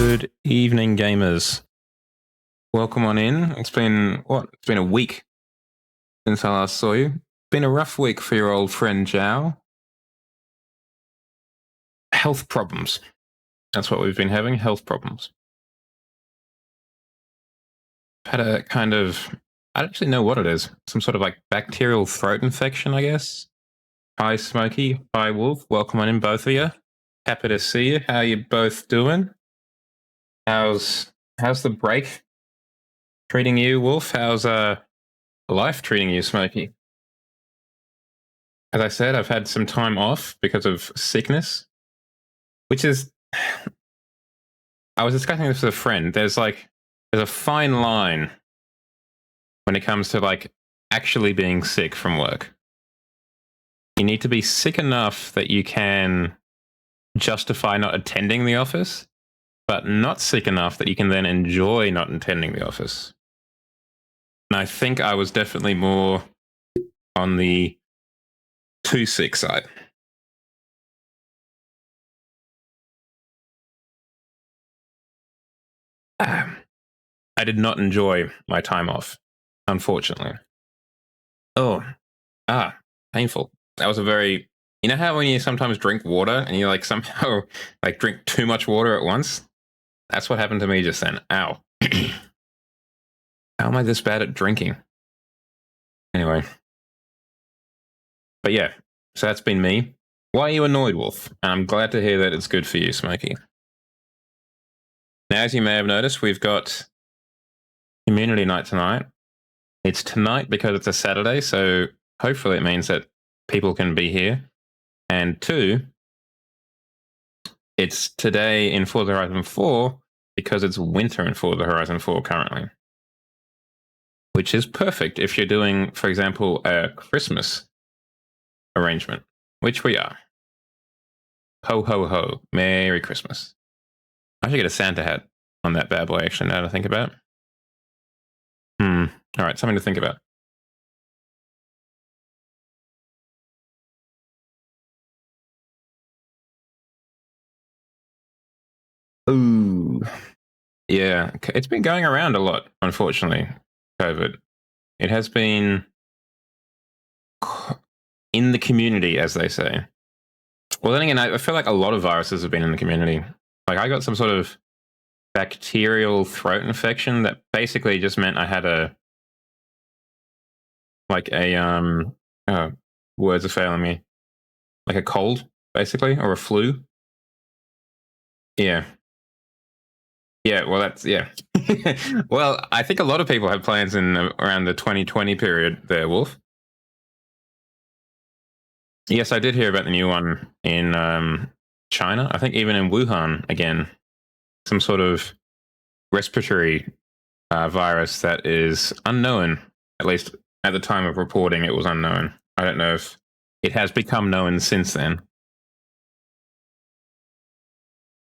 Good evening, gamers. Welcome on in. It's been a week since I last saw you. Been a rough week for your old friend Zhao. Health problems. That's what we've been having, health problems. Had a kind of, I don't actually know what it is. Some sort of like bacterial throat infection, I guess. Hi, Smokey. Hi, Wolf. Welcome on in, both of you. Happy to see you. How you both doing? How's the break treating you, Wolf? How's life treating you, Smokey? As I said, I've had some time off because of sickness, which is, I was discussing this with a friend. There's a fine line when it comes to like actually being sick from work. You need to be sick enough that you can justify not attending the office, but not sick enough that you can then enjoy not attending the office. And I think I was definitely more on the too sick side. I did not enjoy my time off, unfortunately. Oh, painful. That was a very, you know how when you sometimes drink water and you like somehow like drink too much water at once? That's what happened to me just then. Ow. How am I this bad at drinking? Anyway. But yeah, so that's been me. Why are you annoyed, Wolf? And I'm glad to hear that it's good for you, Smokey. Now, as you may have noticed, we've got community night tonight. It's tonight because it's a Saturday, so hopefully it means that people can be here. And two, it's today in Forza Horizon 4 because it's winter in Forza Horizon 4 currently. Which is perfect if you're doing, for example, a Christmas arrangement, which we are. Ho, ho, ho. Merry Christmas. I should get a Santa hat on that bad boy, actually, now that I think about it. All right, something to think about. Ooh. Yeah, it's been going around a lot, unfortunately, COVID. It has been in the community, as they say. Well, then again, I feel like a lot of viruses have been in the community. Like, I got some sort of bacterial throat infection that basically just meant I had words are failing me, like a cold, basically, or a flu. Yeah. Yeah, well, well, I think a lot of people have plans in around the 2020 period there, Wolf. Yes, I did hear about the new one in China. I think even in Wuhan, again, some sort of respiratory virus that is unknown. At least at the time of reporting, it was unknown. I don't know if it has become known since then.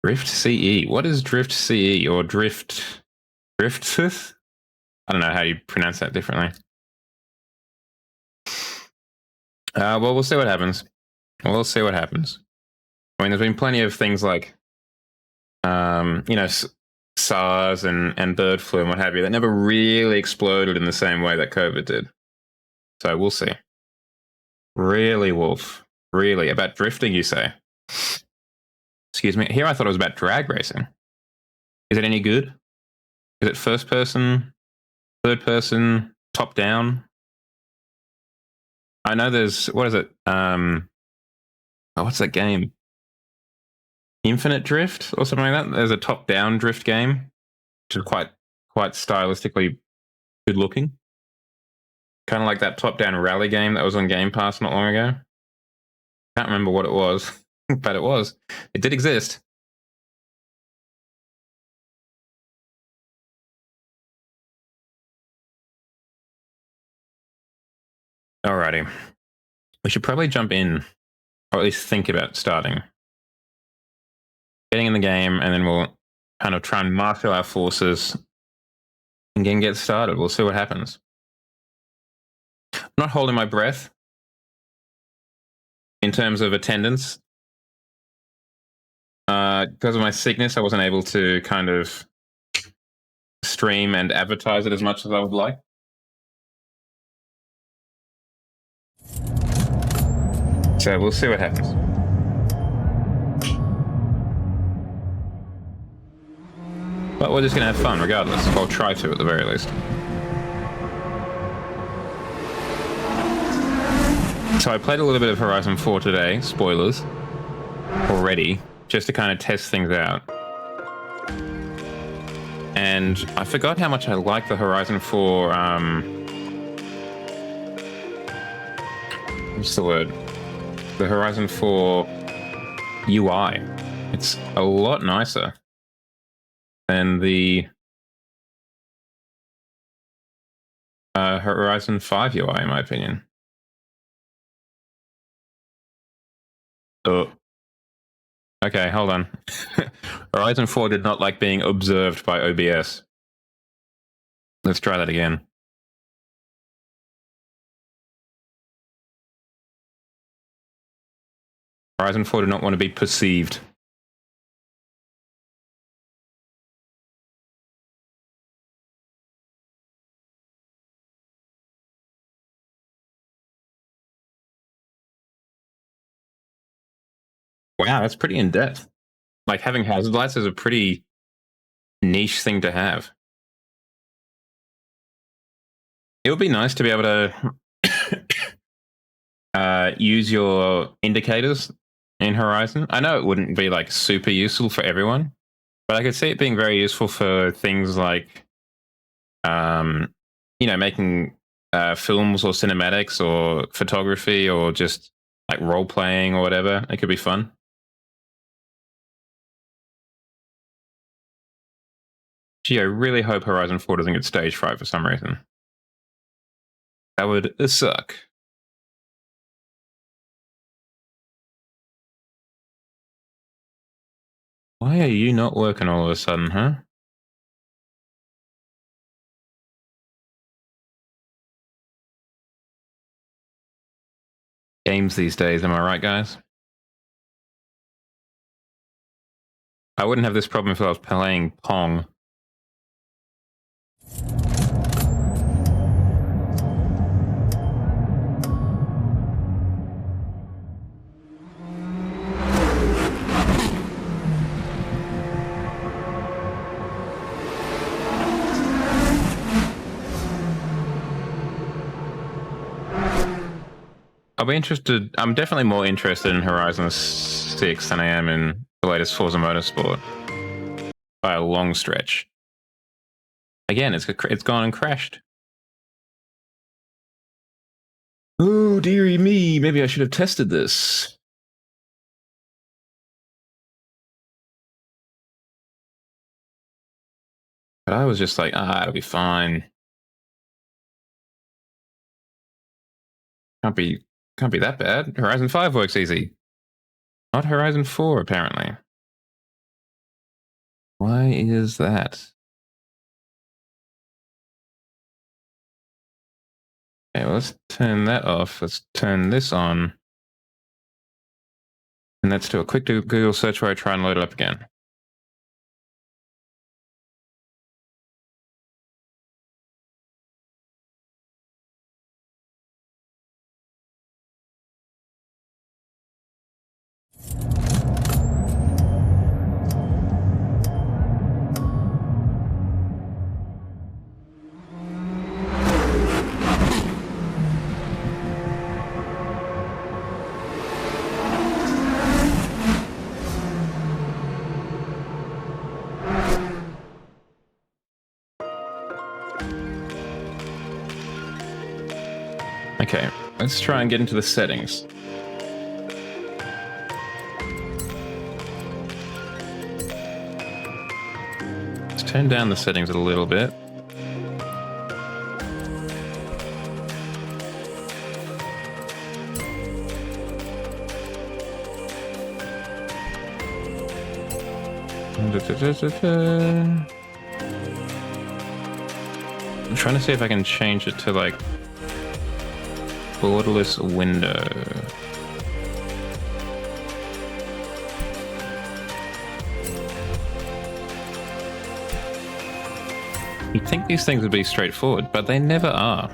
Drift CE. What is Drift CE or Drift? Drift? I don't know how you pronounce that differently. Well, we'll see what happens. We'll see what happens. I mean, there's been plenty of things like, SARS and bird flu and what have you that never really exploded in the same way that COVID did. So we'll see. Really, Wolf? Really? About drifting, you say? Excuse me. Here I thought it was about drag racing. Is it any good? Is it first person, third person, top down? I know there's, what is it? What's that game? Infinite Drift or something like that? There's a top down drift game, which is quite stylistically good looking. Kind of like that top down rally game that was on Game Pass not long ago. Can't remember what it was, but it was. It did exist. Alrighty. We should probably jump in, or at least think about starting. Getting in the game, and then we'll kind of try and marshal our forces and get started. We'll see what happens. I'm not holding my breath in terms of attendance. Because of my sickness, I wasn't able to kind of stream and advertise it as much as I would like. So we'll see what happens. But we're just going to have fun regardless. I'll try to at the very least. So I played a little bit of Horizon 4 today, spoilers, already, just to kind of test things out. And I forgot how much I like the Horizon 4, what's the word? The Horizon 4 UI. It's a lot nicer than the Horizon 5 UI, in my opinion. Oh. Okay, hold on. Horizon 4 did not like being observed by OBS. Let's try that again. Horizon 4 did not want to be perceived. Wow, that's pretty in-depth. Like, having hazard lights is a pretty niche thing to have. It would be nice to be able to use your indicators in Horizon. I know it wouldn't be like super useful for everyone, but I could see it being very useful for things like, you know, making films or cinematics or photography or just like role playing or whatever. It could be fun. Gee, I really hope Horizon 4 doesn't get stage fright for some reason. That would suck. Why are you not working all of a sudden, huh? Games these days, am I right, guys? I wouldn't have this problem if I was playing Pong. I'll be interested. I'm definitely more interested in Horizon 6 than I am in the latest Forza Motorsport by a long stretch. Again, it's gone and crashed. Oh, dearie me. Maybe I should have tested this. But I was just like, it'll be fine. Can't be that bad. Horizon 5 works easy. Not Horizon 4, apparently. Why is that? Okay, well, let's turn that off. Let's turn this on. And let's do a quick Google search where I try and load it up again. Okay, let's try and get into the settings. Let's turn down the settings a little bit. I'm trying to see if I can change it to like borderless window. You'd think these things would be straightforward, but they never are.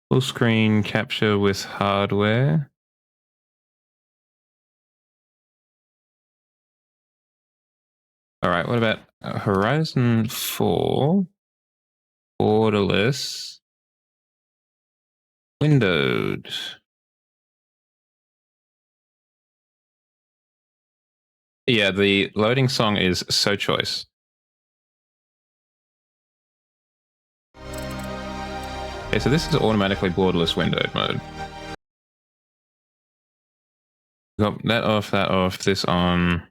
Full screen capture with hardware. All right, what about Horizon 4? Borderless. Windowed. Yeah, the loading song is So Choice. Okay, so this is automatically borderless windowed mode. Got that off, this on.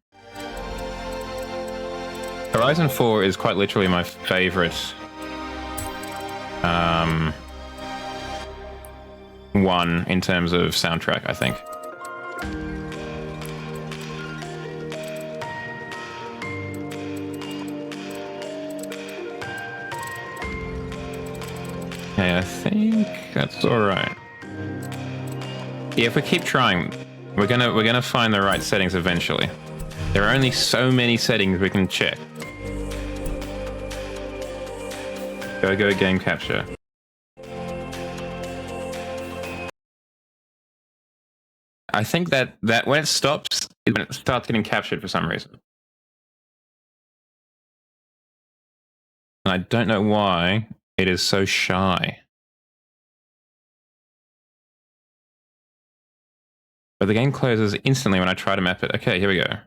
Horizon 4 is quite literally my favorite one in terms of soundtrack, I think. Okay, I think that's all right. Yeah, if we keep trying, we're gonna find the right settings eventually. There are only so many settings we can check. Go game capture. I think that when it stops is when it starts getting captured for some reason. And I don't know why it is so shy. But the game closes instantly when I try to map it. Okay, here we go.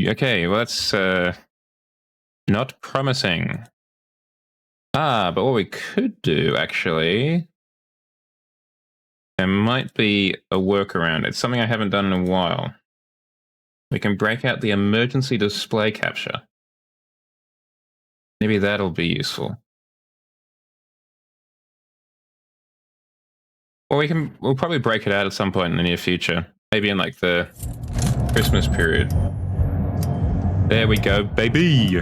Okay, well that's not promising. But what we could do, actually, there might be a workaround. It's something I haven't done in a while. We can break out the emergency display capture. Maybe that'll be useful. Or we'll probably break it out at some point in the near future. Maybe in like the Christmas period. There we go, baby!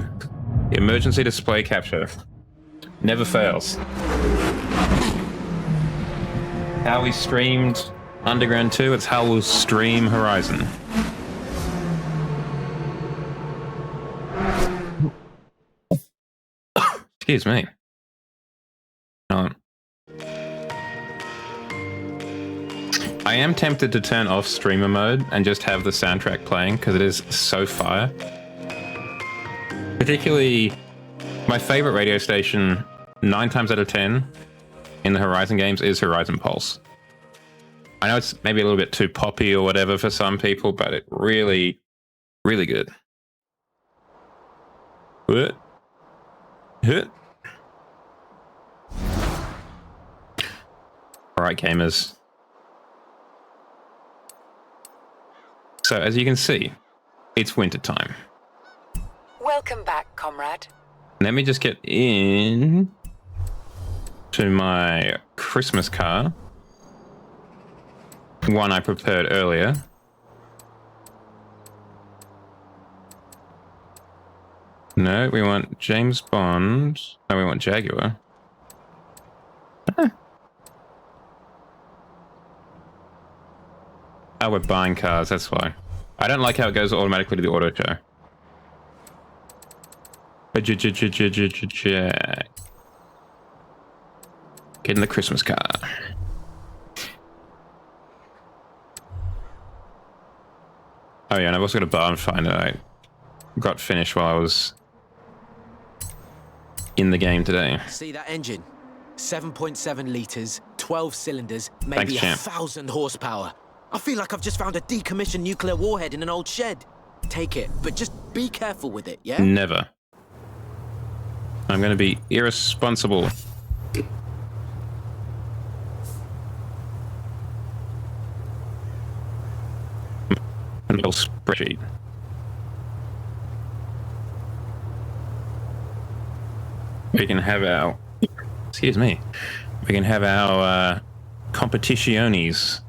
Emergency display capture. Never fails. How we streamed Underground 2, it's how we'll stream Horizon. Excuse me. I am tempted to turn off streamer mode and just have the soundtrack playing because it is so fire. Particularly, my favorite radio station, 9 times out of 10 in the Horizon games, is Horizon Pulse. I know it's maybe a little bit too poppy or whatever for some people, but it really, really good. What? All right, gamers. So as you can see, it's winter time. Welcome back, comrade. Let me just get in to my Christmas car. One I prepared earlier. No, we want James Bond. No, we want Jaguar. Oh, we're buying cars, that's why. I don't like how it goes automatically to the auto show. Get in the Christmas car. Oh yeah, and I've also got a barn finder I got finished while I was in the game today. See that engine? 7.7 litres, 12 cylinders, maybe 1,000 horsepower. I feel like I've just found a decommissioned nuclear warhead in an old shed. Take it, but just be careful with it, yeah? Never. I'm going to be irresponsible. A little spreadsheet. We can have our... Excuse me. We can have our competitiones.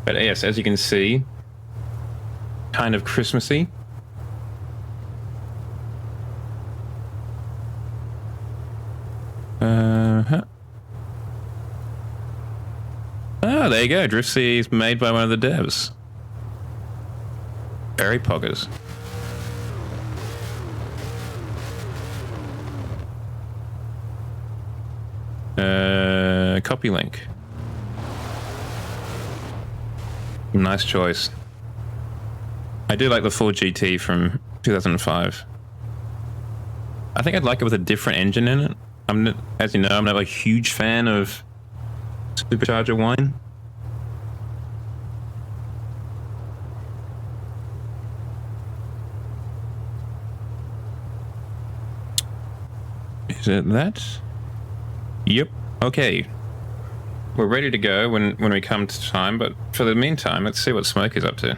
But yes, as you can see, kind of Christmassy. Oh, there you go. Drift C is made by one of the devs. Very poggers. Copy link. Nice choice. I do like the Ford GT from 2005. I think I'd like it with a different engine in it. As you know, I'm not a huge fan of supercharger wine. Is it that? Yep. Okay. We're ready to go when we come to time, but for the meantime, let's see what Smoke is up to.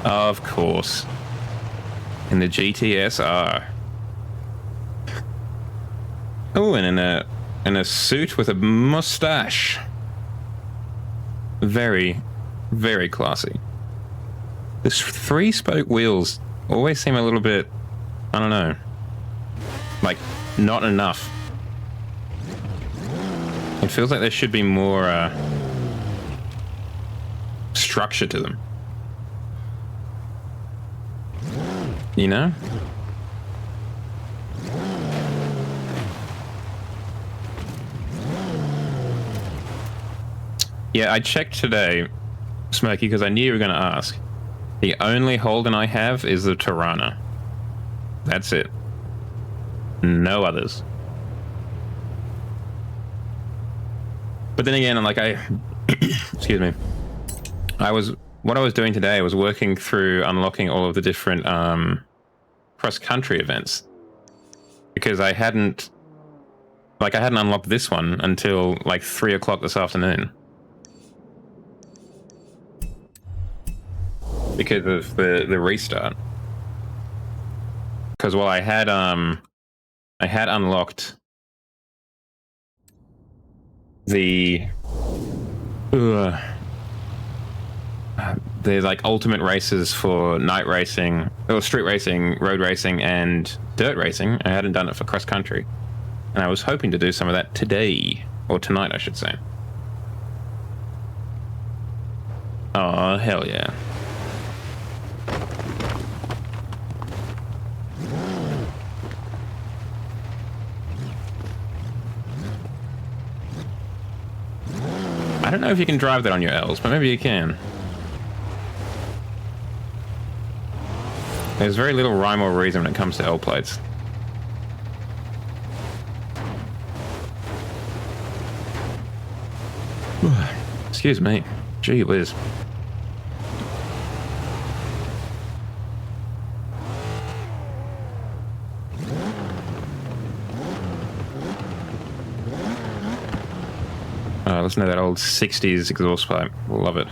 Of course. In the GTSR. Oh, and in a suit with a mustache. Very, very classy. The 3-spoke wheels always seem a little bit, I don't know, like not enough. It feels like there should be more structure to them. You know? Yeah, I checked today, Smokey, because I knew you were going to ask. The only Holden I have is the Tirana. That's it. No others. But then again, like excuse me. What I was doing today was working through unlocking all of the different cross-country events. Because I hadn't unlocked this one until like 3 o'clock this afternoon. Because of the restart. Because while I had unlocked the like ultimate races for night racing, or street racing, road racing, and dirt racing. I hadn't done it for cross country, and I was hoping to do some of that today, or tonight, I should say. Oh hell yeah! I don't know if you can drive that on your L's, but maybe you can. There's very little rhyme or reason when it comes to L plates. Excuse me. Gee whiz. Listen to that old 60s exhaust pipe. Love it.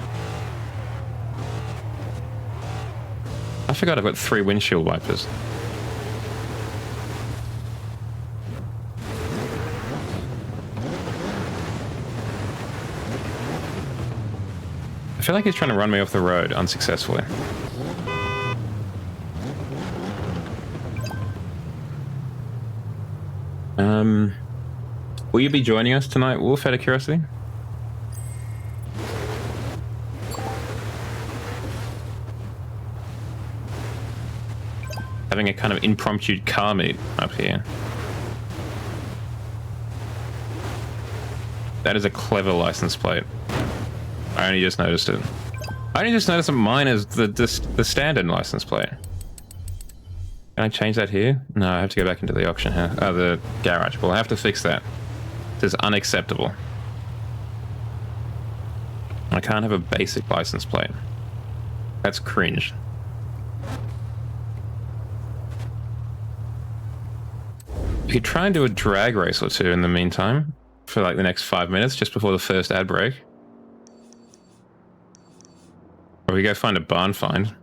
I forgot I've got 3 windshield wipers. I feel like he's trying to run me off the road unsuccessfully. Will you be joining us tonight, Wolf, out of curiosity? Having a kind of impromptu car meet up here. That is a clever license plate. I only just noticed it. I only just noticed that mine is the standard license plate. Can I change that here? No, I have to go back into the auction here. Oh, the garage. Well, I have to fix that. This is unacceptable. I can't have a basic license plate. That's cringe. We could try and do a drag race or two in the meantime for like the next 5 minutes just before the first ad break. Or we go find a barn find.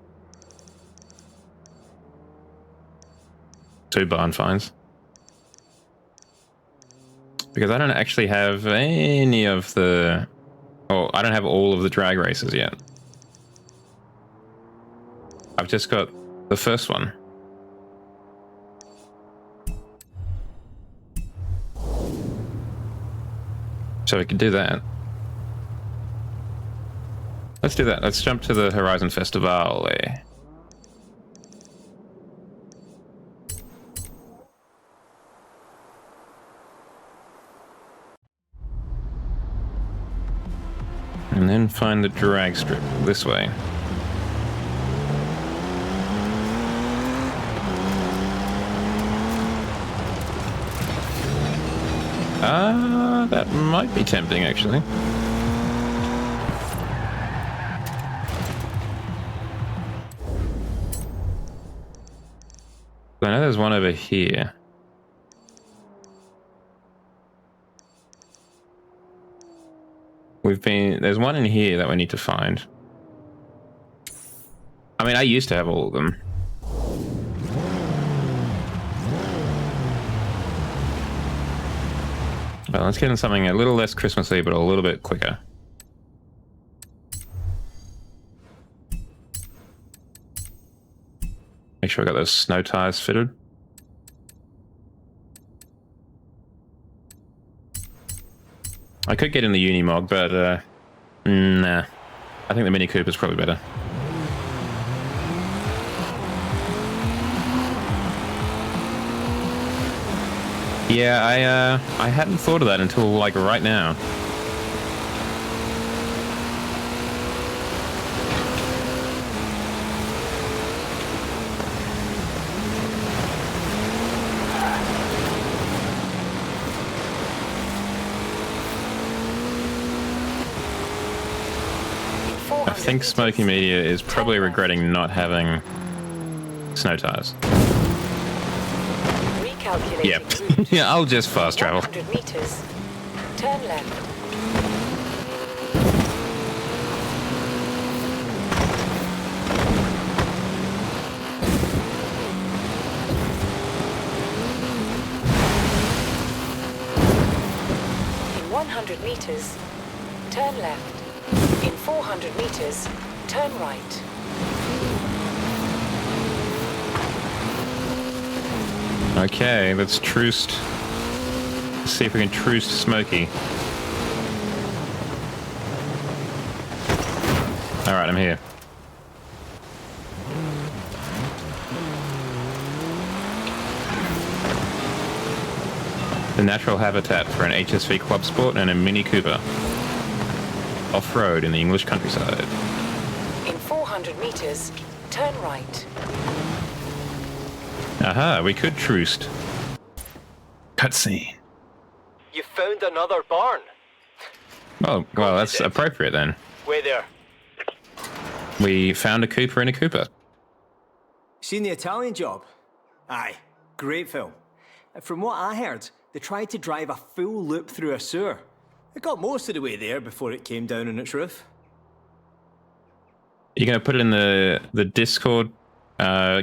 2 barn finds. Because I don't actually have any of the... Oh, I don't have all of the drag races yet. I've just got the first one. So we could do that. Let's do that. Let's jump to the Horizon Festival. And then find the drag strip this way. That might be tempting, actually. I know there's one over here. There's one in here that we need to find. I mean, I used to have all of them. Well, let's get in something a little less Christmassy, but a little bit quicker. Make sure I got those snow tires fitted. I could get in the Unimog, but nah. I think the Mini Cooper's probably better. Yeah, I hadn't thought of that until like right now. I think Smoky Media is probably regretting not having snow tires. Yep. Yeah, I'll just fast travel. 100 meters. Turn left. In 100 meters, turn left. In 400 meters, turn right. Okay, let's troost. Let's see if we can troost Smokey. Alright, I'm here. The natural habitat for an HSV club sport and a Mini Cooper. Off-road in the English countryside. In 400 meters, turn right. Aha, we could troost. Cutscene. You found another barn. Oh, well, that's appropriate then. Wait there. We found a Cooper in a Cooper. Seen the Italian Job? Aye, great film. From what I heard, they tried to drive a full loop through a sewer. It got most of the way there before it came down on its roof. You gonna put it in the Discord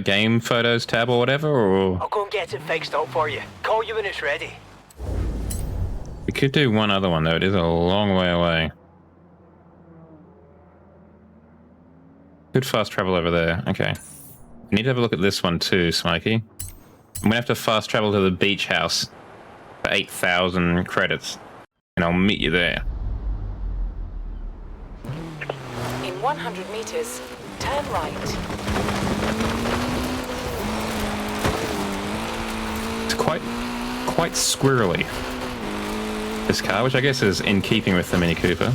game photos tab or whatever, or I'll go and get it fixed up for you. Call you when it's ready. we could do one other one though. It is a long way away. Good fast travel over there. Okay, we need to have a look at this one too, Smokey. I'm gonna have to fast travel to the beach house for 8,000 credits, and I'll meet you there. In 100 meters, turn right. It's quite squirrely, this car, which I guess is in keeping with the Mini Cooper.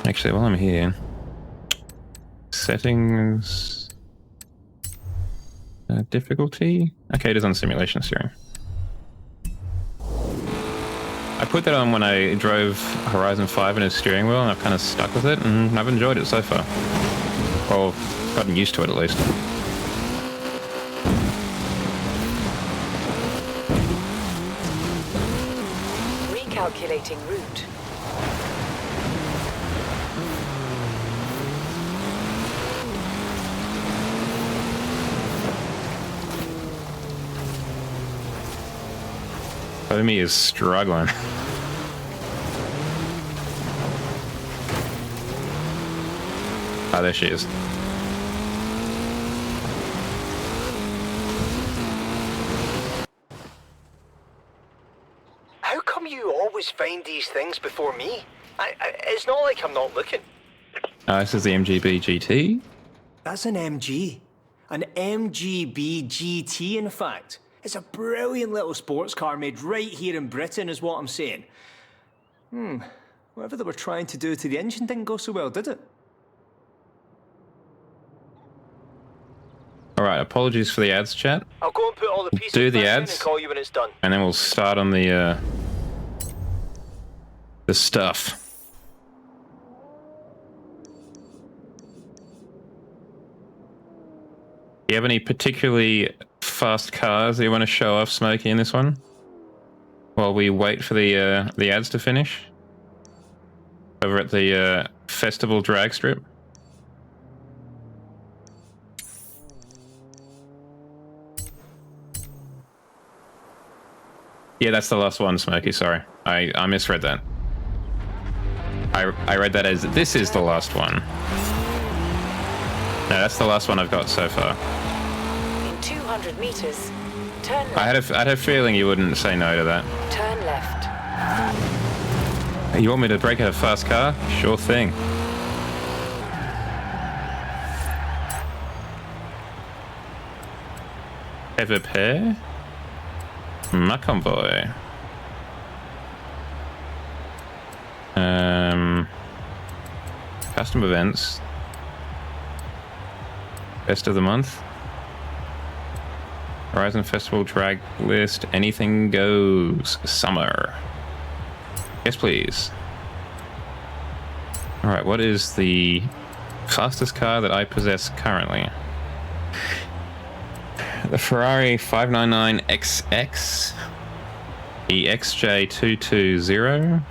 Actually, while I'm here, settings. Difficulty? Okay, it is on simulation steering. I put that on when I drove Horizon 5 in a steering wheel, and I've kind of stuck with it, and I've enjoyed it so far. Or gotten used to it, at least. Recalculating route. Omi is struggling. Ah, there she is. How come you always find these things before me? It's not like I'm not looking. This is the MGB GT. That's an MG. An MGB GT, in fact. It's a brilliant little sports car made right here in Britain, is what I'm saying. Whatever they were trying to do to the engine didn't go so well, did it? Alright, apologies for the ads, chat. I'll go and put all the pieces Do the back in ads. and call you when it's done. And then we'll start on the stuff. Do you have any particularly fast cars that you want to show off, Smokey, in this one? While we wait for the ads to finish? Over at the festival drag strip? Yeah, that's the last one, Smokey, sorry. I misread that. I read that as, this is the last one. No, that's the last one I've got so far. In 200 meters, turn left. I had a feeling you wouldn't say no to that. Turn left. You want me to break out a fast car? Sure thing. Ever pair? My convoy. Custom events. Best of the month. Horizon Festival drag list. Anything goes. Summer. Yes, please. Alright, what is the fastest car that I possess currently? The Ferrari 599XX, the XJ220,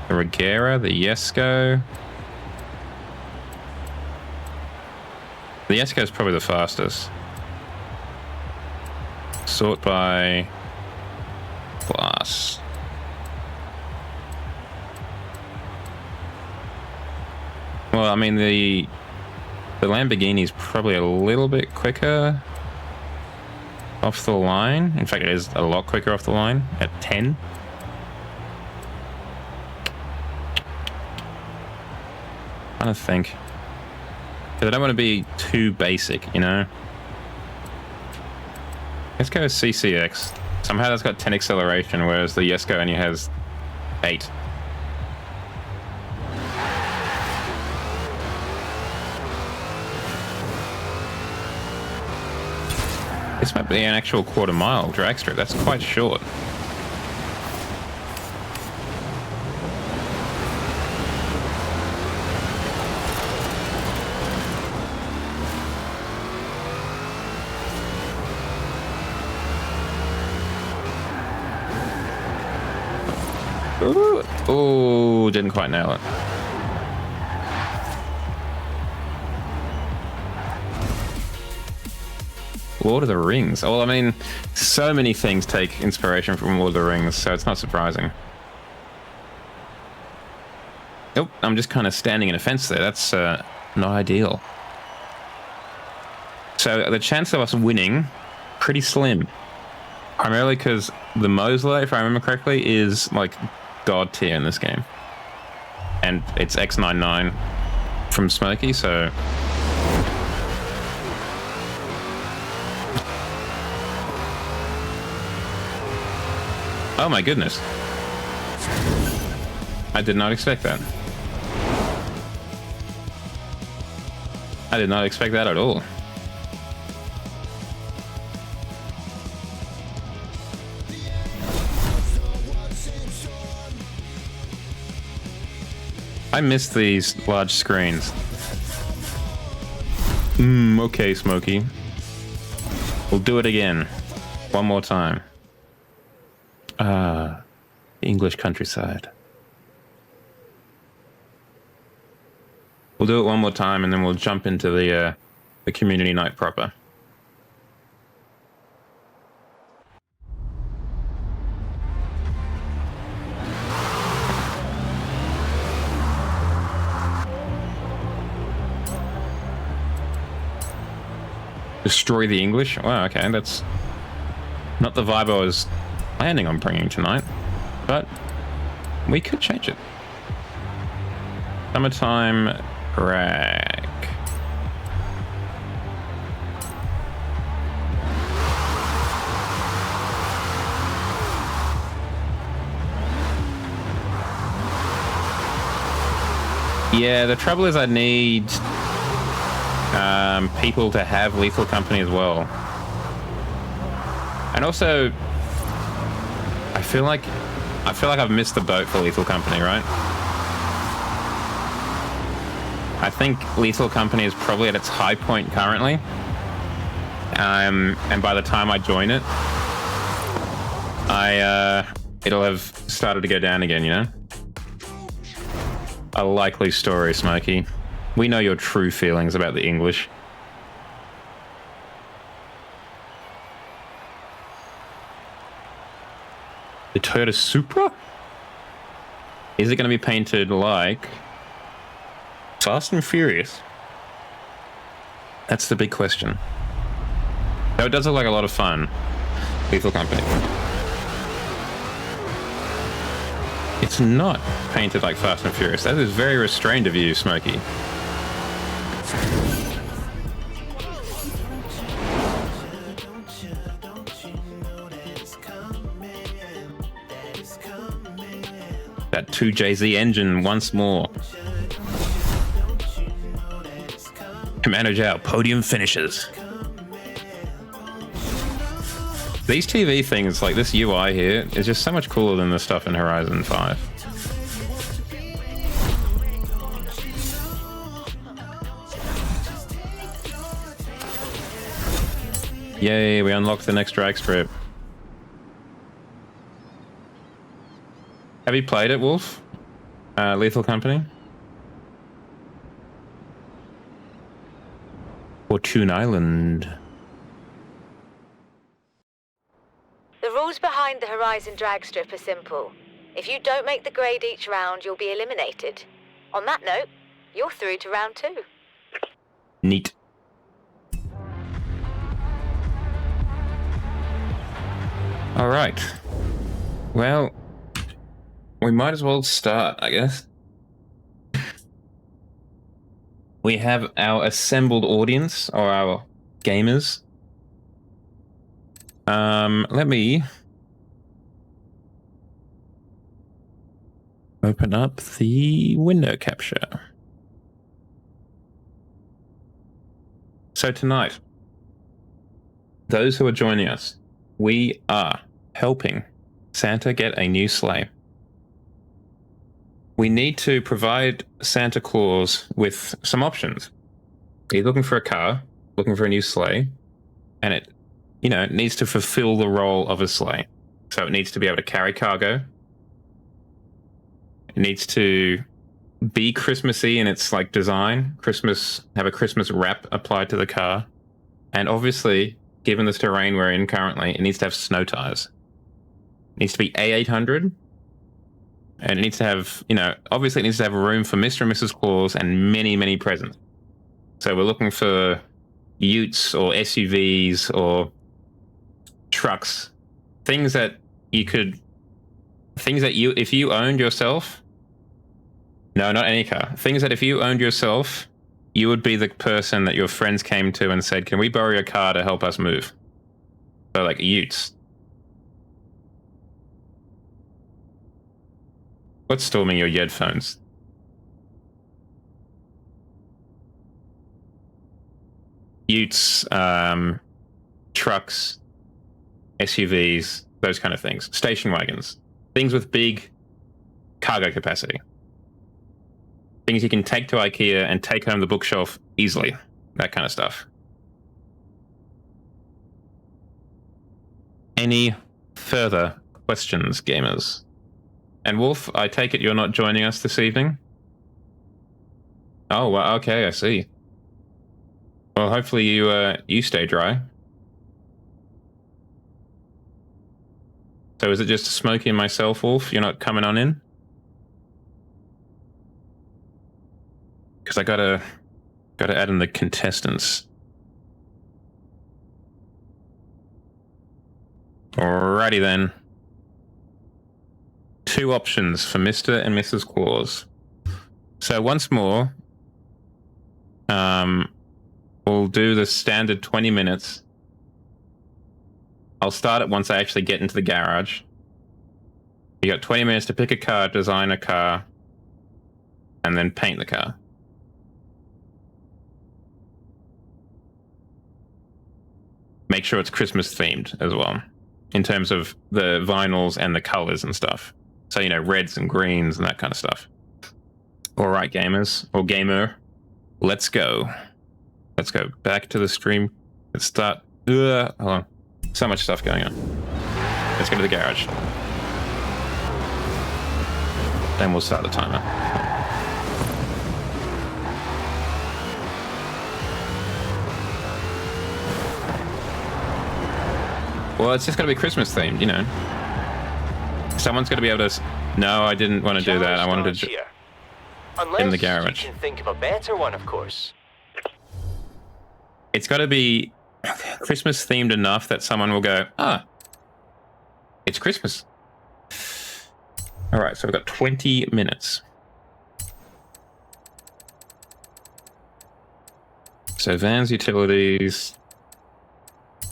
the Regera, the Jesko. The Jesko is probably the fastest. Sort by class. Well, I mean, the Lamborghini is probably a little bit quicker off the line. In fact, it is a lot quicker off the line at 10. I don't think. Because I don't want to be too basic, you know? Let's go with CCX. Somehow that's got 10 acceleration, whereas the Jesko only has 8. This might be an actual quarter-mile drag strip. That's quite short. Ooh, ooh, didn't quite nail it. Lord of the Rings. Well, I mean, so many things take inspiration from Lord of the Rings, so it's not surprising. Nope, I'm just kind of standing in a fence there. That's not ideal. So the chance of us winning, pretty slim. Primarily because the Mosler, if I remember correctly, is like god tier in this game. And it's X99 from Smokey, so... Oh my goodness. I did not expect that. I did not expect that at all. I miss these large screens. Okay, Smokey. We'll do it again. One more time. English countryside. We'll do it one more time, and then we'll jump into the community night proper. Destroy the English? Wow, okay, that's not the vibe I was planning on bringing tonight, but we could change it. Summertime drag. Yeah, the trouble is I need people to have Lethal Company as well. And also, I feel like I've missed the boat for Lethal Company, right? I think Lethal Company is probably at its high point currently. And by the time I join it, it'll have started to go down again, you know? A likely story, Smokey. We know your true feelings about the English. The Toyota Supra? Is it going to be painted like Fast and Furious? That's the big question. Though it does look like a lot of fun. Lethal Company. It's not painted like Fast and Furious. That is very restrained of you, Smokey. That 2JZ engine once more. Commando Joe, podium finishes. These TV things, like this UI here, is just so much cooler than the stuff in Horizon 5. Yay, we unlocked the next drag strip. Have you played it, Wolf? Lethal Company? Fortune Island. The rules behind the Horizon drag strip are simple. If you don't make the grade each round, you'll be eliminated. On that note, you're through to round 2. Neat. All right. Well, we might as well start, I guess. We have our assembled audience, or our gamers. Let me open up the window capture. So tonight, those who are joining us, we are helping Santa get a new sleigh. We need to provide Santa Claus with some options. He's looking for a car, looking for a new sleigh, and it needs to fulfill the role of a sleigh. So it needs to be able to carry cargo. It needs to be Christmassy in its like design, have a Christmas wrap applied to the car. And obviously, given this terrain we're in currently, it needs to have snow tires. It needs to be A800. And it needs to have, obviously it needs to have room for Mr. and Mrs. Claus and many, many presents. So we're looking for utes or SUVs or trucks, things that if you owned yourself, no, not any car, things that if you owned yourself, you would be the person that your friends came to and said, can we borrow your car to help us move? So like utes. What's storming your headphones? Utes, trucks, SUVs, those kind of things. Station wagons. Things with big cargo capacity. Things you can take to IKEA and take home the bookshelf easily. That kind of stuff. Any further questions, gamers? And Wolf, I take it you're not joining us this evening? Oh, well, okay, I see. Well, hopefully you stay dry. So is it just Smokey and myself, Wolf? You're not coming on in? Because I gotta add in the contestants. Alrighty then. 2 options for Mr. and Mrs. Claus. So once more, we'll do the standard 20 minutes. I'll start it once I actually get into the garage. You got 20 minutes to pick a car, design a car, and then paint the car. Make sure it's Christmas themed as well, in terms of the vinyls and the colors and stuff. So, you know, reds and greens and that kind of stuff. All right, gamers, or gamer, let's go. Let's go back to the stream. Let's start. Hold on. So much stuff going on. Let's go to the garage. Then we'll start the timer. Well, it's just got to be Christmas themed, you know. Someone's got to be able to. No, I didn't want to do that. I wanted to. In the garage. You can think of a better one, of course. It's got to be Christmas themed enough that someone will go, ah, it's Christmas. All right, so we've got 20 minutes. So vans, utilities,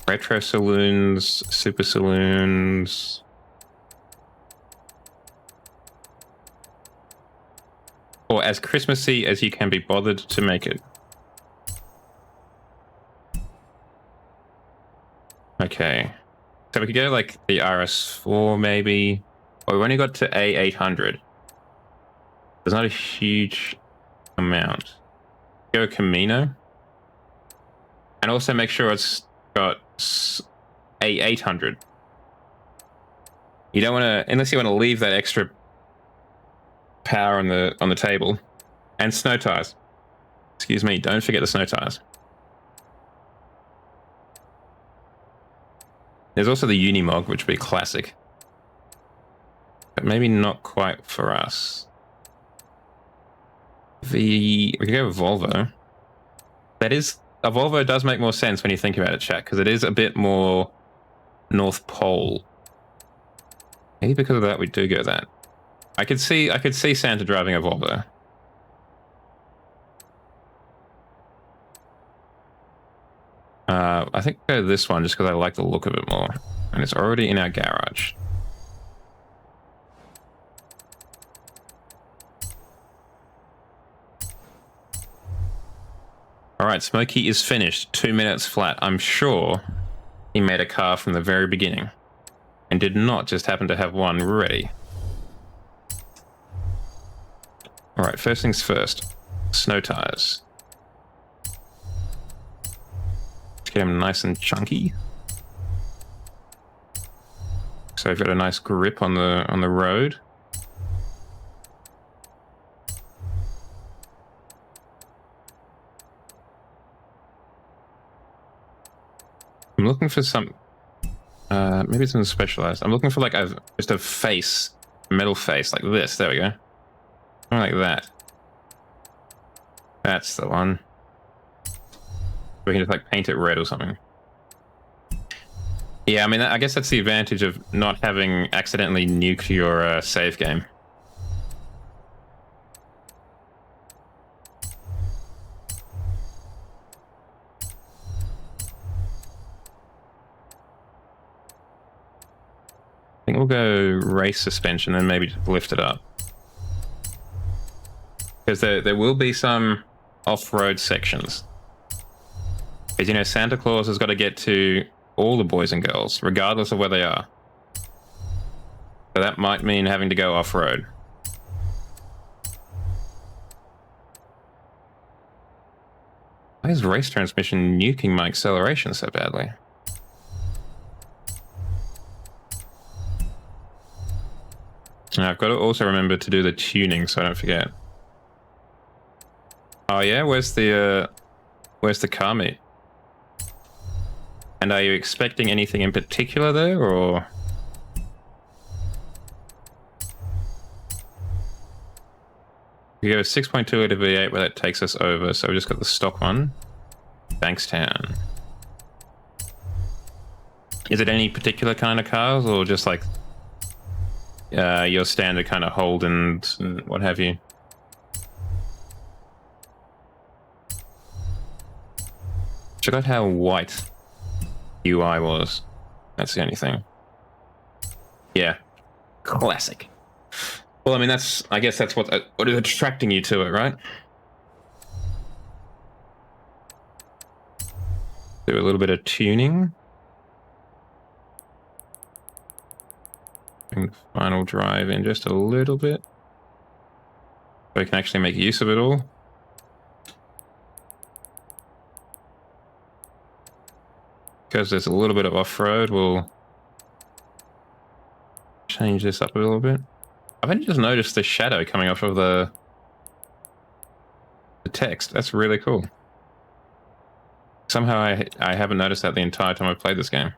retro saloons, super saloons. Or as Christmassy as you can be bothered to make it. Okay. So we could go like the RS4 maybe. Or we've only got to A800. There's not a huge amount. Go Camino. And also make sure it's got A800. You don't want to, unless you want to leave that extra power on the table. And snow tires. Excuse me, don't forget the snow tires. There's also the Unimog, which would be classic. But maybe not quite for us. We could go with Volvo. That is, a Volvo does make more sense when you think about it, chat, because it is a bit more North Pole. Maybe because of that we do go that. I could see Santa driving a Volvo. I think I'll go this one just because I like the look of it more. And it's already in our garage. Alright, Smokey is finished. 2 minutes flat. I'm sure he made a car from the very beginning. And did not just happen to have one ready. Alright, first things first. Snow tires. Let's get them nice and chunky. So I've got a nice grip on the road. I'm looking for some, maybe it's something specialized. I'm looking for like just a face, metal face like this. There we go. Something like that. That's the one. We can just like paint it red or something. Yeah, I mean, I guess that's the advantage of not having accidentally nuked your save game. I think we'll go race suspension and maybe just lift it up. Because there will be some off-road sections. Because, you know, Santa Claus has got to get to all the boys and girls, regardless of where they are. So that might mean having to go off-road. Why is race transmission nuking my acceleration so badly? Now, I've got to also remember to do the tuning so I don't forget. Oh yeah, where's the car meet? And are you expecting anything in particular there, or? We go 6.2 liter V8 where that takes us over, so we just got the stock one. Bankstown. Is it any particular kind of cars, or just like your standard kind of Holden and what have you? Forgot how white UI was. That's the only thing. Yeah. Classic. Well, I mean, I guess that's what is attracting you to it, right? Do a little bit of tuning. Bring the final drive in just a little bit. So we can actually make use of it all. Because there's a little bit of off-road, we'll change this up a little bit. I've only just noticed the shadow coming off of the text. That's really cool. Somehow I haven't noticed that the entire time I've played this game.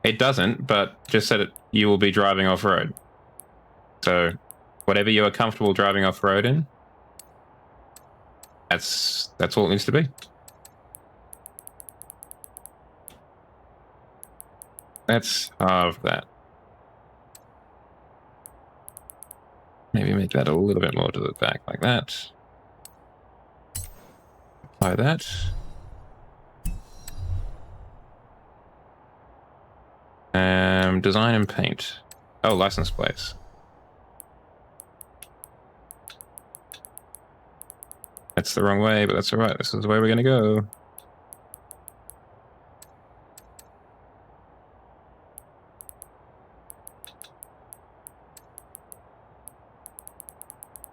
It doesn't, but just said you will be driving off-road. So whatever you are comfortable driving off-road in, that's all it needs to be. Let's halve that. Maybe make that a little bit more to the back like that. Apply that. Design and paint. Oh, license plates. That's the wrong way, but that's all right. This is the way we're going to go.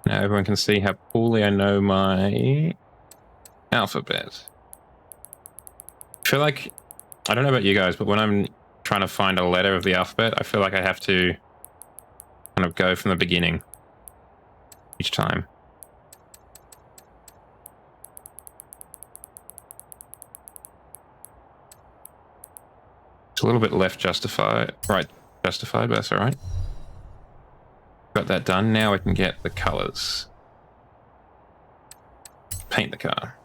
Now everyone can see how poorly I know my alphabet. I feel like, I don't know about you guys, but when I'm trying to find a letter of the alphabet, I feel like I have to kind of go from the beginning each time. It's a little bit right justified, but that's all right. Got that done. Now we can get the colors. Paint the car.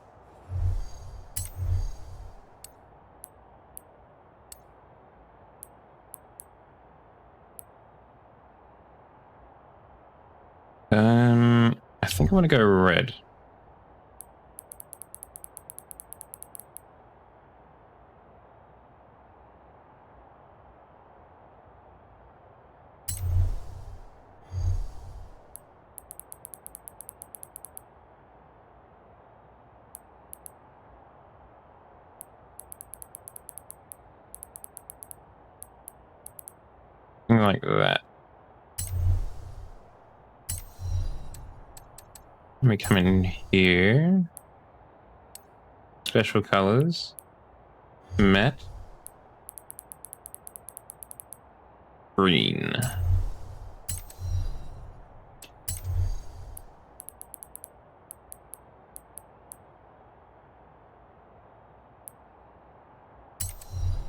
I think I want to go red. Like that. Let me come in here. Special colors. Matte. Green.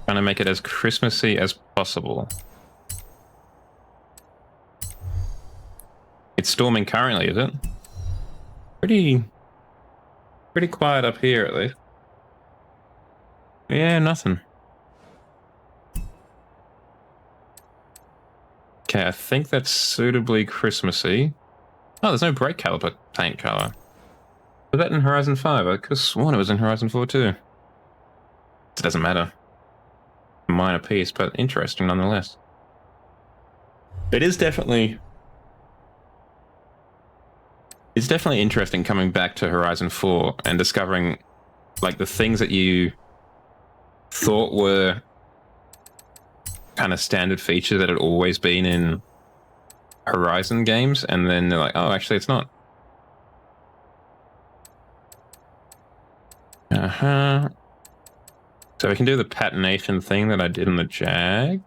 Trying to make it as Christmassy as possible. It's storming currently, is it? Pretty quiet up here, at least. Yeah, nothing. Okay, I think that's suitably Christmassy. Oh, there's no brake caliper paint color. Was that in Horizon 5? I could have sworn it was in Horizon 4 too. It doesn't matter. Minor piece, but interesting nonetheless. It is definitely... It's definitely interesting coming back to Horizon 4 and discovering, like, the things that you thought were kind of standard features that had always been in Horizon games, and then they're like, oh, actually, it's not. Uh-huh. So we can do the patination thing that I did in the Jag.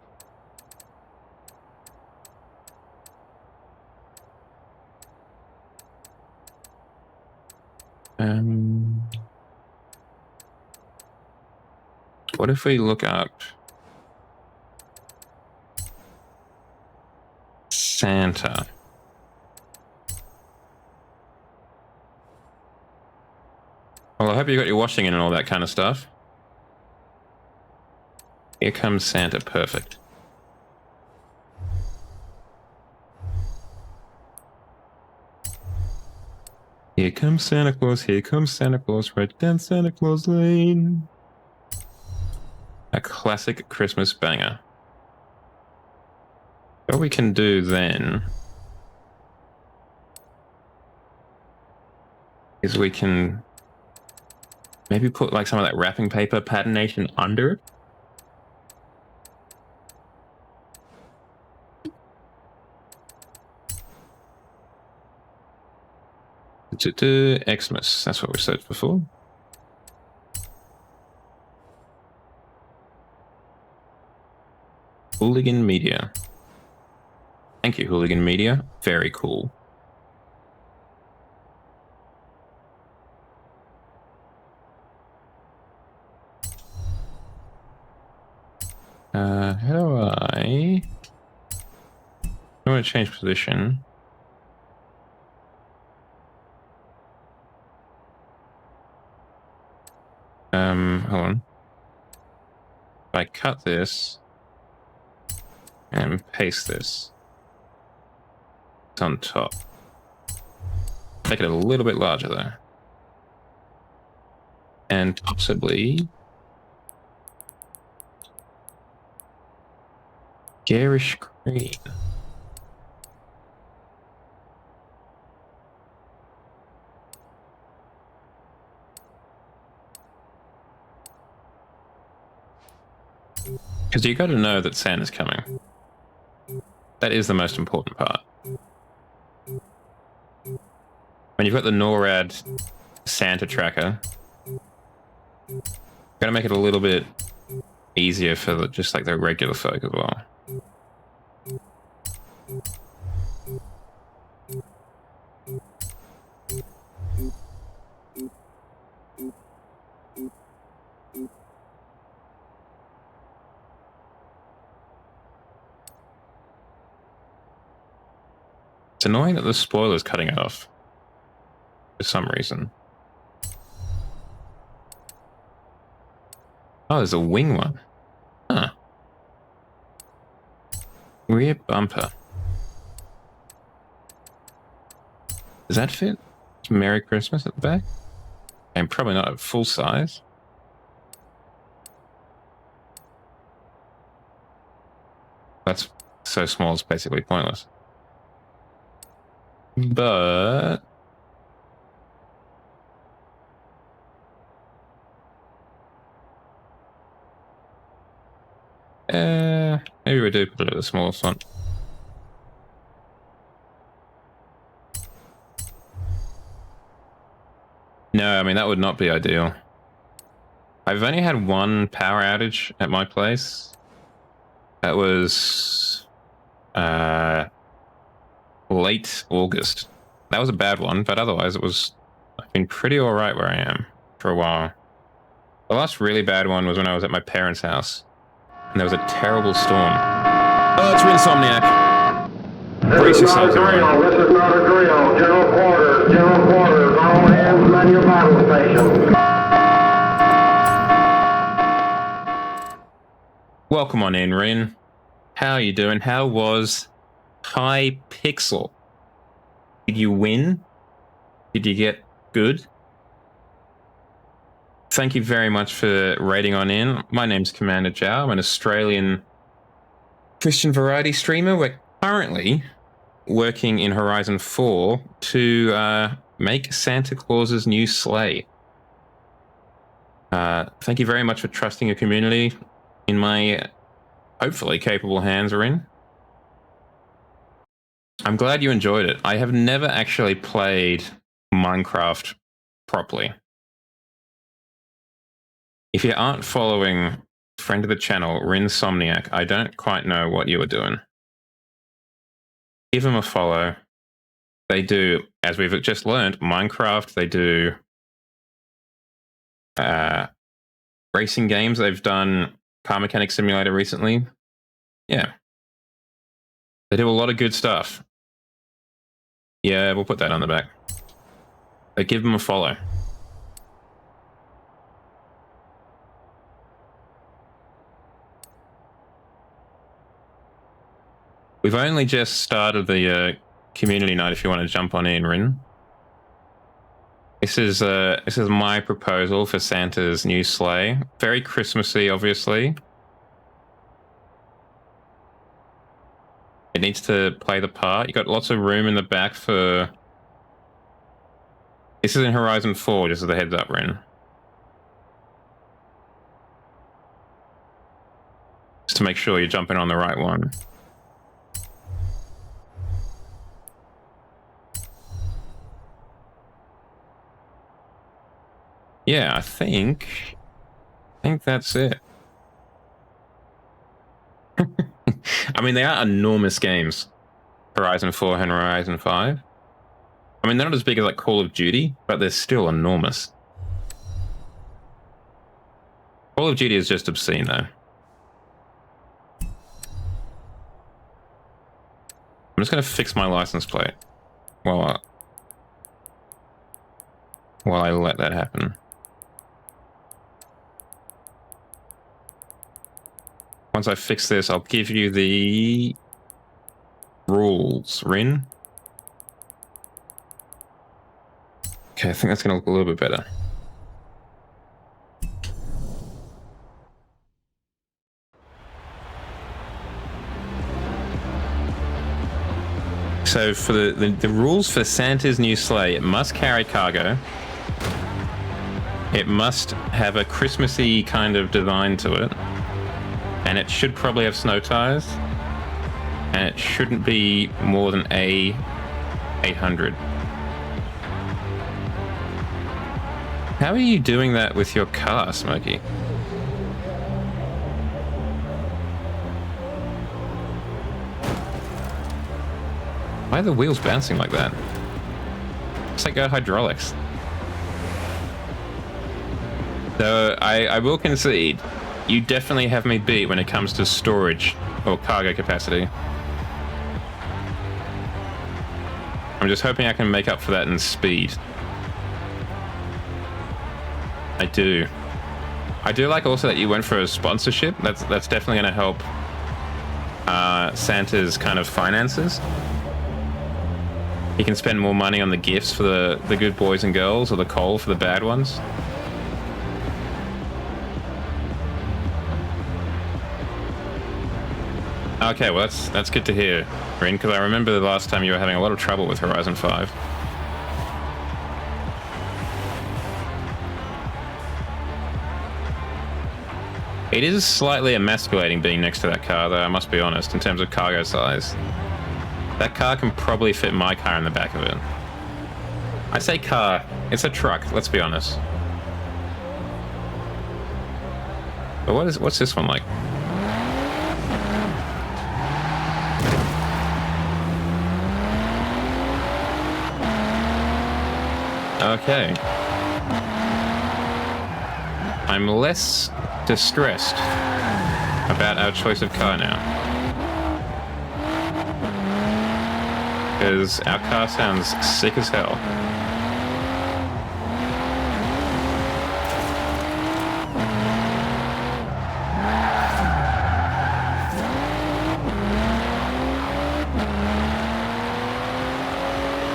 What if we look up Santa? Well, I hope you got your washing in and all that kind of stuff. Here comes Santa. Perfect. Here comes Santa Claus. Here comes Santa Claus. Right down Santa Claus Lane. A classic Christmas banger. What we can do then is we can maybe put like some of that wrapping paper patination under it. Xmas, that's what we searched before. Hooligan Media. Thank you, Hooligan Media. Very cool. How do I want to change position. Hold on. If I cut this and paste this, it's on top. Make it a little bit larger though. And possibly garish green. Because you got to know that Santa's coming. That is the most important part. When you've got the NORAD Santa tracker, got to make it a little bit easier for just like the regular folk as well. It's annoying that the spoiler's cutting it off for some reason. Oh, there's a wing one. Huh. Rear bumper. Does that fit? Merry Christmas at the back? And probably not at full size. That's so small, it's basically pointless. But maybe we do put it at the smallest one. No, I mean that would not be ideal. I've only had one power outage at my place. That was late August. That was a bad one, but otherwise I've been pretty alright where I am for a while. The last really bad one was when I was at my parents' house, and there was a terrible storm. Oh, it's Insomniac. Brace yourselves, everyone. This is not a drill. General quarters, all hands man your battle station. Welcome on in, Rin. How are you doing? How was High Pixel? Did you win? Did you get good? Thank you very much for raiding on in. My name's Commander Zhao. I'm an Australian Christian variety streamer. We're currently working in Horizon 4 to make Santa Claus's new sleigh. Thank you very much for trusting your community in my hopefully capable hands, Rin. I'm glad you enjoyed it. I have never actually played Minecraft properly. If you aren't following friend of the channel, Rinsomniac, I don't quite know what you were doing. Give them a follow. They do, as we've just learned, Minecraft. They do racing games. They've done Car Mechanic Simulator recently. Yeah. They do a lot of good stuff. Yeah, we'll put that on the back. But give them a follow. We've only just started the community night. If you want to jump on in, Rin. This is my proposal for Santa's new sleigh. Very Christmassy, obviously. It needs to play the part. You got lots of room in the back for. This is in Horizon 4, just as a heads up, Rin. Just to make sure you're jumping on the right one. Yeah, I think that's it. I mean, they are enormous games. Horizon 4 and Horizon 5. I mean, they're not as big as like Call of Duty, but they're still enormous. Call of Duty is just obscene, though. I'm just going to fix my license plate while I let that happen. Once I fix this, I'll give you the rules. Rin? Okay, I think that's going to look a little bit better. So for the rules for Santa's new sleigh, it must carry cargo. It must have a Christmassy kind of design to it. And it should probably have snow tires. And it shouldn't be more than A800. How are you doing that with your car, Smokey? Why are the wheels bouncing like that? It's like hydraulics. So I will concede, you definitely have me beat when it comes to storage or cargo capacity. I'm just hoping I can make up for that in speed. I do. I do like also that you went for a sponsorship. That's definitely going to help Santa's kind of finances. He can spend more money on the gifts for the good boys and girls, or the coal for the bad ones. Okay, well that's good to hear, Rin, because I remember the last time you were having a lot of trouble with Horizon 5. It is slightly emasculating being next to that car, though, I must be honest, in terms of cargo size. That car can probably fit my car in the back of it. I say car, it's a truck, let's be honest. But what's this one like? Okay. I'm less distressed about our choice of car now. Because our car sounds sick as hell.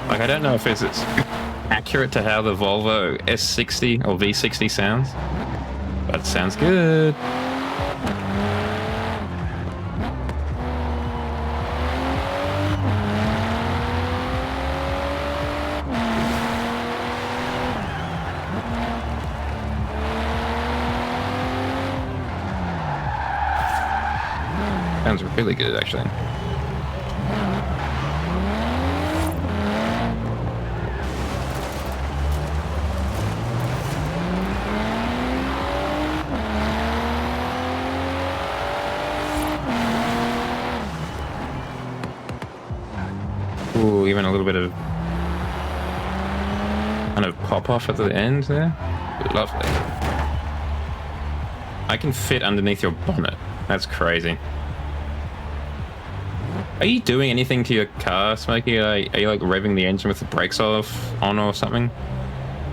Like, I don't know if it's accurate to how the Volvo S60 or V60 sounds, but it sounds good. Sounds really good, actually. even a little bit of kind of pop off at the end there. Lovely. I can fit underneath your bonnet. That's crazy. Are you doing anything to your car, Smokey? Are you like revving the engine with the brakes on or something?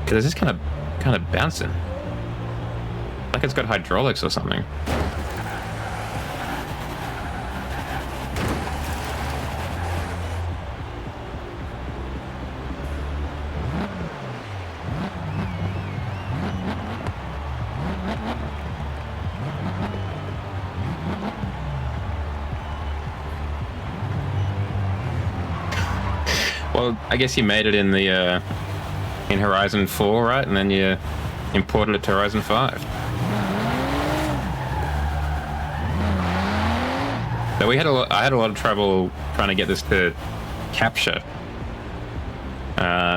Because it's just kind of bouncing. Like it's got hydraulics or something. Well, I guess you made it in the in Horizon 4, right? And then you imported it to Horizon 5. So I had a lot of trouble trying to get this to capture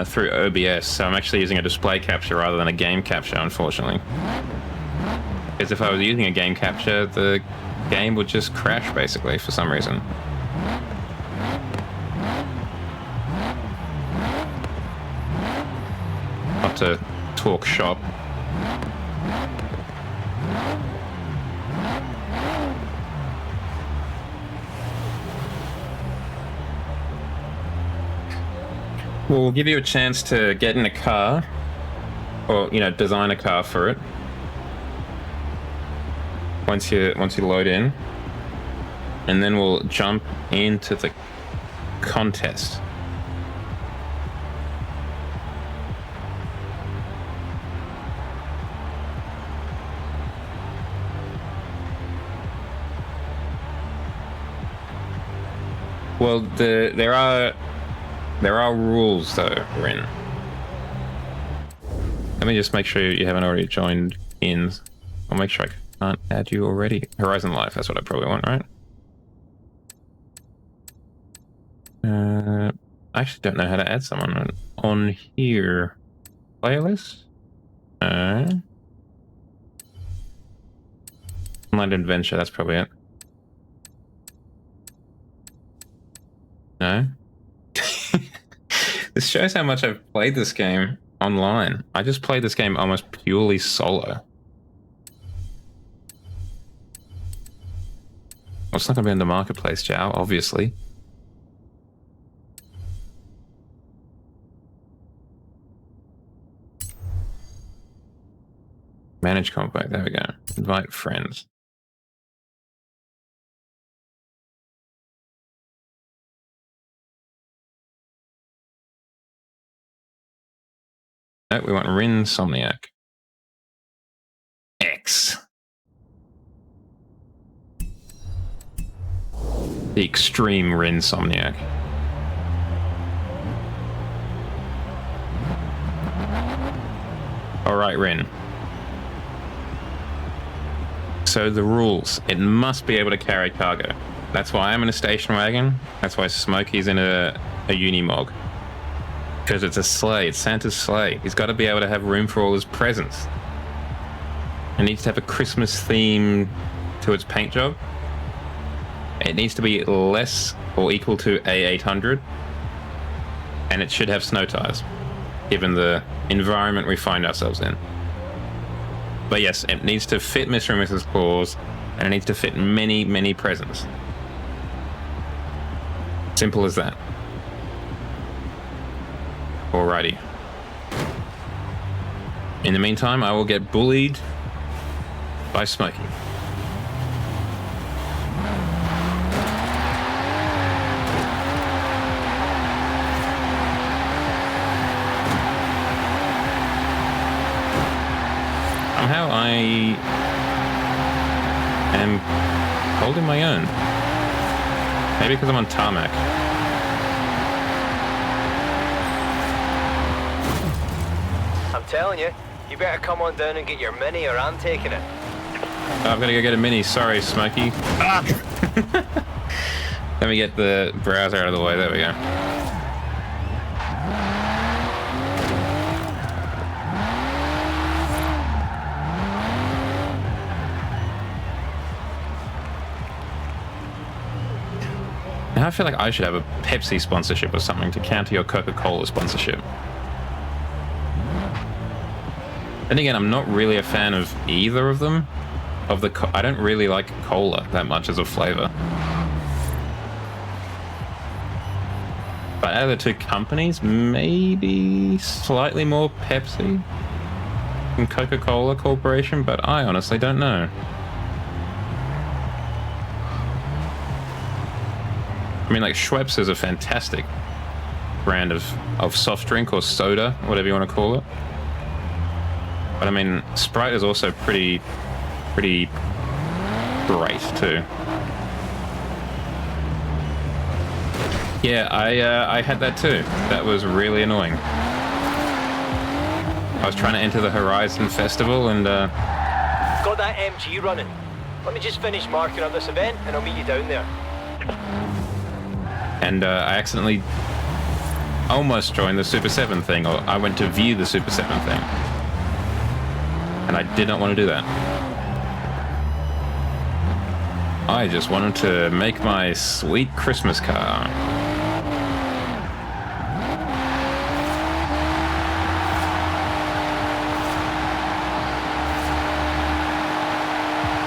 through OBS. So I'm actually using a display capture rather than a game capture, unfortunately. Because if I was using a game capture, the game would just crash basically for some reason. Not to talk shop. We'll give you a chance to get in a car, or design a car for it. Once you load in, and then we'll jump into the contest. Well, there are rules though, Rin. Let me just make sure you haven't already joined in. I'll make sure I can't add you already. Horizon Life, that's what I probably want, right? I actually don't know how to add someone on here. Playlist? Online Adventure, that's probably it. No? This shows how much I've played this game online. I just played this game almost purely solo. Well, it's not going to be in the marketplace, Jow, obviously. Manage compact, there we go. Invite friends. No, we want Rin Somniac. X. The extreme Rin Somniac. Alright, Rin. So the rules. It must be able to carry cargo. That's why I'm in a station wagon. That's why Smokey's in a Unimog. Because it's a sleigh. It's Santa's sleigh. He's got to be able to have room for all his presents. It needs to have a Christmas theme to its paint job. It needs to be less or equal to A800. And it should have snow tires, given the environment we find ourselves in. But yes, it needs to fit Mr. and Mrs. Claus, and it needs to fit many, many presents. Simple as that. Alrighty. In the meantime, I will get bullied by Smokey. Somehow I am holding my own. Maybe because I'm on tarmac. I'm telling you, you better come on down and get your Mini or I'm taking it. Oh, I've got to go get a Mini. Sorry, Smokey. Ah! Let me get the browser out of the way. There we go. Now I feel like I should have a Pepsi sponsorship or something to counter your Coca-Cola sponsorship. Then again, I'm not really a fan of either of them. I don't really like cola that much as a flavor. But out of the two companies, maybe slightly more Pepsi than Coca-Cola Corporation, but I honestly don't know. I mean, like, Schweppes is a fantastic brand of soft drink or soda, whatever you want to call it. But I mean, Sprite is also pretty great too. Yeah, I had that too. That was really annoying. I was trying to enter the Horizon Festival and Got that MG running. Let me just finish marking up this event and I'll meet you down there. And I accidentally almost joined the Super 7 thing, or I went to view the Super 7 thing. And I did not want to do that. I just wanted to make my sweet Christmas car.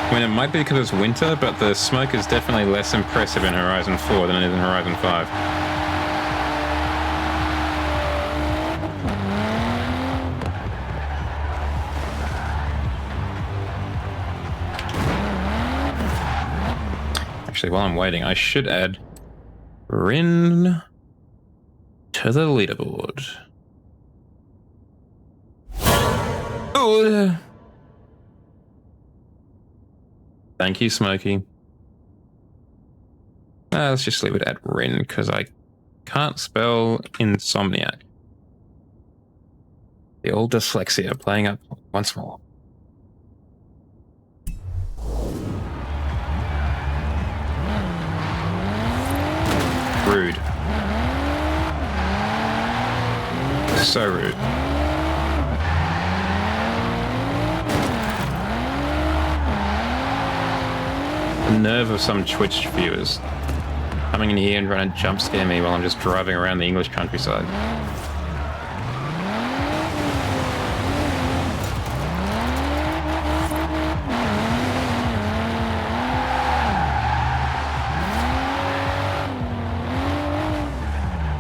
I mean, it might be because it's winter, but the smoke is definitely less impressive in Horizon 4 than it is in Horizon 5. Actually, while I'm waiting, I should add Rin to the leaderboard. Oh! Thank you, Smokey. Let's just leave it at Rin, because I can't spell insomniac. The old dyslexia playing up once more. Rude. So rude. The nerve of some Twitch viewers coming in here and trying to jump scare me while I'm just driving around the English countryside.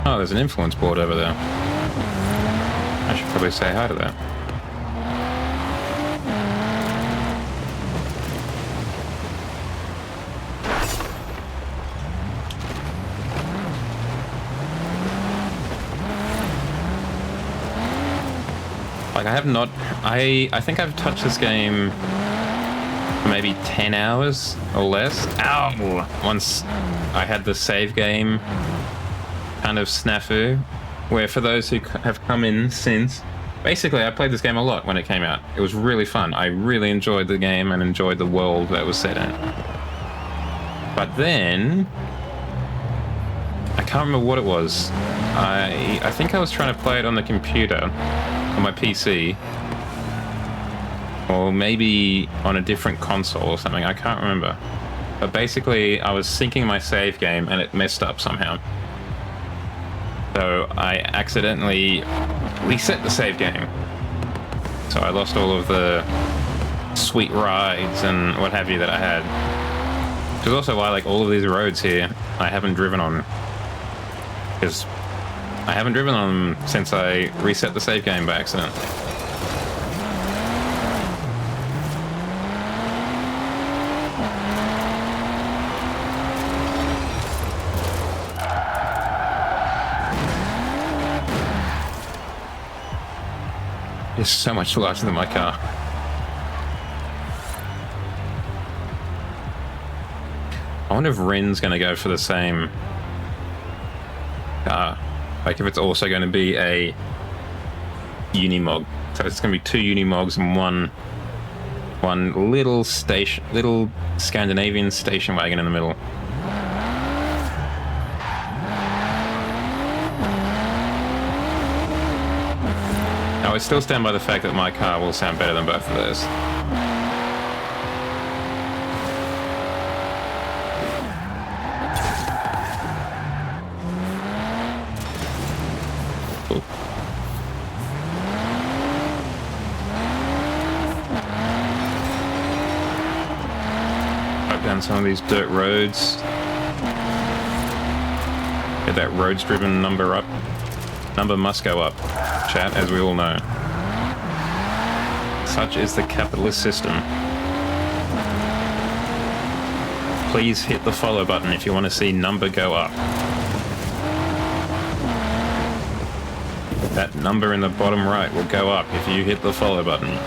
Oh, there's an influence board over there. I should probably say hi to that. Like, I have not... I think I've touched this game for maybe 10 hours or less. Ow! Once I had the save game kind of snafu, where for those who have come in since, basically I played this game a lot when it came out. It was really fun. I really enjoyed the game and enjoyed the world that it was set in. But then I can't remember what it was. I think I was trying to play it on the computer, on my PC, or maybe on a different console or something. I can't remember. But basically I was syncing my save game and it messed up somehow. So I accidentally reset the save game. So I lost all of the sweet rides and what have you that I had. Which is also why, like, all of these roads here I haven't driven on. Because I haven't driven on them since I reset the save game by accident. It's so much larger than my car. I wonder if Rin's going to go for the same car. Like, if it's also going to be a Unimog. So it's going to be two Unimogs and one little Scandinavian station wagon in the middle. I still stand by the fact that my car will sound better than both of those. down some of these dirt roads. Get that roads driven number up. Number must go up, chat, as we all know. Such is the capitalist system. Please hit the follow button if you want to see number go up. That number in the bottom right will go up if you hit the follow button.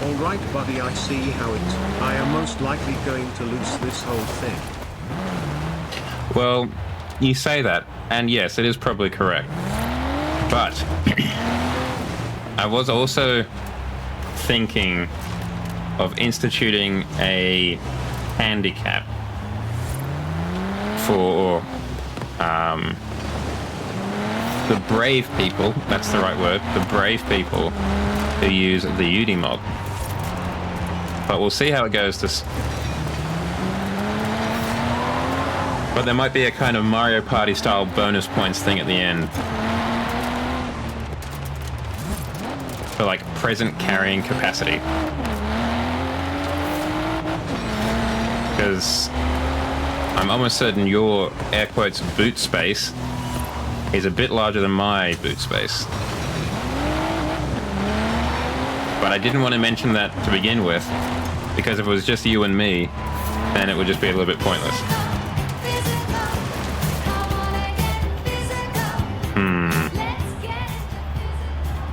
Alright buddy, I see how I am most likely going to lose this whole thing. Well, you say that, and yes, it is probably correct. But I was also thinking of instituting a handicap for the brave people, that's the right word, the brave people who use the UD mod. But we'll see how it goes. But there might be a kind of Mario Party style bonus points thing at the end. For like present carrying capacity. Because I'm almost certain your air quotes boot space is a bit larger than my boot space. But I didn't want to mention that to begin with, because if it was just you and me, then it would just be a little bit pointless.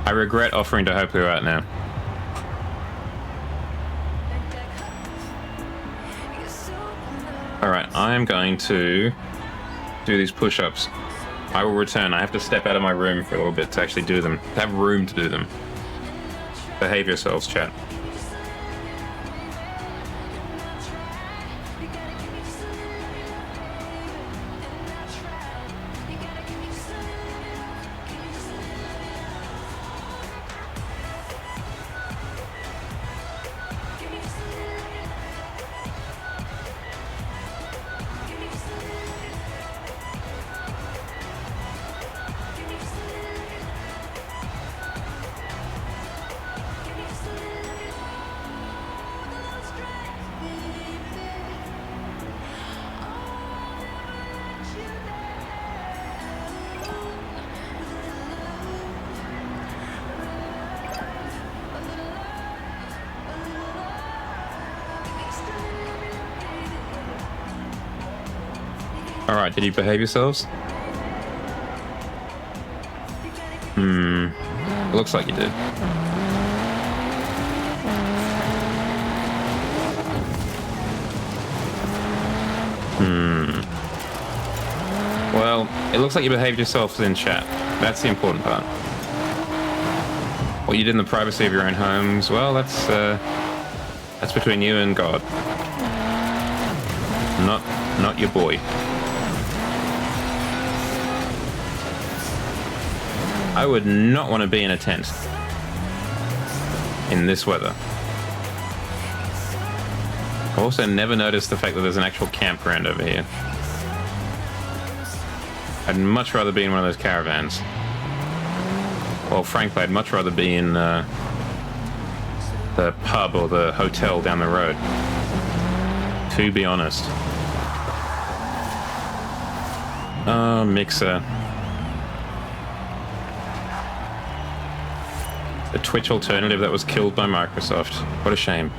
I regret offering to help you out now. Alright, I am going to do these push-ups. I will return. I have to step out of my room for a little bit to actually do them. To have room to do them. Behave yourselves, chat. Alright, did you behave yourselves? Looks like you did. Well, it looks like you behaved yourselves in chat. That's the important part. What you did in the privacy of your own homes, well, that's between you and God. Not your boy. I would not want to be in a tent in this weather. I also never noticed the fact that there's an actual campground over here. I'd much rather be in one of those caravans. Well, frankly, I'd much rather be in the pub or the hotel down the road. To be honest. Mixer. The Twitch alternative that was killed by Microsoft. What a shame.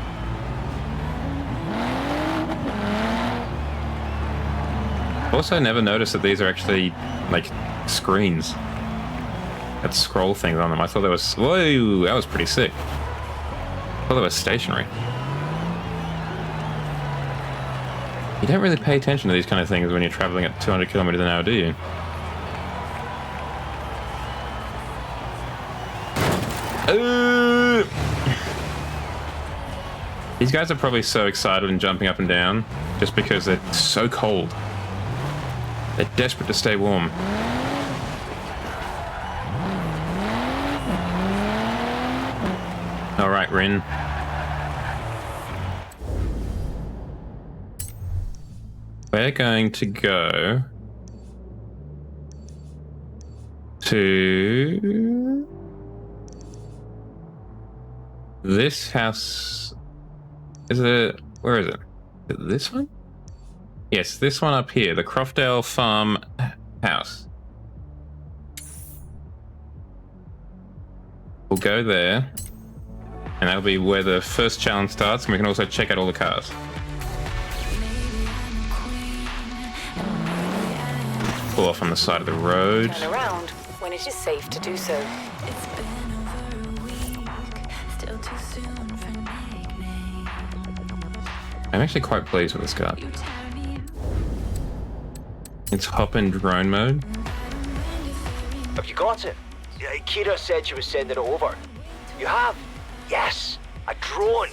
Also, never noticed that these are actually, like, screens that scroll things on them. I thought that was... Whoa, that was pretty sick. I thought that was stationary. You don't really pay attention to these kind of things when you're traveling at 200 kilometers an hour, do you? These guys are probably so excited and jumping up and down just because they're so cold. They're desperate to stay warm. All right, Rin. We're going to go to this house Is it... Where is it? Is it this one? Yes, this one up here. The Croftdale Farm house. We'll go there. And that'll be where the first challenge starts. And we can also check out all the cars. Pull off on the side of the road. Turn around when it is safe to do so. I'm actually quite pleased with this car. It's hop and drone mode. Have you got it? Kira said she was sending it over. You have? Yes, a drone.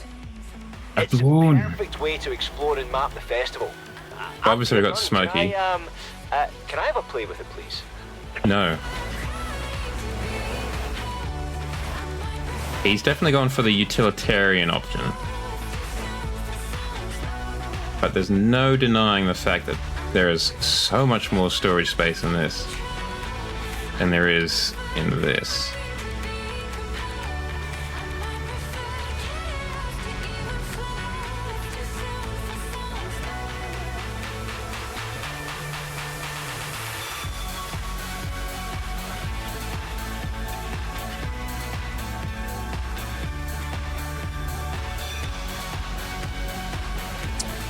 It's a perfect way to explore and map the festival. Obviously, we got Smokey. Can I have a play with it, please? No. He's definitely gone for the utilitarian option. But there's no denying the fact that there is so much more storage space in this than there is in this.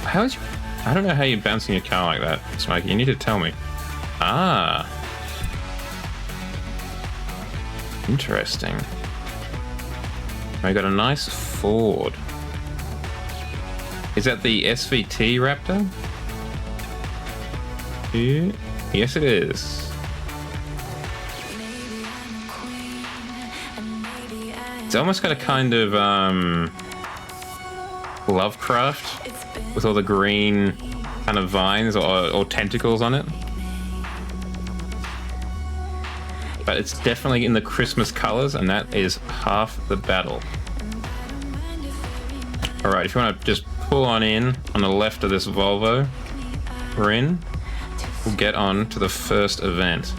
How is... I don't know how you're bouncing your car like that, Smokey. You need to tell me. Ah. Interesting. I got a nice Ford. Is that the SVT Raptor? Yeah. Yes, it is. It's almost got a kind of Lovecraft with all the green kind of vines or tentacles on it. But it's definitely in the Christmas colors, and that is half the battle. Alright, if you want to just pull on in on the left of this Volvo we're in, we'll get on to the first event.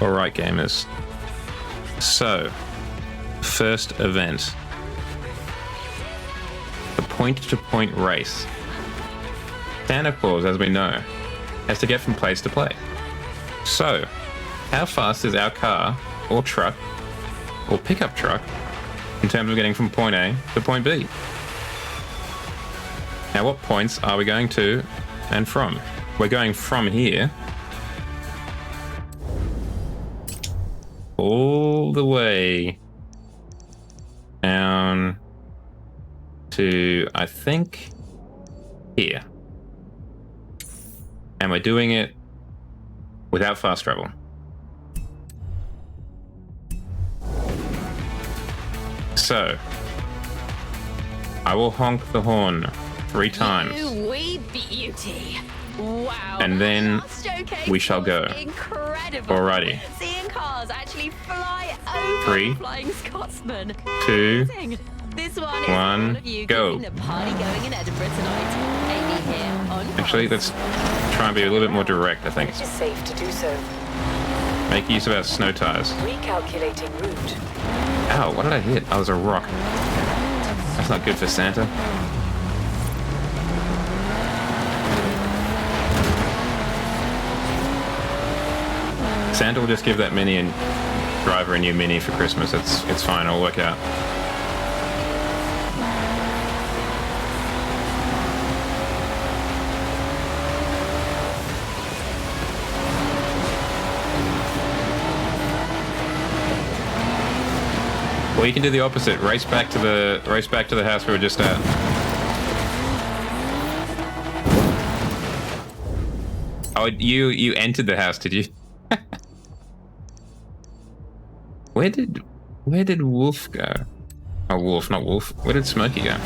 Alright, gamers. So, first event. The point-to-point race. Santa Claus, as we know, has to get from place to place. So, how fast is our car, or truck, or pickup truck, in terms of getting from point A to point B? Now, what points are we going to and from? We're going from here all the way down to, I think, here. And we're doing it without fast travel. So, I will honk the horn 3 times. You wee beauty. Wow. And then we shall go. Incredible. Alrighty. Seeing cars actually fly over 3, Flying Scotsman. 2, This one is 1, all of you go. keeping the party going in Edinburgh tonight. Amy here on Actually, let's try and be a little bit more direct, I think. It is safe to do so. Make use of our snow tires. Recalculating route. Ow, what did I hit? Oh, it was a rock. That's not good for Santa. Santa will just give that Mini and driver a new Mini for Christmas. It's fine, it'll work out. Well, you can do the opposite. Race back to the house we were just at. Oh, you entered the house, did you? Where did Wolf go? Oh, Wolf, not Wolf. Where did Smokey go?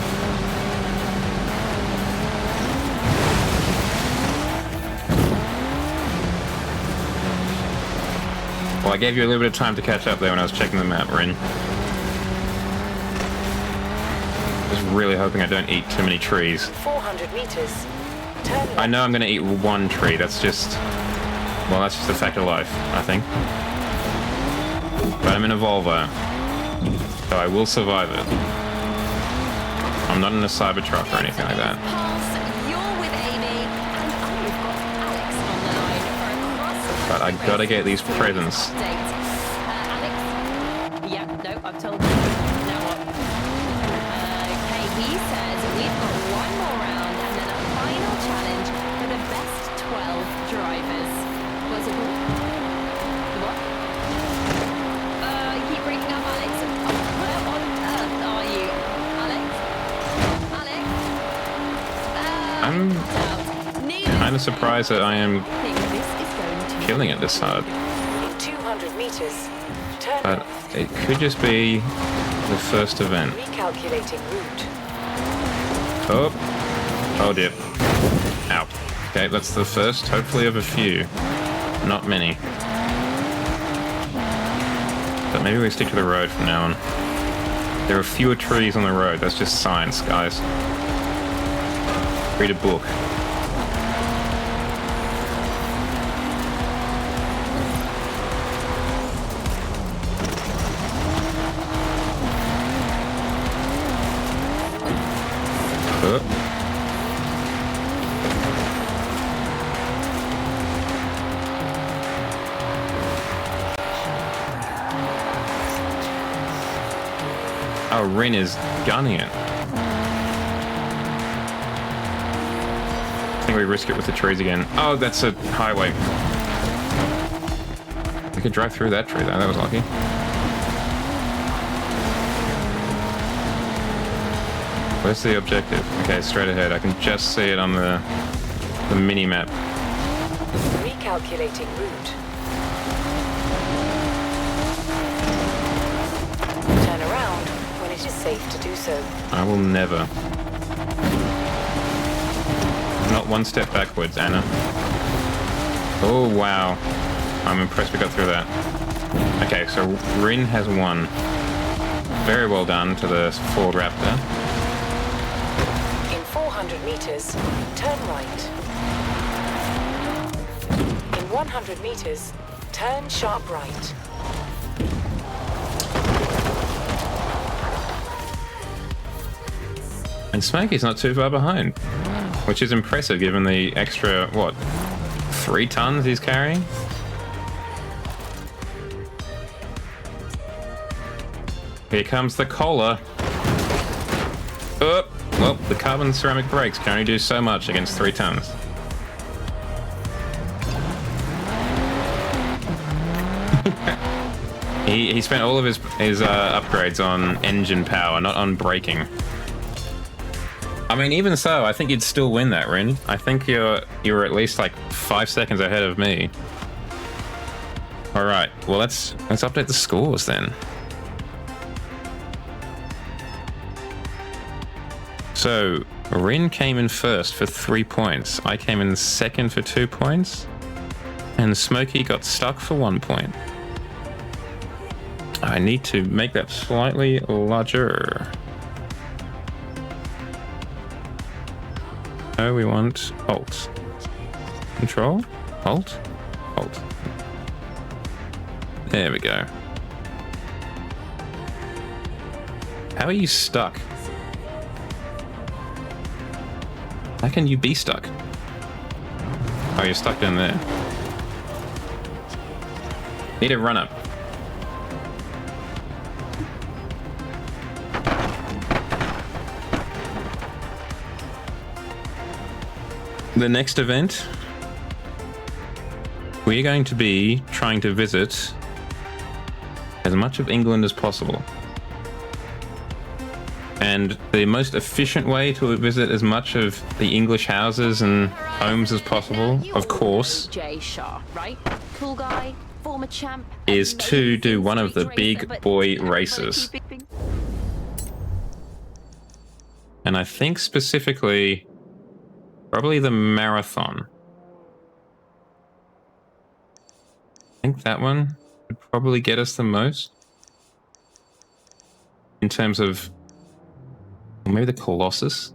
Well, I gave you a little bit of time to catch up there when I was checking the map, Rin. Just really hoping I don't eat too many trees. 400 meters. Turn left. I know I'm going to eat one tree. That's just... Well, that's just a fact of life, I think. But I'm in a Volvo, so I will survive it. I'm not in a Cybertruck or anything like that. But I gotta get these presents. Yeah, no, I've told you. Now what? Okay, he says we've got one more round and then a final challenge for the best 12 drivers. What's it called? The what? You keep breaking up, Alex. Oh, where on earth are you? Alex? I'm kind of surprised that I am killing it this hard. In 200 meters, turn But left. it could just be the first event. Recalculating route. Oh dear. Ow. Okay, that's the first, hopefully, of a few. Not many. But maybe we stick to the road from now on. There are fewer trees on the road. That's just science, guys. Read a book. Oh, Rin is gunning it. I think we risk it with the trees again. Oh, that's a highway. We could drive through that tree though, that was lucky. Where's the objective? Okay, straight ahead. I can just see it on the mini-map. Recalculating route. Turn around when it is safe to do so. I will never. Not one step backwards, Anna. Oh, wow. I'm impressed we got through that. Okay, so Rin has won. Very well done to the Ford Raptor. In 400 meters, turn right. In 100 meters, turn sharp right. And Smokey's not too far behind, which is impressive given the extra, what, 3 tons he's carrying? Here comes the cola. Oh, well, the carbon ceramic brakes can only do so much against 3 tons. He spent all of his upgrades on engine power, not on braking. I mean, even so, I think you'd still win that, Rin. I think you're at least like 5 seconds ahead of me. All right, well let's update the scores then. So Rin came in first for 3 points. I came in second for 2 points, and Smokey got stuck for 1 point. I need to make that slightly larger. No, we want Alt. Control? Alt? Alt. There we go. How are you stuck? How can you be stuck? Oh, you're stuck down there. Need a run up. The next event, we're going to be trying to visit as much of England as possible. And the most efficient way to visit as much of the English houses and homes as possible, of course, Jay Shah, right? Cool guy, former champ, is to do one of the big boy races. And I think specifically, probably the marathon. I think that one would probably get us the most. In terms of, or maybe the Colossus.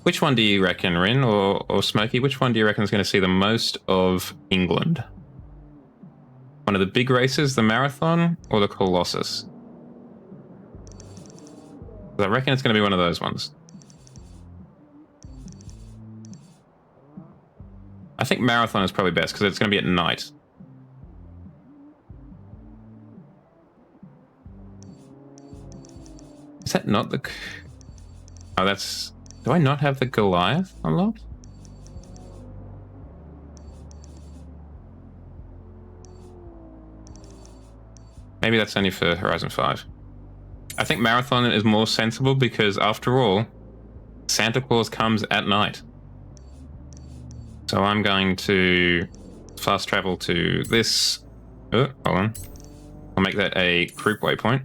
Which one do you reckon, Rin or Smokey? Which one do you reckon is going to see the most of England? One of the big races, the marathon, or the Colossus? I reckon it's going to be one of those ones. I think marathon is probably best because it's going to be at night. Is that not the... Oh, that's... Do I not have the Goliath unlocked? Maybe that's only for Horizon 5. I think Marathon is more sensible because, after all, Santa Claus comes at night. So I'm going to fast travel to this... Oh, hold on. I'll make that a group waypoint.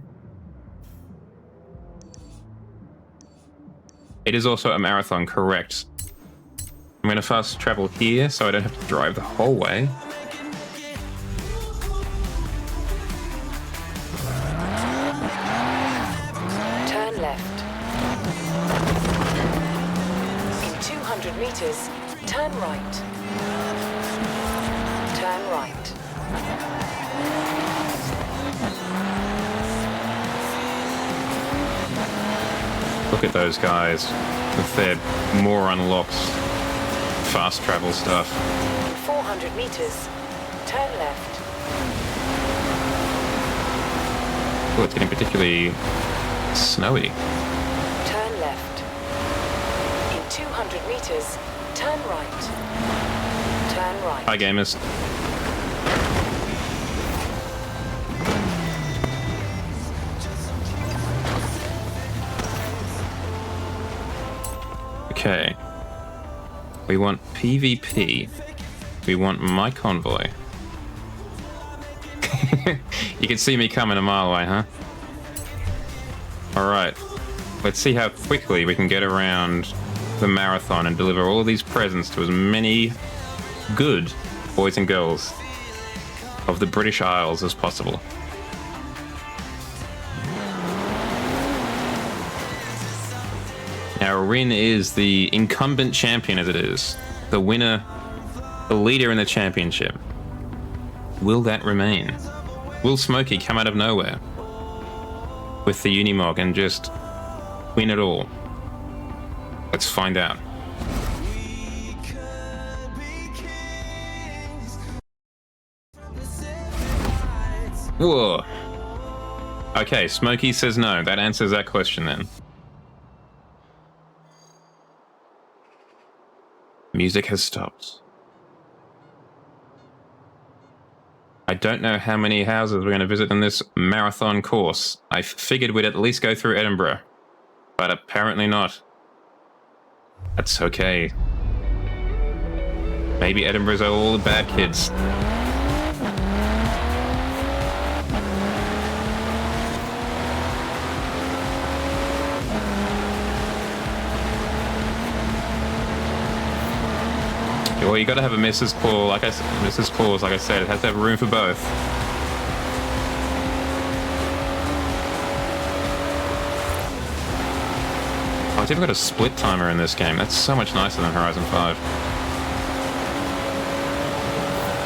It is also a marathon, correct. I'm going to fast travel here so I don't have to drive the whole way. Turn left. In 200 meters, turn right. Turn right. Look at those guys with their more unlocked fast travel stuff. In 400 meters, turn left. Oh, it's getting particularly snowy. Turn left. In 200 meters, turn right. Turn right. Hi, gamers. Okay. We want PvP. We want my convoy. You can see me coming a mile away, huh? Alright. Let's see how quickly we can get around the marathon and deliver all of these presents to as many good boys and girls of the British Isles as possible. Now, Rin is the incumbent champion as it is. The winner, the leader in the championship. Will that remain? Will Smokey come out of nowhere with the Unimog and just win it all? Let's find out. Whoa. Okay, Smokey says no. That answers that question then. Music has stopped. I don't know how many houses we're going to visit in this marathon course. I figured we'd at least go through Edinburgh, but apparently not. That's okay. Maybe Edinburgh's all the bad kids. Well, you got to have a Mrs. Claus, like I said, it has to have room for both. Oh, it's even got a split timer in this game. That's so much nicer than Horizon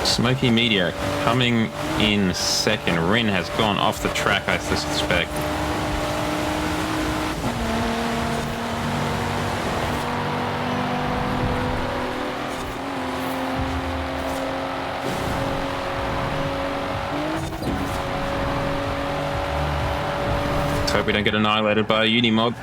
5. Smoky Media coming in second. Rin has gone off the track, I suspect. Hope we don't get annihilated by a Unimog.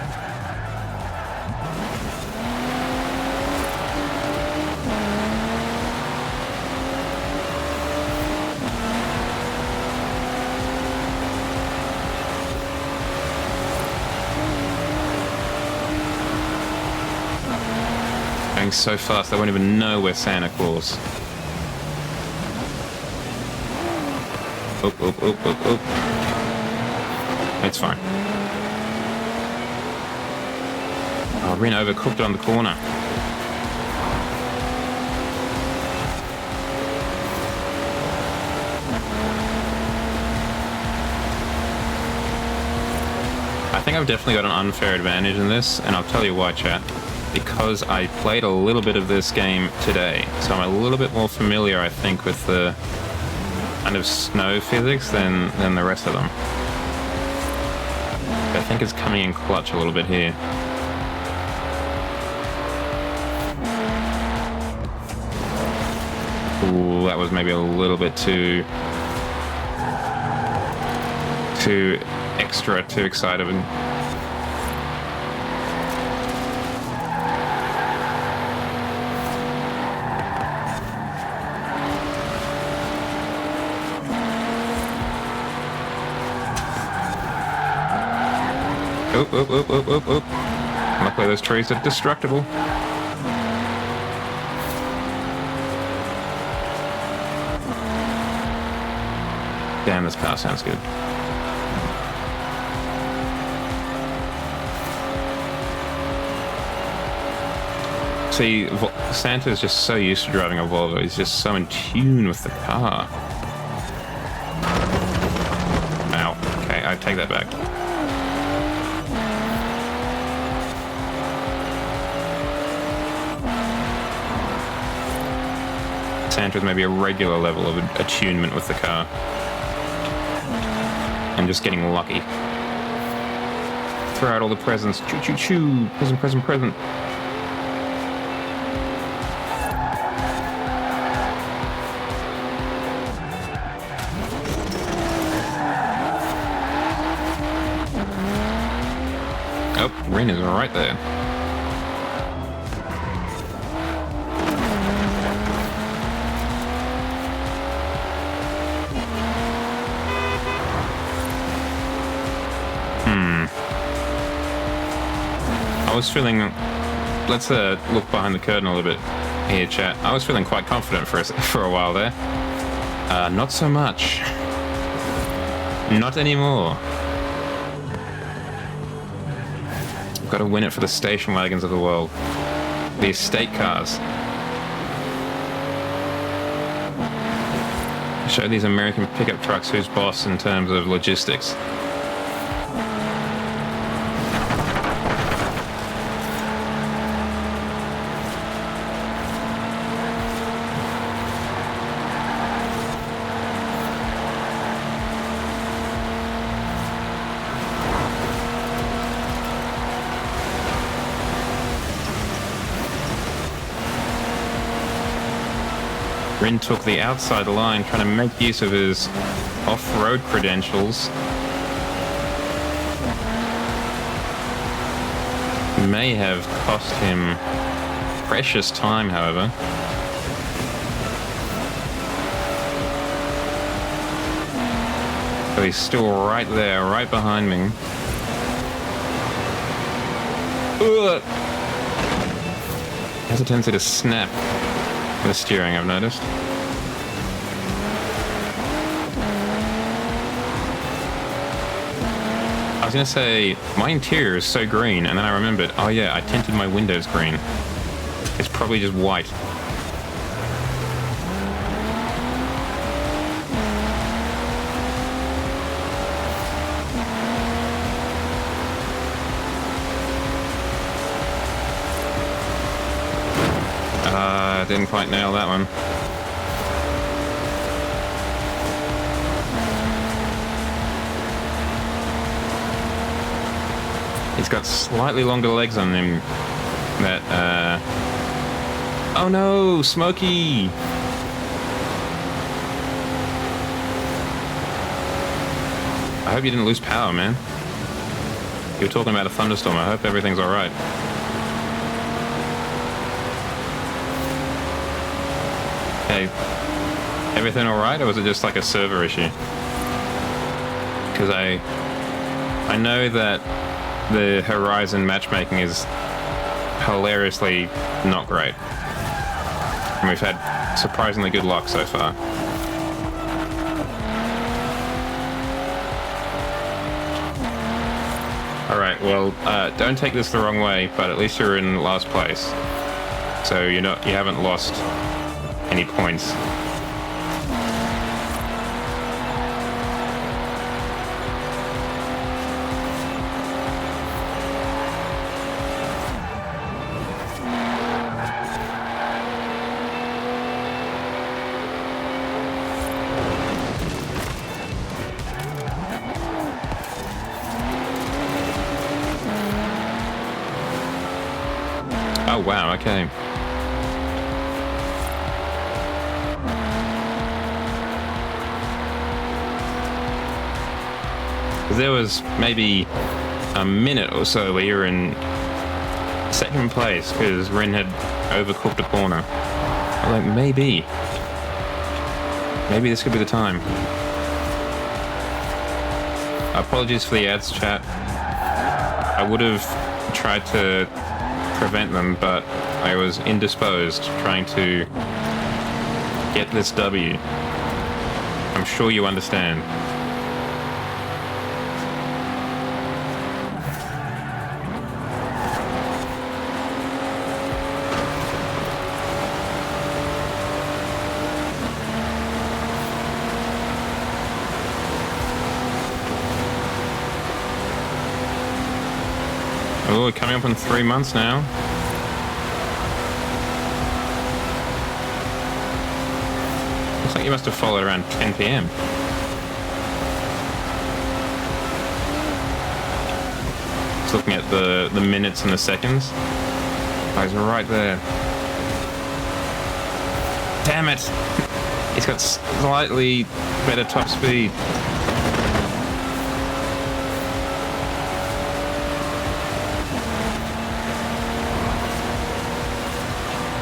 Going so fast, I won't even know we're Santa Claus. Oop, oop, oop, oop, oop. It's fine. Oh, Rin overcooked it on the corner. I think I've definitely got an unfair advantage in this, and I'll tell you why, chat. because I played a little bit of this game today, so I'm a little bit more familiar, I think, with the kind of snow physics than the rest of them. I think it's coming in clutch a little bit here. Ooh, that was maybe a little bit too extra, too excited. Oop. Luckily those trees are destructible. Damn, this car sounds good. See, Santa is just so used to driving a Volvo. He's just so in tune with the car. Ow. Okay, I take that back. Santa's maybe a regular level of attunement with the car. And just getting lucky. Throw out all the presents. Choo choo choo. Present. Oh, Rin is right there. I was feeling, let's look behind the curtain a little bit here, chat. I was feeling quite confident for a while there. Not so much. Not anymore. Got to win it for the station wagons of the world. The estate cars. Show these American pickup trucks who's boss in terms of logistics. Rin took the outside line, trying to make use of his off-road credentials. May have cost him precious time, however. So he's still right there, right behind me. Ugh. Has a tendency to snap the steering, I've noticed. I was gonna say, my interior is so green, and then I remembered, oh yeah, I tinted my windows green. It's probably just white. Didn't quite nail that one. He's got slightly longer legs on him. That, oh no, Smokey! I hope you didn't lose power, man. You were talking about a thunderstorm. I hope everything's alright. Hey, everything alright, or was it just like a server issue? Because I know that the Horizon matchmaking is hilariously not great. And we've had surprisingly good luck so far. Alright, well, don't take this the wrong way, but at least you're in last place. So you haven't lost any points. Oh, wow, okay. There was maybe a minute or so where you were in second place because Rin had overcooked a corner. I'm like, maybe this could be the time. Apologies for the ads, chat. I would have tried to prevent them, but I was indisposed trying to get this W. I'm sure you understand. Oh, we're coming up on 3 months now. Looks like you must have followed around 10 p.m. Just looking at the minutes and the seconds. Oh, he's right there. Damn it! He's got slightly better top speed.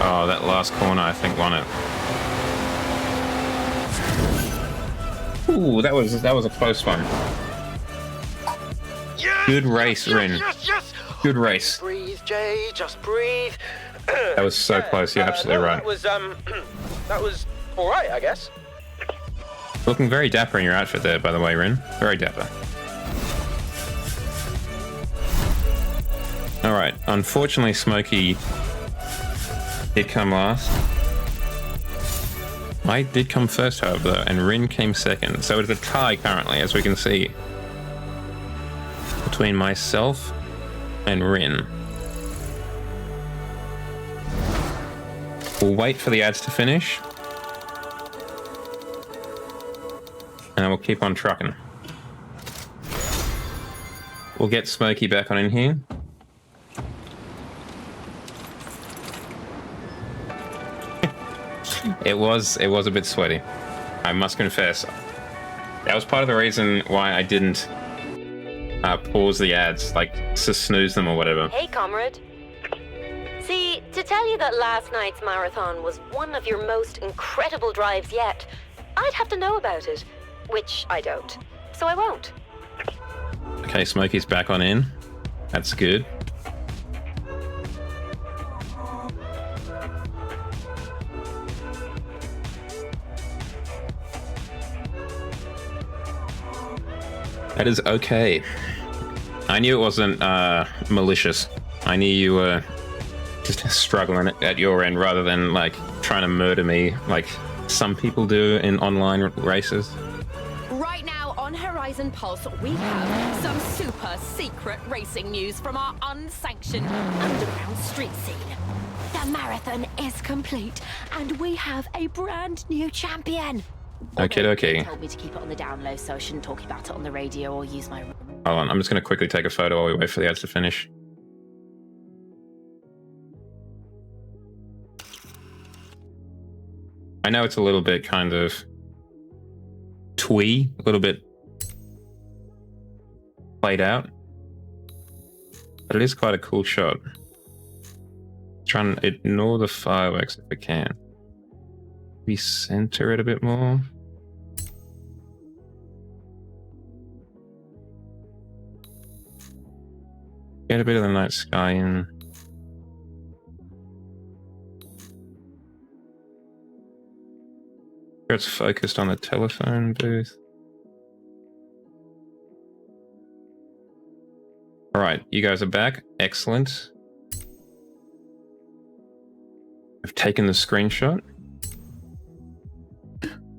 Oh, that last corner, I think, won it. Ooh, that was a close one. Yes, Good race, yes, Rin. Yes. Good race. Breathe, Jay. Just breathe. That was so close. You're absolutely right. That was all right, I guess. Looking very dapper in your outfit there, by the way, Rin. Very dapper. All right. Unfortunately, Smokey did come last. I did come first, however, and Rin came second. So it's a tie currently, as we can see, between myself and Rin. We'll wait for the ads to finish, and we'll keep on trucking. We'll get Smokey back on in here. It was a bit sweaty, I must confess. That was part of the reason why I didn't pause the ads, like to snooze them or whatever. Hey, comrade. See, to tell you that last night's marathon was one of your most incredible drives yet, I'd have to know about it, which I don't, so I won't. Okay, Smokey's back on in. That's good. That is okay. I knew it wasn't malicious. I knew you were just struggling at your end rather than like trying to murder me like some people do in online races. Right now on Horizon Pulse, we have some super secret racing news from our unsanctioned underground street scene. The marathon is complete, and we have a brand new champion. Okay. They told me to keep it on the down low, so I shouldn't talk about it on the radio or use my... Hold on, I'm just going to quickly take a photo while we wait for the ads to finish. I know it's a little bit kind of twee, a little bit played out, but it is quite a cool shot. Try and ignore the fireworks if I can. Maybe center it a bit more. Get a bit of the night sky in. It's focused on the telephone booth. All right, you guys are back. Excellent. I've taken the screenshot.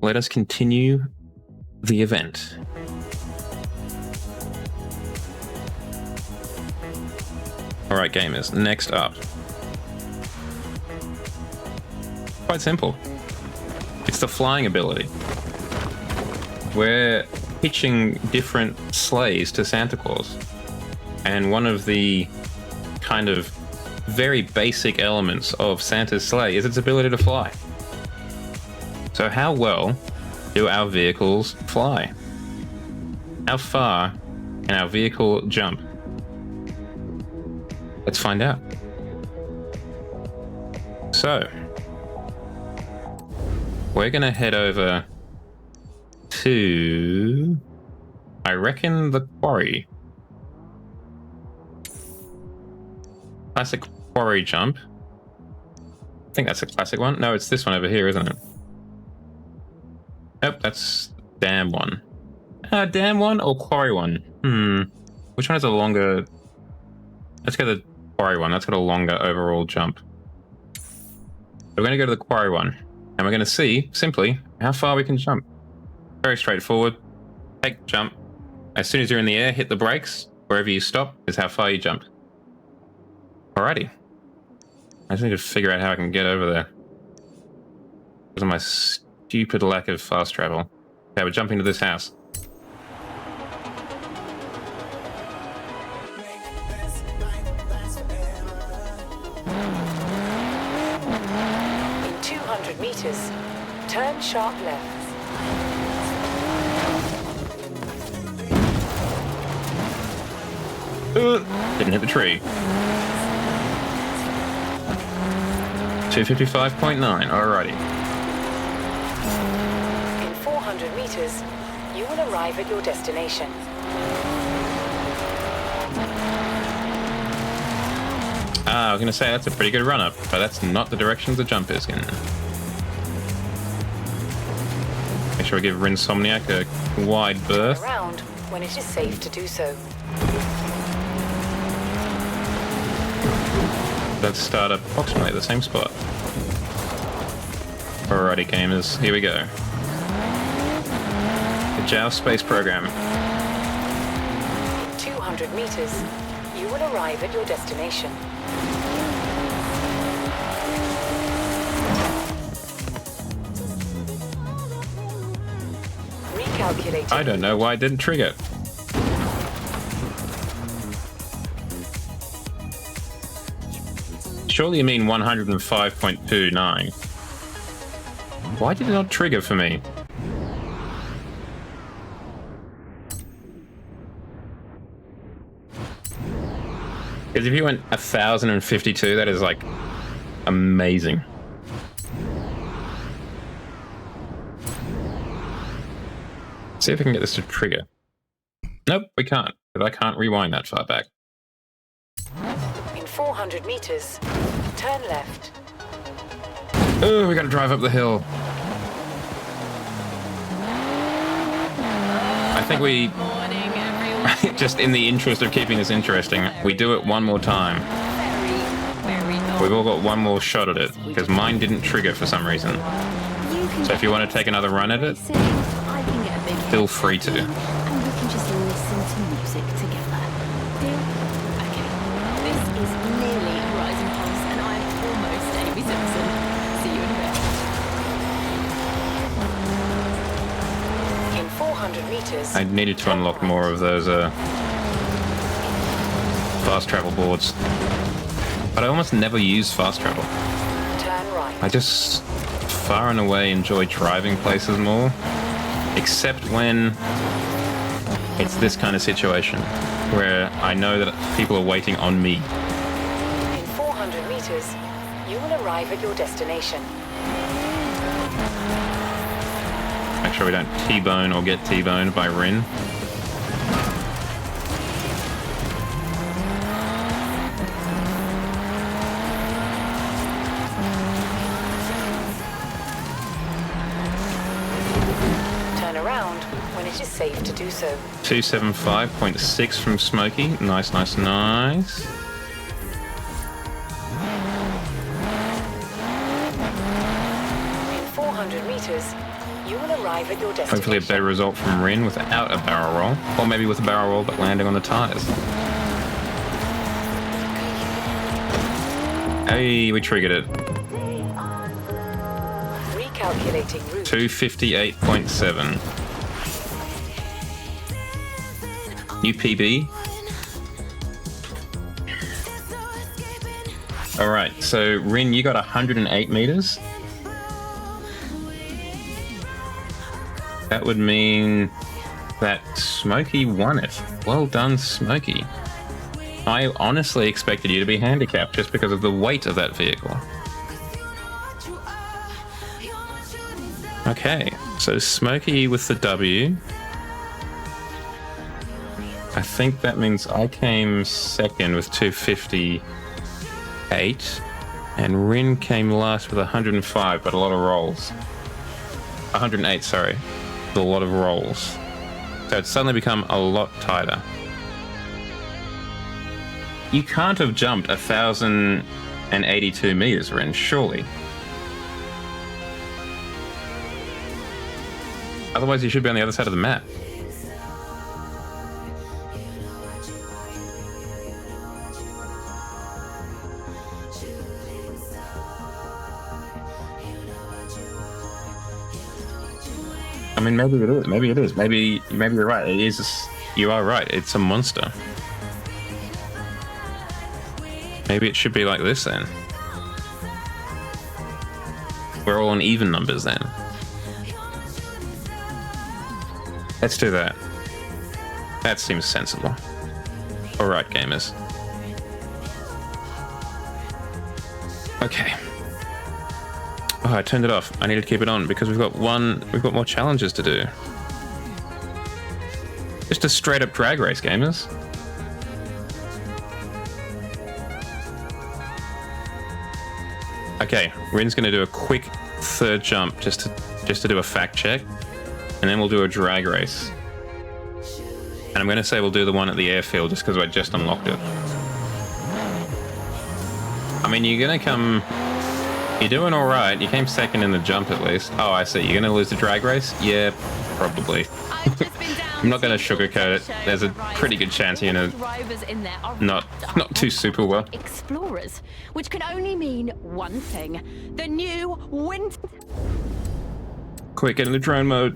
Let us continue the event. All right, gamers, next up. Quite simple. It's the flying ability. We're pitching different sleighs to Santa Claus. And one of the kind of very basic elements of Santa's sleigh is its ability to fly. So how well do our vehicles fly? How far can our vehicle jump? Let's find out. So, we're going to head over to, I reckon, the quarry. Classic quarry jump. I think that's a classic one. No, it's this one over here, isn't it? Nope, that's dam one. Dam one or quarry one? Which one has a longer... Let's go the quarry one. That's got a longer overall jump. We're going to go to the quarry one, and we're going to see, simply, how far we can jump. Very straightforward. Take, jump. As soon as you're in the air, hit the brakes. Wherever you stop is how far you jump. Alrighty. I just need to figure out how I can get over there. Because of my stupid lack of fast travel. Okay, we're jumping to this house. In 200 meters, turn sharp left. Didn't hit the tree. 255.9, alrighty. In 400 meters, you will arrive at your destination. I was going to say that's a pretty good run-up, but that's not the direction the jump is in. Make sure we give Rinsomniac a wide berth. Around when it is safe to do so. Let's start approximately the same spot. Alrighty, gamers, here we go. The JAWS space program. In 200 meters, you will arrive at your destination. Recalculating. I don't know why it didn't trigger. Surely you mean 105.29. Why did it not trigger for me? Because if you went 1,052, that is like amazing. See if we can get this to trigger. Nope, we can't, because I can't rewind that far back. In 400 meters, turn left. Oh, we gotta drive up the hill. I think we, Morning, everyone. just in the interest of keeping this interesting, we do it one more time. Very We've all got one more shot at it, because mine didn't trigger for some reason. So if you want to take another run at it, feel free to. And we can just listen to music together. Deal? Okay. This is nearly Horizon Pulse, and I'm almost Amy Simpson. See you in a bit. In 400 meters. I needed to unlock more of those fast travel boards. But I almost never use fast travel. Turn right. I just far and away enjoy driving places more. Except when it's this kind of situation where I know that people are waiting on me. In 400 meters, you will arrive at your destination. Make sure we don't T-bone or get T-boned by Rin. Turn around when it is safe to do so. 275.6 from Smokey. Nice, nice, nice. In 400 meters, you will arrive at your destination. Hopefully a better result from Rin without a barrel roll. Or maybe with a barrel roll but landing on the tires. Hey, we triggered it. Recalculating route. 258.7. New PB. All right, so Rin, you got 108 meters. That would mean that Smokey won it. Well done, Smokey. I honestly expected you to be handicapped just because of the weight of that vehicle. Okay, so Smokey with the W. I think that means I came second with 258, and Rin came last with 105, but a lot of rolls. 108, sorry, with a lot of rolls. So it's suddenly become a lot tighter. You can't have jumped 1,082 meters, Rin, surely. Otherwise, you should be on the other side of the map. I mean, maybe it is. Maybe it is. Maybe you're right. It is. You are right. It's a monster. Maybe it should be like this then. We're all on even numbers then. Let's do that. That seems sensible. All right, gamers. Okay. Oh, I turned it off. I need to keep it on because we've got more challenges to do. Just a straight up drag race, gamers. Okay, Rin's gonna do a quick third jump just to do a fact check, and then we'll do a drag race. And I'm gonna say we'll do the one at the airfield just because I just unlocked it. I mean, you're gonna come. You're doing all right. You came second in the jump at least. Oh, I see. You're going to lose the drag race? Yeah, probably. I'm not going to sugarcoat it. There's a pretty good chance you're going to not too super well. Explorers, which can only mean one thing. The new winter... Quick, get into drone mode.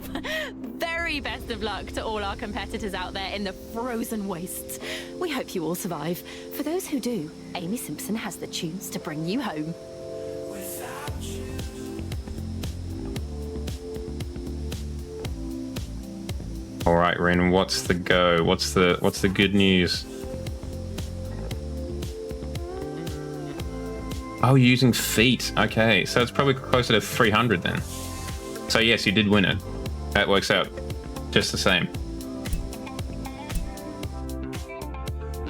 Very best of luck to all our competitors out there in the frozen wastes. We hope you all survive. For those who do, Amy Simpson has the tunes to bring you home. All right, Rin, what's the go? What's the good news? Oh, you're using feet. Okay, so it's probably closer to 300 then. So yes, you did win it. That works out just the same.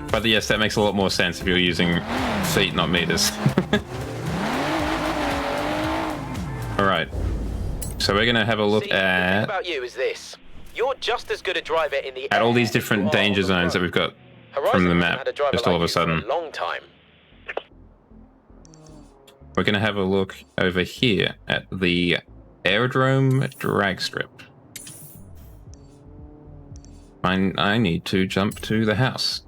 But yes, that makes a lot more sense if you're using feet, not meters. All right. So we're gonna have a look at. The thing about you is this: you're just as good a driver in the at all these different danger zones that we've got from the map. Just all of a sudden. For a long time. We're gonna have a look over here at the aerodrome drag strip. I need to jump to the house.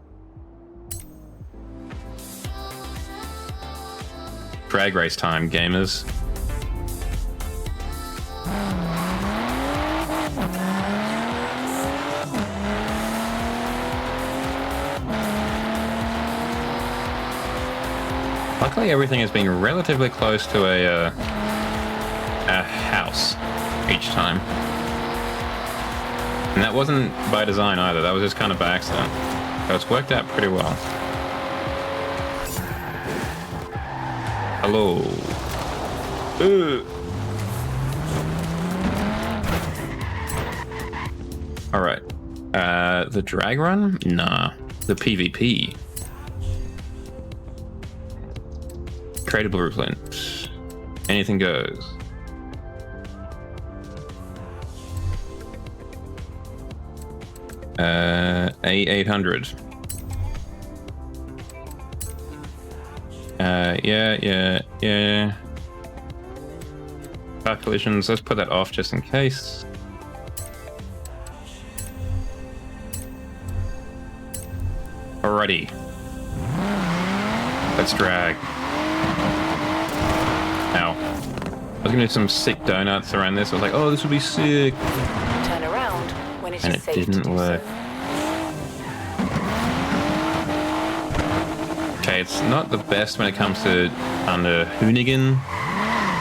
Drag race time, gamers. Luckily, everything has been relatively close to a house each time. And that wasn't by design either, that was just kind of by accident. So it's worked out pretty well. Hello. Alright. The drag run? Nah. The PvP. Create a blueprint. Anything goes. A800. Yeah. Car collisions, let's put that off just in case. Alrighty. Let's drag. Ow. I was gonna do some sick donuts around this. I was like, oh, this would be sick. Turn around when it And is it safe to didn't do work. so. Okay, Okay, it's not the best when it comes to under Hoonigan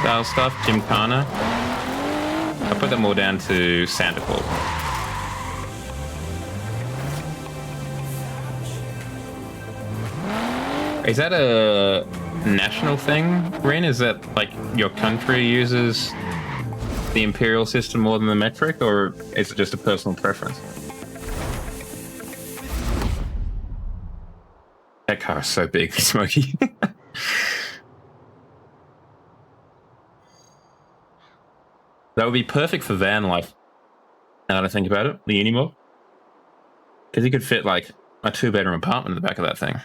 style stuff, Gymkhana. I put that more down to Santa Claus. Is that a national thing, Rin? Is that like your country uses the imperial system more than the metric, or is it just a personal preference? That car is so big, Smokey. That would be perfect for van life. Now that I think about it, the Unimog. Because you could fit like a 2-bedroom apartment in the back of that thing.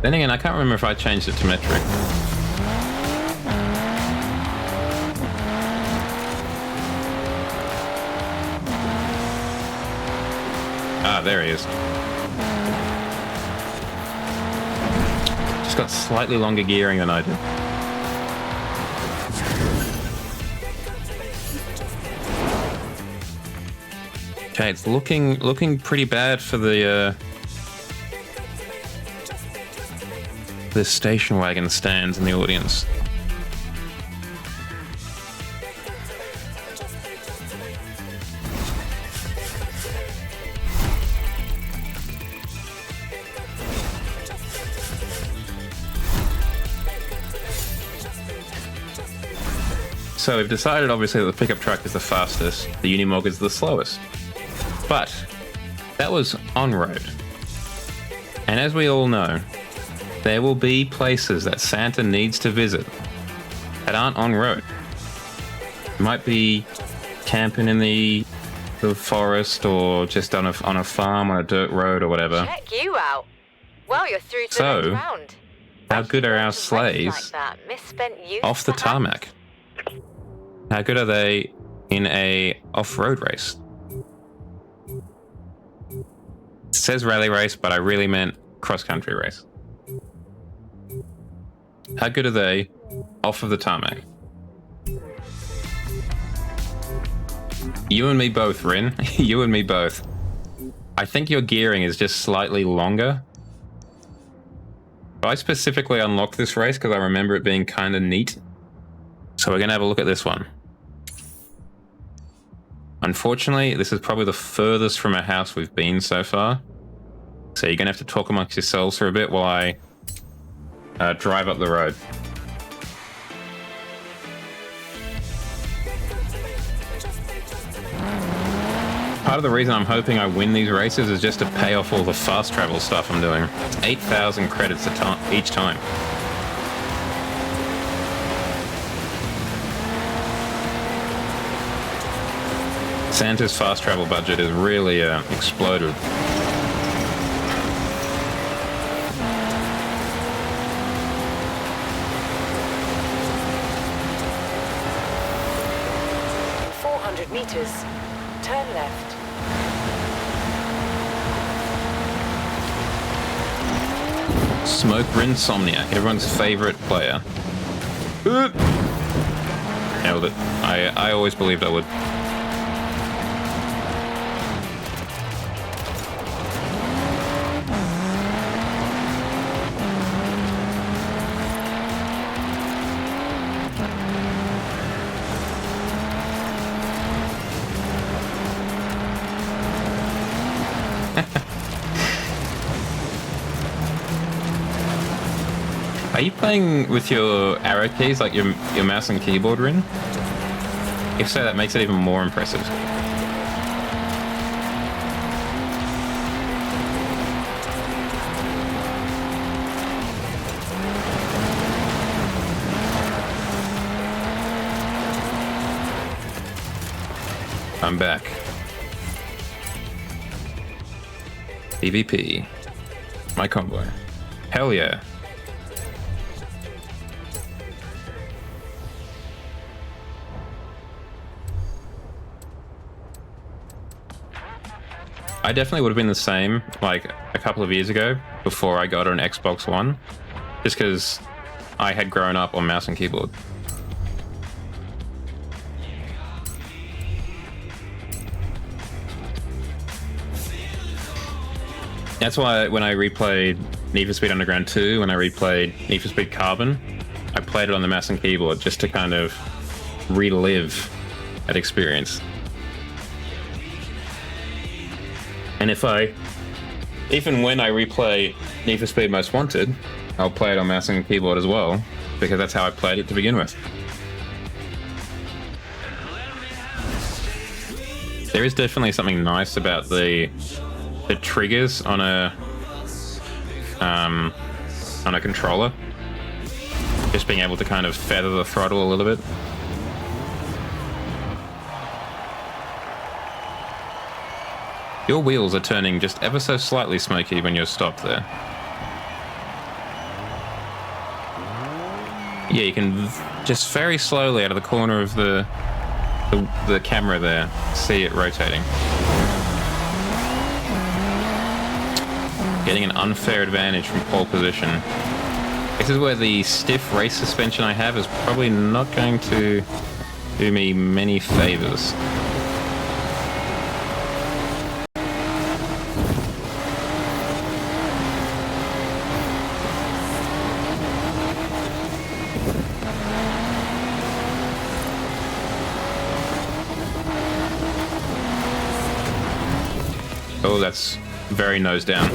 Then again, I can't remember if I changed it to metric. Ah, there he is. Just got slightly longer gearing than I did. Okay, it's looking pretty bad for the station wagon stands in the audience. So we've decided obviously that the pickup truck is the fastest, the Unimog is the slowest. But that was on-road. And as we all know, there will be places that Santa needs to visit that aren't on-road. Might be camping in the forest, or just on a farm on a dirt road or whatever. Check you out. Well, you're through to So, the next round. how good are our sleighs off the tarmac? How good are they in a off-road race? It says rally race, but I really meant cross-country race. How good are they off of the tarmac? You and me both, Rin. You and me both. I think your gearing is just slightly longer. I specifically unlocked this race because I remember it being kind of neat. So we're going to have a look at this one. Unfortunately, this is probably the furthest from our house we've been so far. So you're going to have to talk amongst yourselves for a bit while I drive up the road. Part of the reason I'm hoping I win these races is just to pay off all the fast travel stuff I'm doing. It's 8,000 credits each time. Santa's fast travel budget is really exploded. In 400 meters, turn left. Smoke Rinsomniac, everyone's favorite player. Nailed it. I always believed I would. Are you playing with your arrow keys, like your mouse and keyboard, Rin? If so, that makes it even more impressive. I'm back. PvP. My convoy. Hell yeah. I definitely would have been the same like a couple of years ago before I got an Xbox One, just because I had grown up on mouse and keyboard. That's why when I replayed Need for Speed Underground 2, when I replayed Need for Speed Carbon, I played it on the mouse and keyboard just to kind of relive that experience. And even when I replay Need for Speed Most Wanted, I'll play it on mouse and keyboard as well, because that's how I played it to begin with. There is definitely something nice about the triggers on a controller. Just being able to kind of feather the throttle a little bit. Your wheels are turning just ever so slightly, Smokey, when you're stopped there. Yeah, you can just very slowly out of the corner of the camera there see it rotating. Getting an unfair advantage from pole position. This is where the stiff race suspension I have is probably not going to do me many favors. Oh, that's very nose down.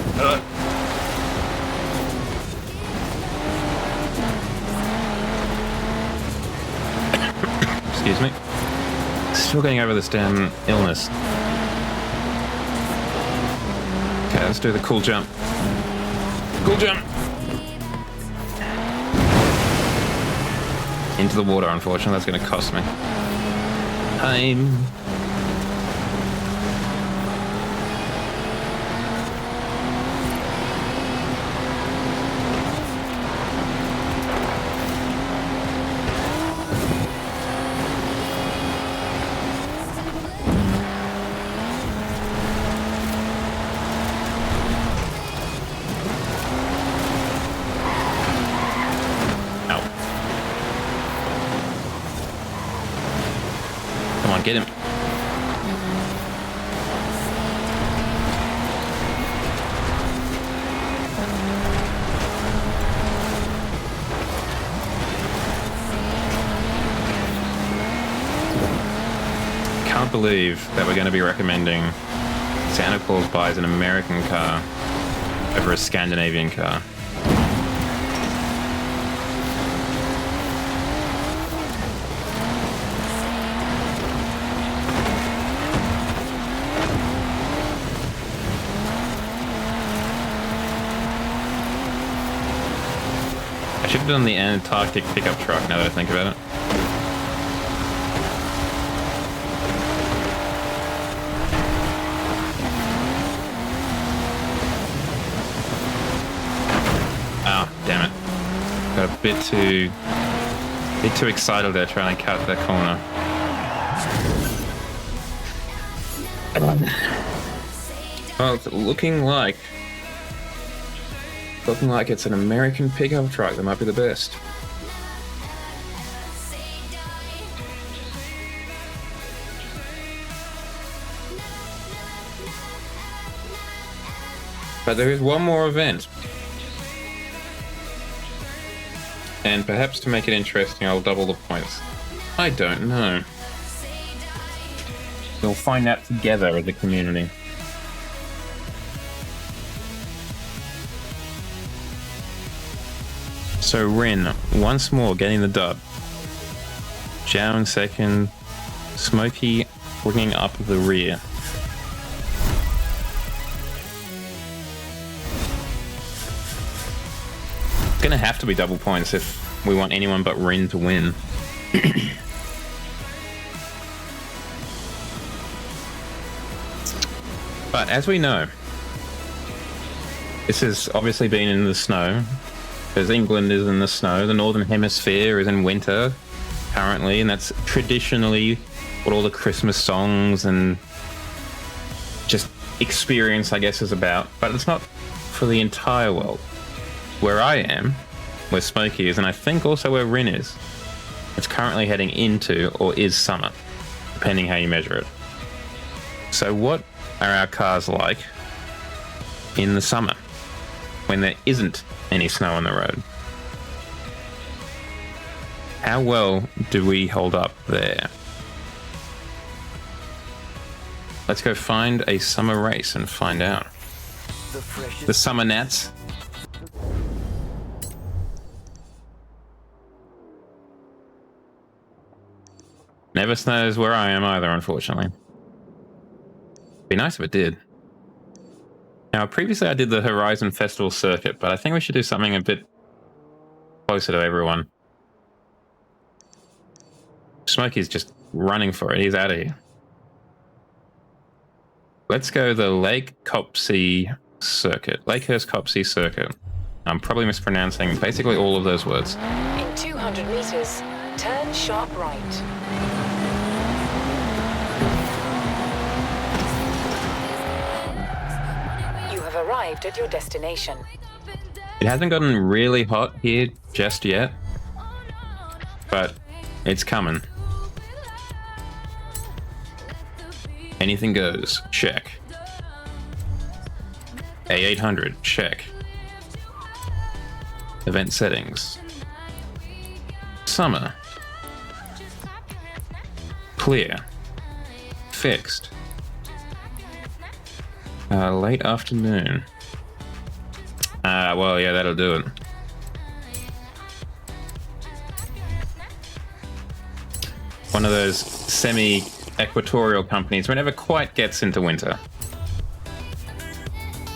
Excuse me. Still getting over this damn illness. Okay, let's do the cool jump. Cool jump! Into the water, unfortunately. That's going to cost me time. Get him. Can't believe that we're going to be recommending Santa Claus buys an American car over a Scandinavian car. I should have done the Antarctic pickup truck now that I think about it. Oh, damn it. Got a bit too excited there trying to cut that corner. Well, it's looking like it's an American pickup truck. That might be the best. But there is one more event. And perhaps to make it interesting, I'll double the points. I don't know. We'll find out together as a community. So Rin, once more getting the dub. Zhao in second. Smokey bringing up the rear. It's gonna have to be double points if we want anyone but Rin to win. But as we know, this has obviously been in the snow. Because England is in the snow, the Northern Hemisphere is in winter currently, and that's traditionally what all the Christmas songs and just experience, I guess, is about. But it's not for the entire world. Where I am, where Smokey is, and I think also where Rin is, it's currently heading into or is summer, depending how you measure it. So what are our cars like in the summer when there isn't any snow on the road? How well do we hold up there? Let's go find a summer race and find out. The summer Nats. Never snows where I am either, unfortunately. Be nice if it did. Now, previously I did the Horizon Festival circuit, but I think we should do something a bit closer to everyone. Smokey's just running for it. He's out of here. Let's go the Lake Copsey circuit. Lakehurst Copsey circuit. I'm probably mispronouncing basically all of those words. In 200 meters, turn sharp right. You have arrived at your destination. It hasn't gotten really hot here just yet, but it's coming. Anything goes. Check. A800. Check. Event settings. Summer. Clear. Fixed. Late afternoon. Well, yeah, that'll do it. One of those semi-equatorial companies where it never quite gets into winter.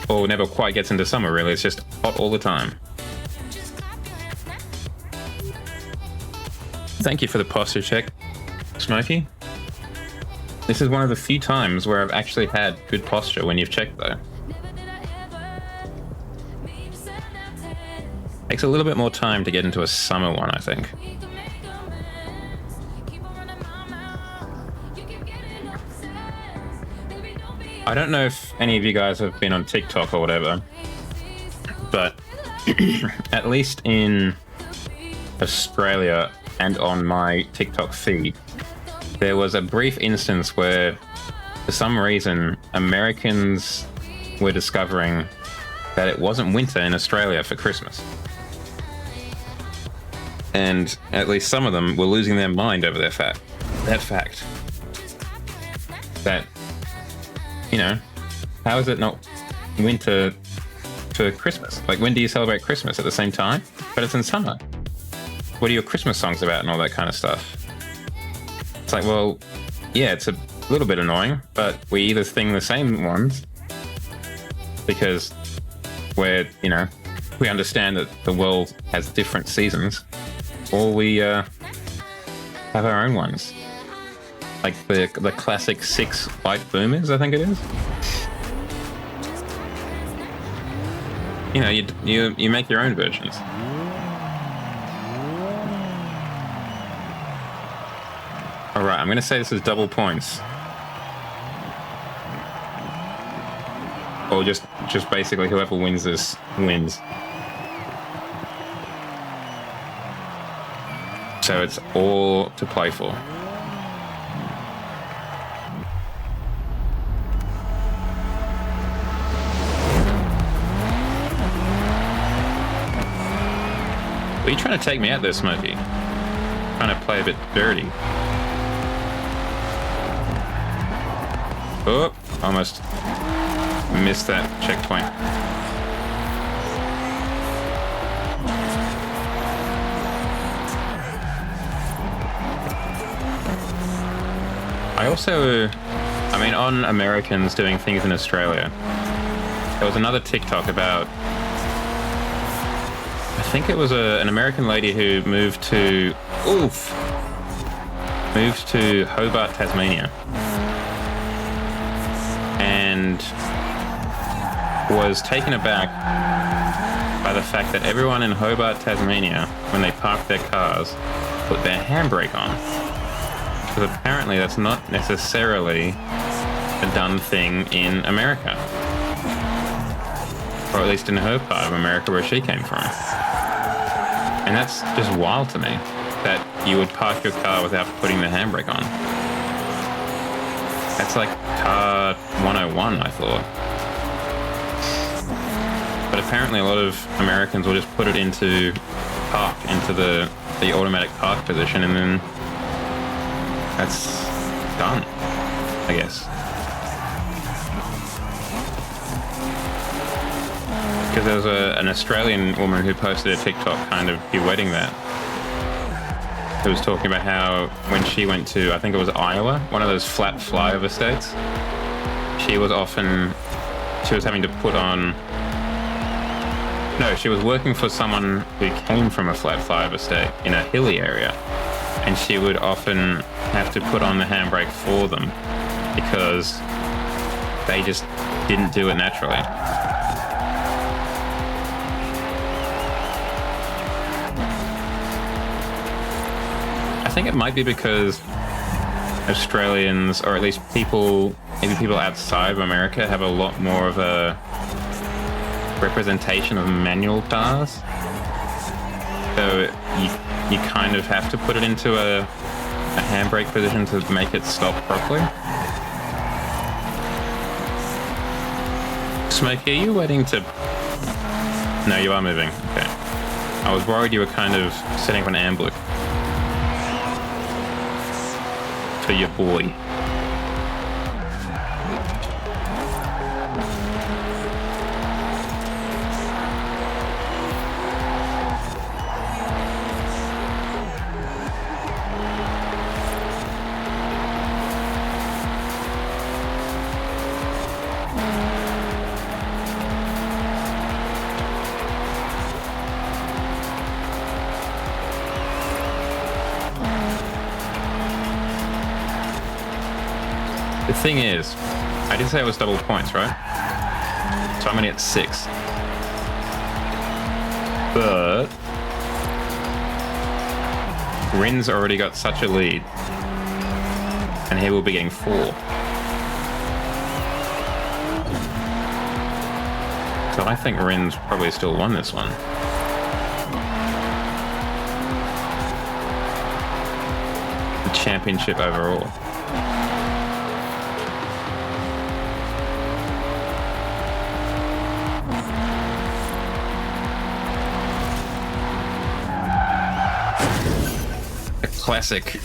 Or never quite gets into summer, really. It's just hot all the time. Thank you for the posture check, Smokey. This is one of the few times where I've actually had good posture when you've checked, though. Takes a little bit more time to get into a summer one, I think. I don't know if any of you guys have been on TikTok or whatever, but at least in Australia and on my TikTok feed, there was a brief instance where, for some reason, Americans were discovering that it wasn't winter in Australia for Christmas. And at least some of them were losing their mind over that fact. That, you know, how is it not winter for Christmas? Like, when do you celebrate Christmas? At the same time? But it's in summer. What are your Christmas songs about and all that kind of stuff? It's like, well, yeah, it's a little bit annoying, but we either sing the same ones because we're, you know, we understand that the world has different seasons, or we have our own ones. Like the classic 6 white boomers, I think it is. You know, you make your own versions. All right, I'm going to say this is double points. Or just basically whoever wins this wins. So it's all to play for. Are you trying to take me out there, Smokey? Trying to play a bit dirty. Oh, almost missed that checkpoint. I mean, on Americans doing things in Australia, there was another TikTok about, I think it was an American lady who moved to Hobart, Tasmania, and was taken aback by the fact that everyone in Hobart, Tasmania, when they parked their cars, put their handbrake on. Because apparently that's not necessarily a done thing in America. Or at least in her part of America where she came from. And that's just wild to me, that you would park your car without putting the handbrake on. That's like car 101, I thought. but apparently a lot of Americans will just put it into park, into the automatic park position, and then that's done, I guess. Because there was an Australian woman who posted a TikTok kind of duetting that. Who was talking about how when she went to, I think it was Iowa, one of those flat flyover states, she was having to put on, no, she was working for someone who came from a flat flyover state in a hilly area, and she would often have to put on the handbrake for them because they just didn't do it naturally. I think it might be because Australians, or at least maybe people outside of America, have a lot more of a representation of manual cars. So you kind of have to put it into a handbrake position to make it stop properly. Smokey, are you waiting to... No, you are moving. Okay. I was worried you were kind of setting up an ambush for your boy. The thing is, I did say it was double points, right? So I'm only at 6. But Rin's already got such a lead, and he will be getting 4. So I think Rin's probably still won this one. The championship overall. Classic.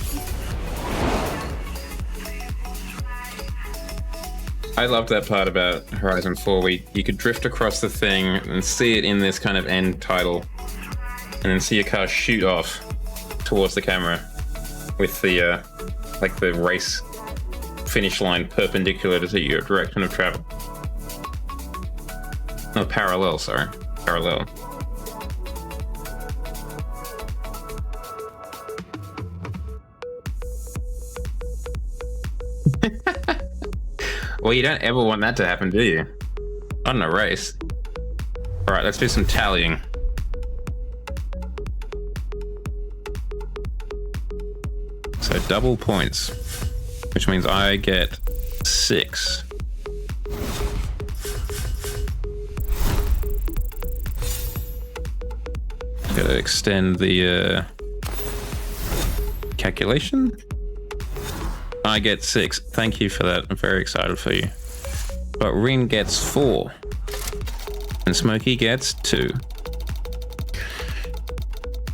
I loved that part about Horizon 4 where you could drift across the thing and see it in this kind of end title, and then see your car shoot off towards the camera with the like the race finish line perpendicular to your direction of travel. No, parallel, sorry. Parallel. Well, you don't ever want that to happen, do you? Not in a race. All right, let's do some tallying. So double points, which means I get 6. Gotta extend the calculation. I get 6. Thank you for that. I'm very excited for you. But Rin gets 4. And Smokey gets 2.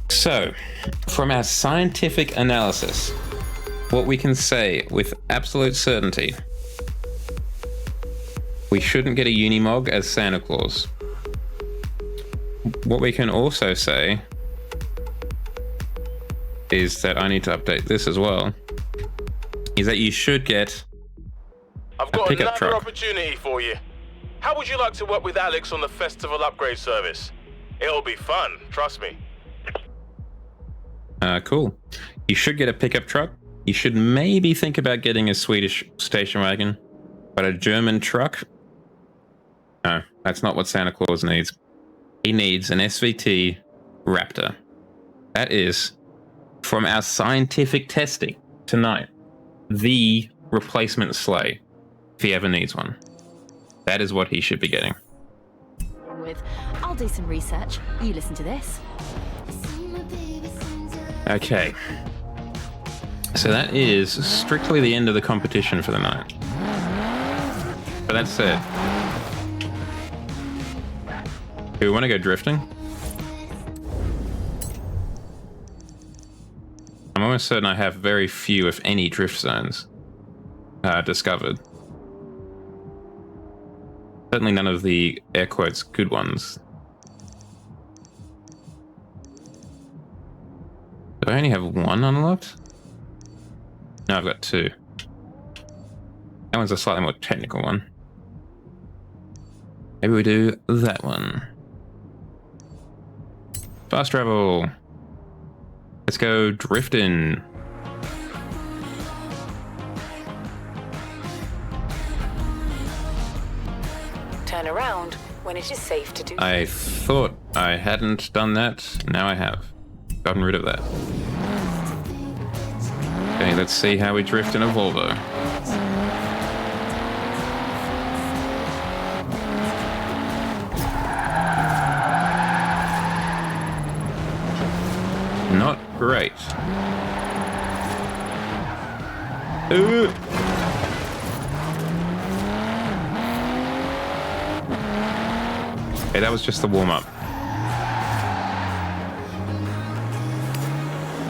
So, from our scientific analysis, what we can say with absolute certainty, we shouldn't get a Unimog as Santa Claus. What we can also say is that I need to update this as well. Is that you should get I've got pickup another truck. opportunity for you. How would you like to work with Alex on the festival upgrade service? It'll be fun, trust me. Cool. You should get a pickup truck. You should maybe think about getting a Swedish station wagon, but a German truck? No, that's not what Santa Claus needs. He needs an SVT Raptor. That is, from our scientific testing tonight, the replacement sleigh, if he ever needs one. That is what he should be getting. I'll do some research. You listen to this. Okay. So that is strictly the end of the competition for the night. But that said, Do we want to go drifting? I'm almost certain I have very few, if any, drift zones discovered. Certainly none of the air quotes good ones. Do I only have one unlocked? No, I've got two. That one's a slightly more technical one. Maybe we do that one. Fast travel. Let's go drifting. Turn around when it is safe to do. I thought I hadn't done that. Now I have. Gotten rid of that. Okay, let's see how we drift in a Volvo. Not great. Ooh. Okay, that was just the warm-up.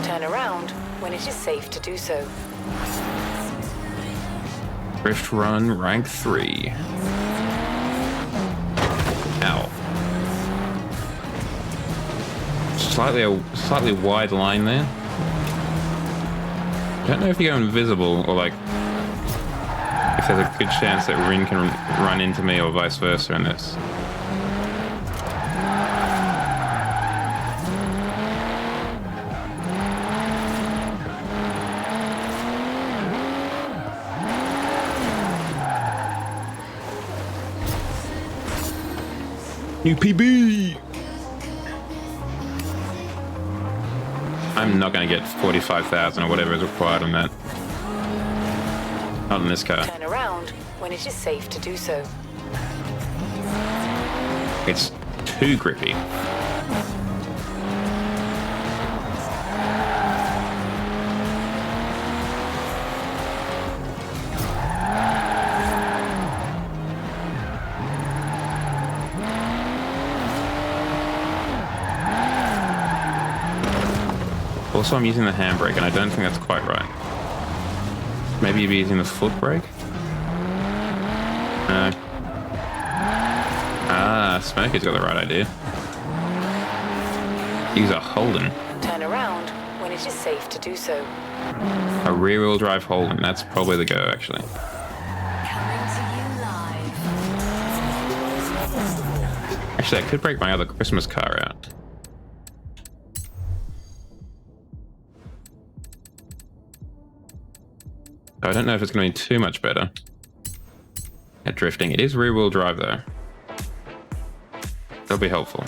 Turn around when it is safe to do so. Drift run rank 3. Ow. Slightly wide line there. I don't know if you go invisible or like if there's a good chance that Rin can run into me or vice versa in this. New PB! I'm not going to get 45,000 or whatever is required on that. Not in this car. Turn around when it is safe to do so. It's too grippy. Also, I'm using the handbrake, and I don't think that's quite right. Maybe you'd be using the foot brake? No. Ah, Smokey's got the right idea. Use a Holden. Turn around when it is safe to do so. A rear-wheel drive Holden. That's probably the go, actually. Coming to you live. Actually, I could break my other Christmas car out. I don't know if it's going to be too much better at drifting. It is rear-wheel drive, though. That'll be helpful.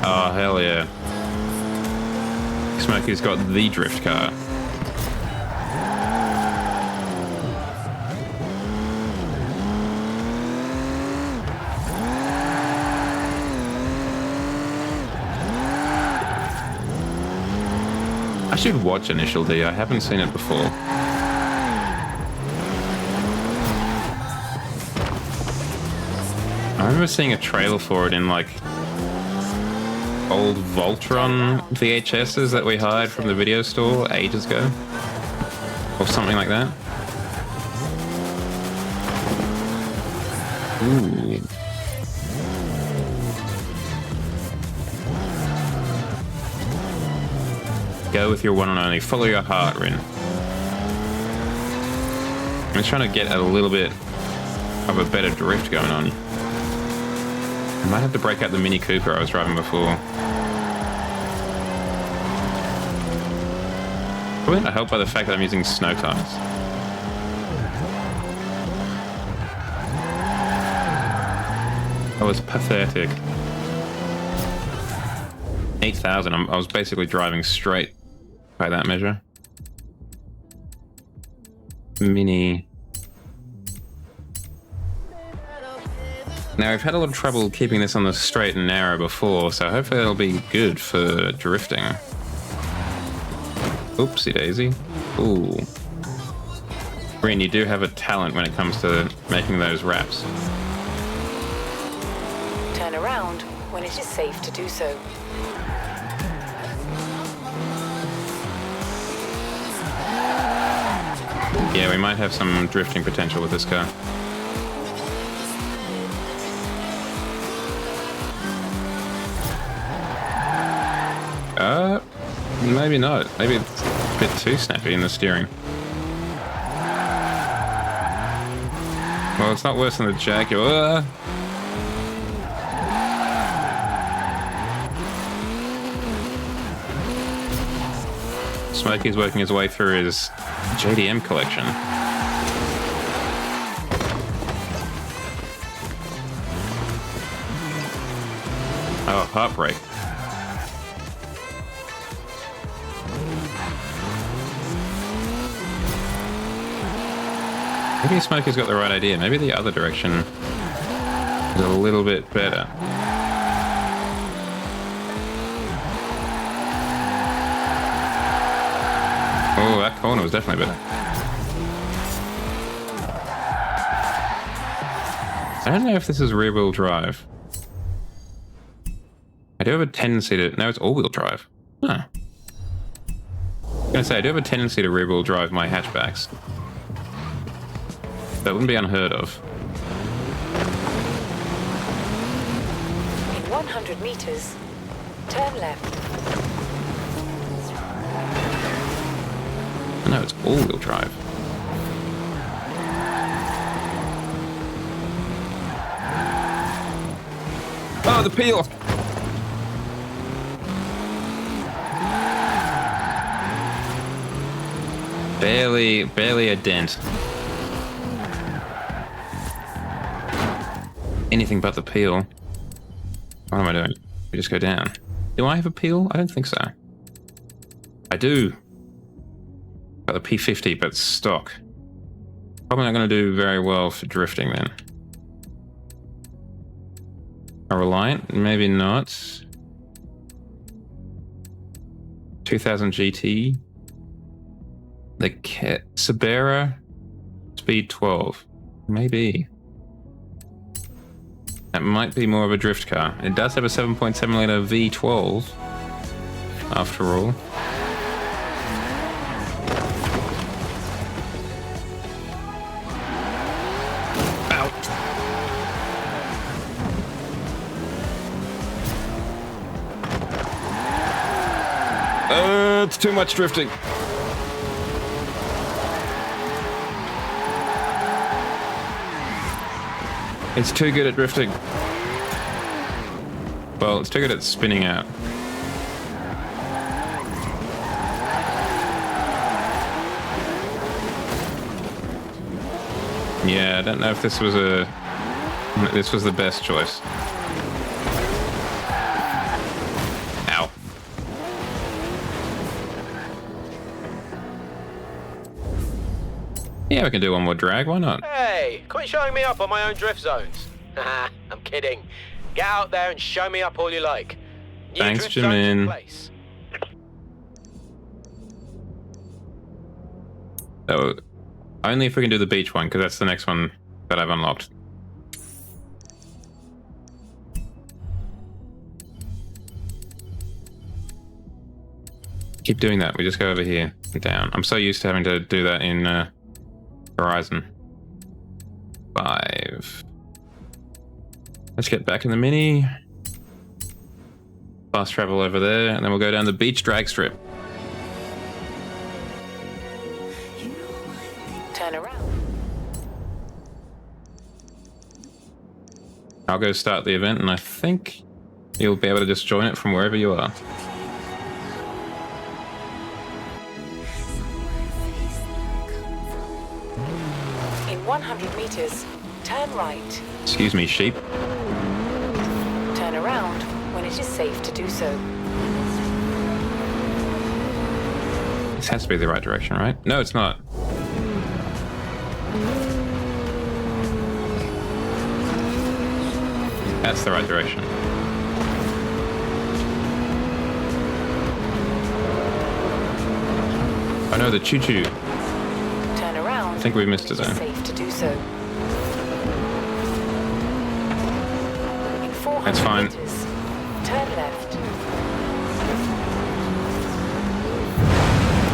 Oh, hell yeah. Smokey's got the drift car. I should watch Initial D. I haven't seen it before. I remember seeing a trailer for it in like old Voltron VHSs that we hired from the video store ages ago. Or something like that. Ooh. Go with your one and only. Follow your heart, Rin. I'm just trying to get a little bit of a better drift going on. I might have to break out the Mini Cooper I was driving before. Probably not helped by the fact that I'm using snow tires. That was pathetic. 8,000. I was basically driving straight by that measure. Mini. Now, we've had a lot of trouble keeping this on the straight and narrow before, so hopefully it'll be good for drifting. Oopsie daisy. Ooh. Green, you do have a talent when it comes to making those wraps. Turn around when it is safe to do so. Yeah, we might have some drifting potential with this car. Maybe not. Maybe it's a bit too snappy in the steering. Well, it's not worse than the Jaguar. Smokey's working his way through his JDM collection. Oh, heartbreak. Maybe Smokey's got the right idea. Maybe the other direction is a little bit better. Oh, that corner was definitely better. I don't know if this is rear-wheel drive. I do have a tendency to... No, it's all-wheel drive. Huh. I was going to say, I do have a tendency to rear-wheel drive my hatchbacks. That wouldn't be unheard of. In 100 meters, turn left. No, it's all-wheel drive. Oh, the peel! Barely a dent. Anything but the peel. What am I doing? We just go down. Do I have a peel? I don't think so. I do. Got the P50, but stock. Probably not going to do very well for drifting then. A Reliant? Maybe not. 2000 GT. The Sabera Speed 12. Maybe. That might be more of a drift car. It does have a 7.7 litre V12, after all. It's too much drifting. It's too good at drifting. Well, it's too good at spinning out. Yeah, I don't know if this was the best choice. Ow. Yeah, we can do one more drag, why not? Hey, quit showing me up on my own drift zones. Haha, I'm kidding. Get out there and show me up all you like. New Thanks, drift zones in Jimin. place. So, only if we can do the beach one, because that's the next one that I've unlocked. Keep doing that. We just go over here and down. I'm so used to having to do that in Horizon 5. Let's get back in the Mini. Fast travel over there, and then we'll go down the beach drag strip. Turn around. I'll go start the event, and I think you'll be able to just join it from wherever you are. In 100 meters, turn right. Excuse me, sheep. Turn around when it is safe to do so. This has to be the right direction, right? No, it's not. That's the right direction. No, the choo-choo. Turn around. I think we missed it It's though. safe to do so. In 400 That's fine. meters, turn left.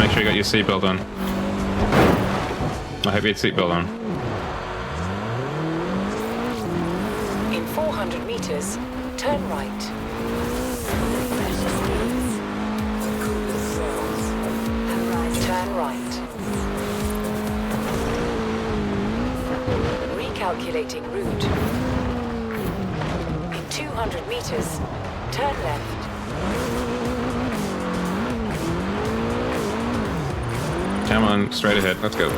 Make sure you got your seatbelt on. I hope you had seatbelt on. In 400 meters, turn right. Turn right. Recalculating route. In 200 meters, turn left. Come on, straight ahead. Let's go.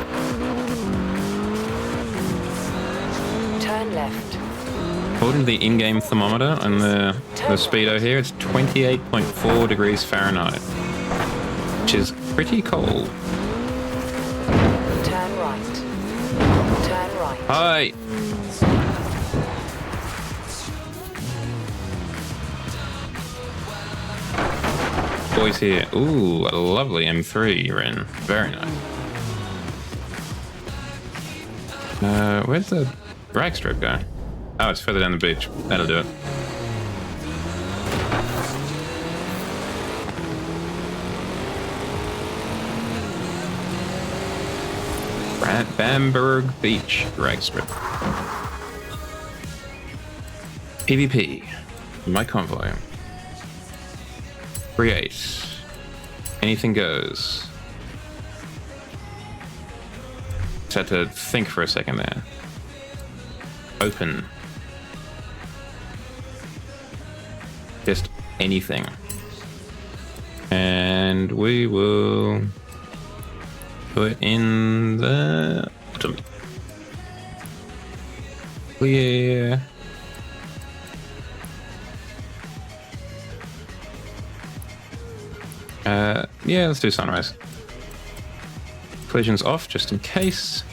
Turn left. According to the in-game thermometer and the speedo here, it's 28.4 degrees Fahrenheit, which is pretty cold. Turn right. Turn right. Hi. Boys here. Ooh, a lovely M3 you're in. Very nice. Where's the drag strip go? Oh, it's further down the beach. That'll do it. Bamberg Beach drag strip. PvP. My convoy. Create. Anything goes. Just had to think for a second there. Open. Just anything. And we will put in the bottom. Clear. Yeah, let's do sunrise. Collisions off just in case.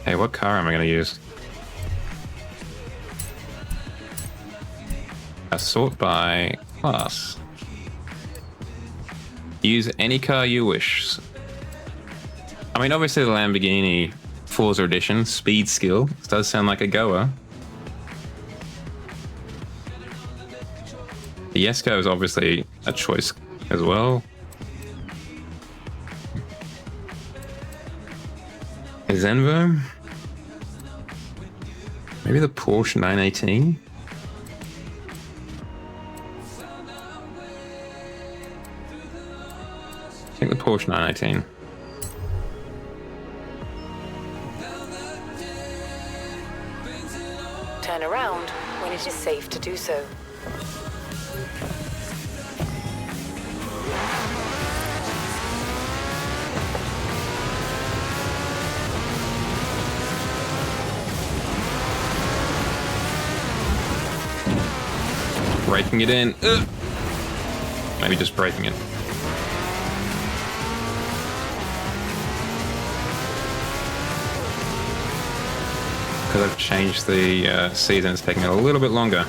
Hey, what car am I going to use? Sort by class. Use any car you wish. I mean, obviously the Lamborghini Forza Edition Speed Skill does sound like a goer. The Jesko is obviously a choice as well. Zenvo? Maybe the Porsche 918? I think the Porsche 918. Turn around when it is safe to do so. Breaking it in. Ugh. Maybe just breaking it. Because I've changed the season, it's taking a little bit longer.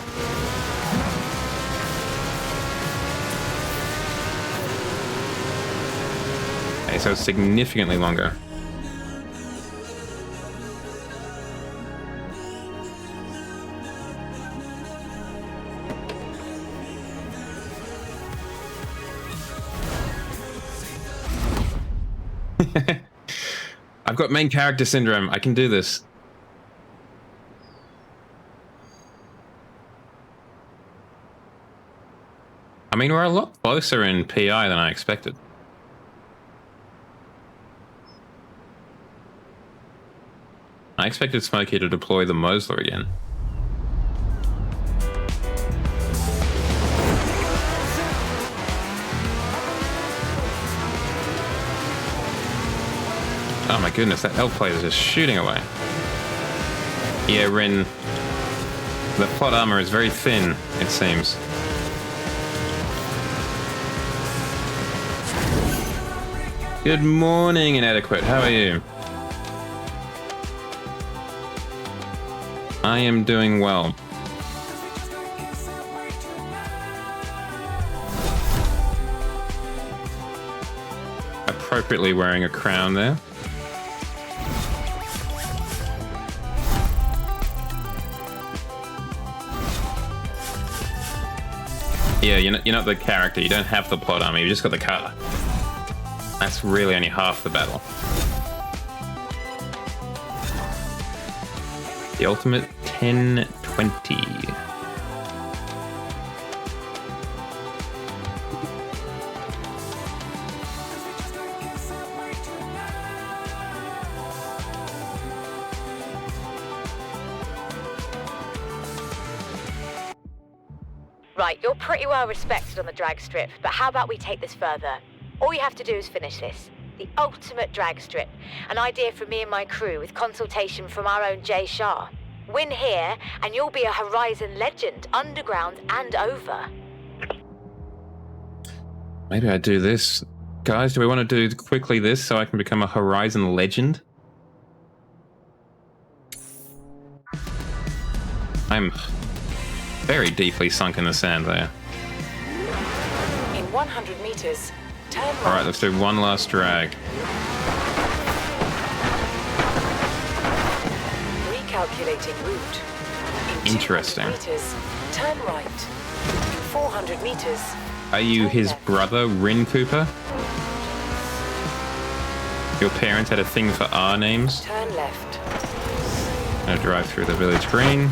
Okay, so it's significantly longer. I've got main character syndrome. I can do this. I mean, we're a lot closer in PI than I expected. I expected Smokey to deploy the Mosler again. Oh my goodness, that L plate is just shooting away. Yeah, Rin. The plot armor is very thin, it seems. Good morning, Inadequate. How are you? I am doing well. appropriately wearing a crown there. Yeah, you're not the character. You don't have the plot armor. You just got the car. That's really only half the battle. The ultimate 10-20. Right, you're pretty well respected on the drag strip, but how about we take this further? All you have to do is finish this. The ultimate drag strip. An idea from me and my crew with consultation from our own Jay Shah. Win here, and you'll be a Horizon legend, underground and over. Maybe I do this. Guys, do we want to do quickly this so I can become a Horizon legend? I'm very deeply sunk in the sand there. In 100 meters, turn right. Alright, let's do one last drag. Recalculating route. In Interesting. 200 meters, turn right. In 400 meters. Are you his brother, Rin Cooper? Your parents had a thing for R names? Turn left. I'm gonna drive through the village green.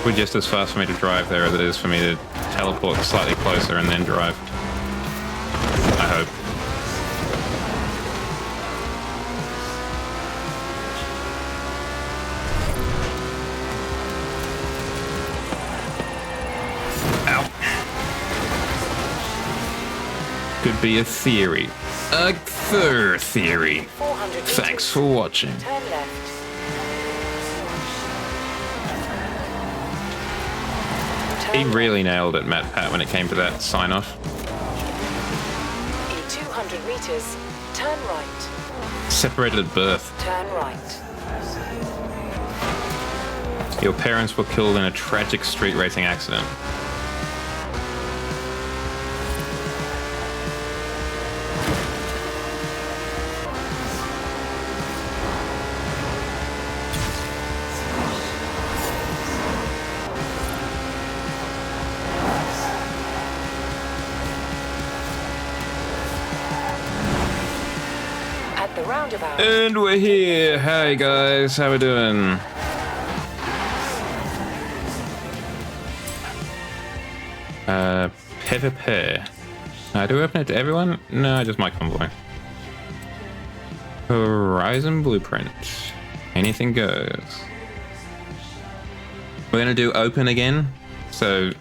Probably just as fast for me to drive there as it is for me to teleport slightly closer and then drive. I hope. Ow. Could be a theory. A third theory. 400 meters. Thanks for watching. Turn left. He really nailed it, Matt Pat, when it came to that sign-off. In 200 meters, turn right. Separated at birth. Turn right. Your parents were killed in a tragic street racing accident. Roundabout. And we're here. Hi guys, how we doing? Pepper. Do we open it to everyone? No, just my convoy. Horizon Blueprint. Anything goes. We're gonna do open again. So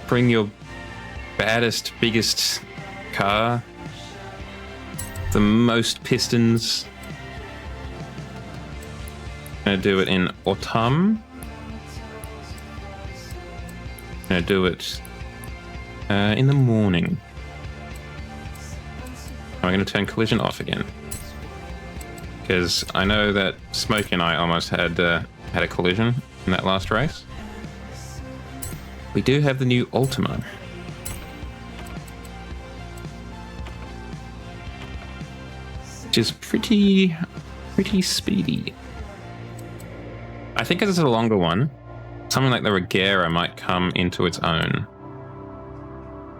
bring your baddest, biggest car. The most pistons. Gonna do it in autumn. Gonna do it in the morning. I'm gonna turn collision off again because I know that Smokey and I almost had a collision in that last race. We do have the new Ultima. Which is pretty speedy. I think as it's a longer one, something like the Regera might come into its own.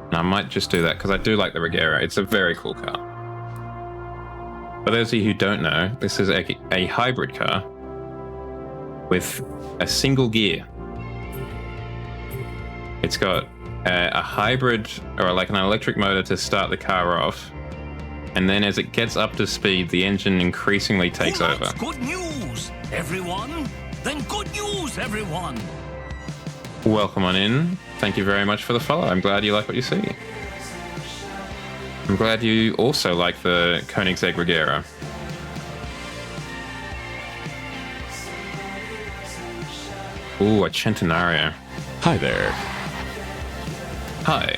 And I might just do that because I do like the Regera. It's a very cool car. For those of you who don't know, this is a hybrid car with a single gear. It's got a hybrid or like an electric motor to start the car off. And then as it gets up to speed, the engine increasingly takes over. Good news, everyone. Then good news, everyone. Welcome on in. Thank you very much for the follow. I'm glad you like what you see. I'm glad you also like the Koenigsegg Regera. Ooh, a Centenario. Hi there. Hi.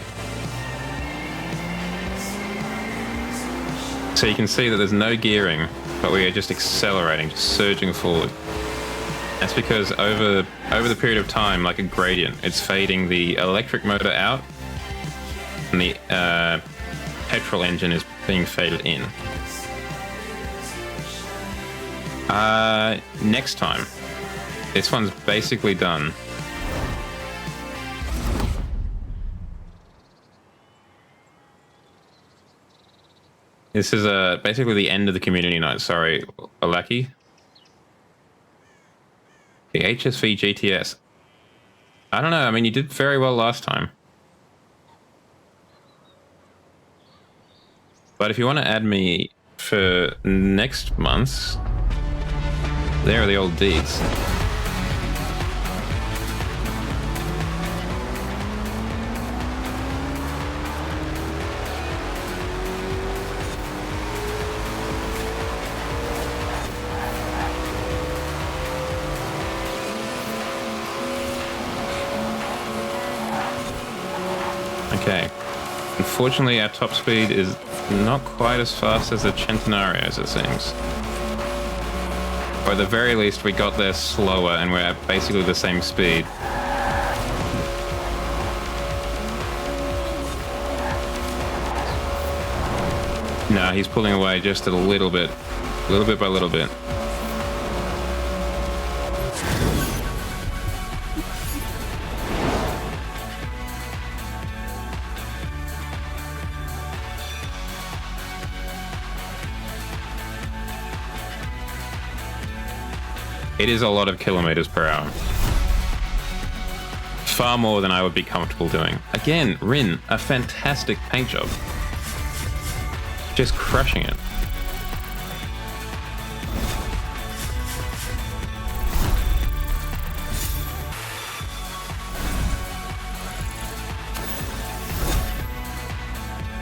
So you can see that there's no gearing, but we are just accelerating, just surging forward. That's because over the period of time, like a gradient, it's fading the electric motor out, and the petrol engine is being faded in. Next time. This one's basically done. This is basically the end of the community night. Sorry, Alaki. The HSV GTS. I don't know. I mean, you did very well last time. But if you want to add me for next month's, there are the old deeds. Okay. Unfortunately, our top speed is not quite as fast as the Centenarios, it seems. Or at the very least, we got there slower and we're at basically the same speed. No, he's pulling away just a little bit by little bit. It is a lot of kilometers per hour. Far more than I would be comfortable doing. Again, Rin, a fantastic paint job. Just crushing it.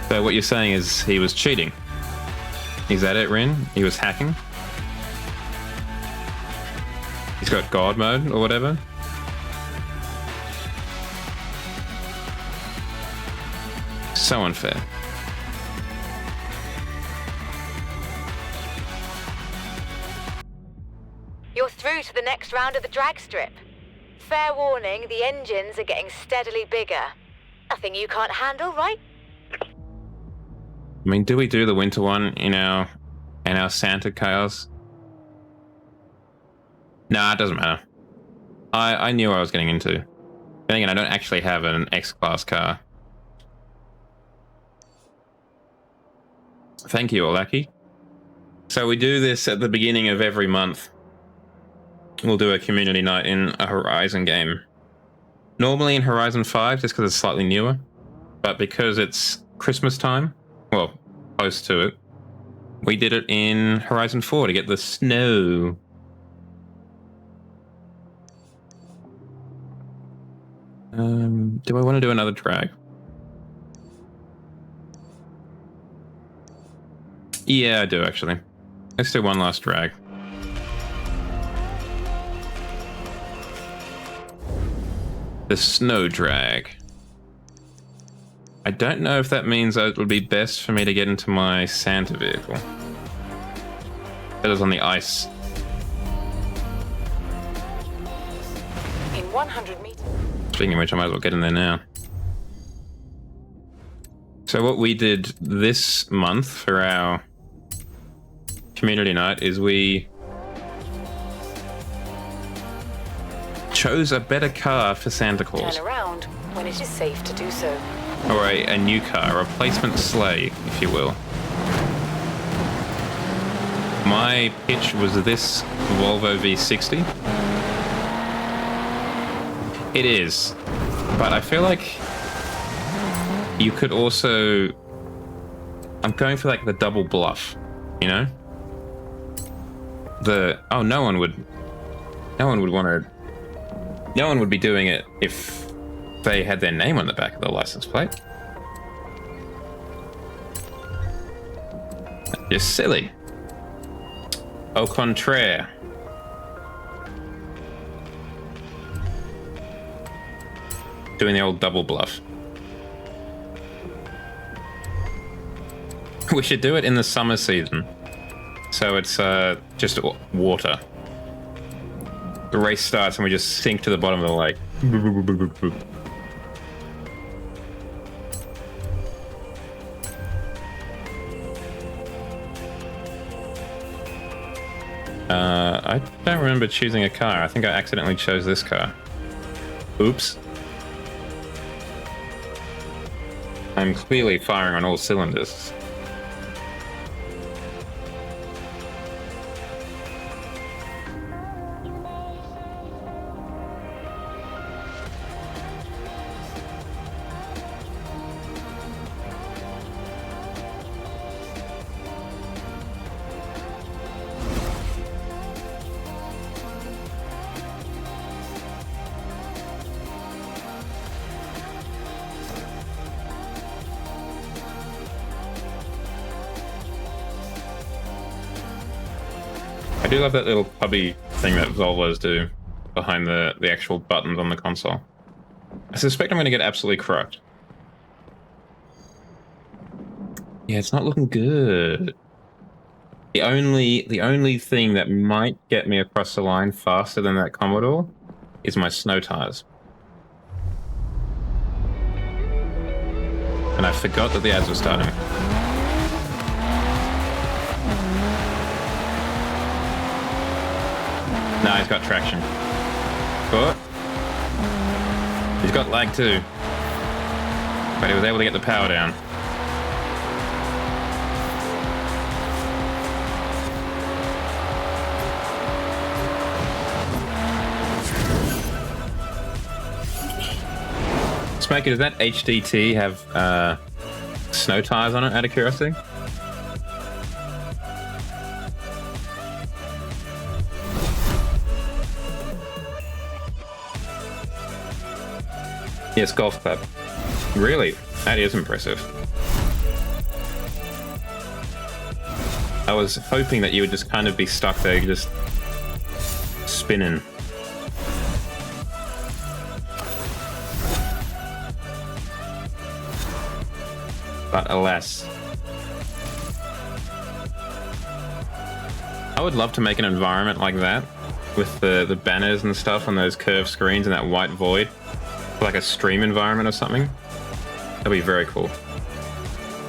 So what you're saying is he was cheating. Is that it, Rin? He was hacking? He's got God mode or whatever. So unfair. You're through to the next round of the drag strip. Fair warning, the engines are getting steadily bigger. Nothing you can't handle, right? I mean, do we do the winter one in our Santa chaos? Nah, it doesn't matter. I knew what I was getting into. Then again, I don't actually have an X-Class car. Thank you, Olaki. So we do this at the beginning of every month. We'll do a community night in a Horizon game. Normally in Horizon 5, just because it's slightly newer. But because it's Christmas time, well, close to it, we did it in Horizon 4 to get the snow. Do I want to do another drag? Yeah, I do actually. Let's do one last drag. The snow drag. I don't know if that means it would be best for me to get into my Santa vehicle. That is on the ice. In 100 meters. Speaking of which, I might as well get in there now. So what we did this month for our community night is we chose a better car for Santa Claus. Turn around when it is safe to do so. Or a new car, a replacement sleigh, if you will. My pitch was this Volvo V60. It is, but I feel like you could also... I'm going for like the double bluff, you know? Oh, no one would want to... No one would be doing it if they had their name on the back of the license plate. You're silly. Au contraire. Doing the old double bluff. We should do it in the summer season. So it's just water. the race starts and we just sink to the bottom of the lake. I don't remember choosing a car. I think I accidentally chose this car. Oops. I'm clearly firing on all cylinders. I do love that little pubby thing that Volvos do behind the actual buttons on the console. I suspect I'm going to get absolutely crushed. Yeah, it's not looking good. The only thing that might get me across the line faster than that Commodore is my snow tires. And I forgot that the ads were starting. No, he's got traction. But he's got lag too. But he was able to get the power down. Smokey, does that HDT have snow tires on it, out of curiosity? Yes, golf club. Really? That is impressive. I was hoping that you would just kind of be stuck there, just spinning. But alas. I would love to make an environment like that with the banners and stuff on those curved screens and that white void. Like a stream environment or something. That'd be very cool.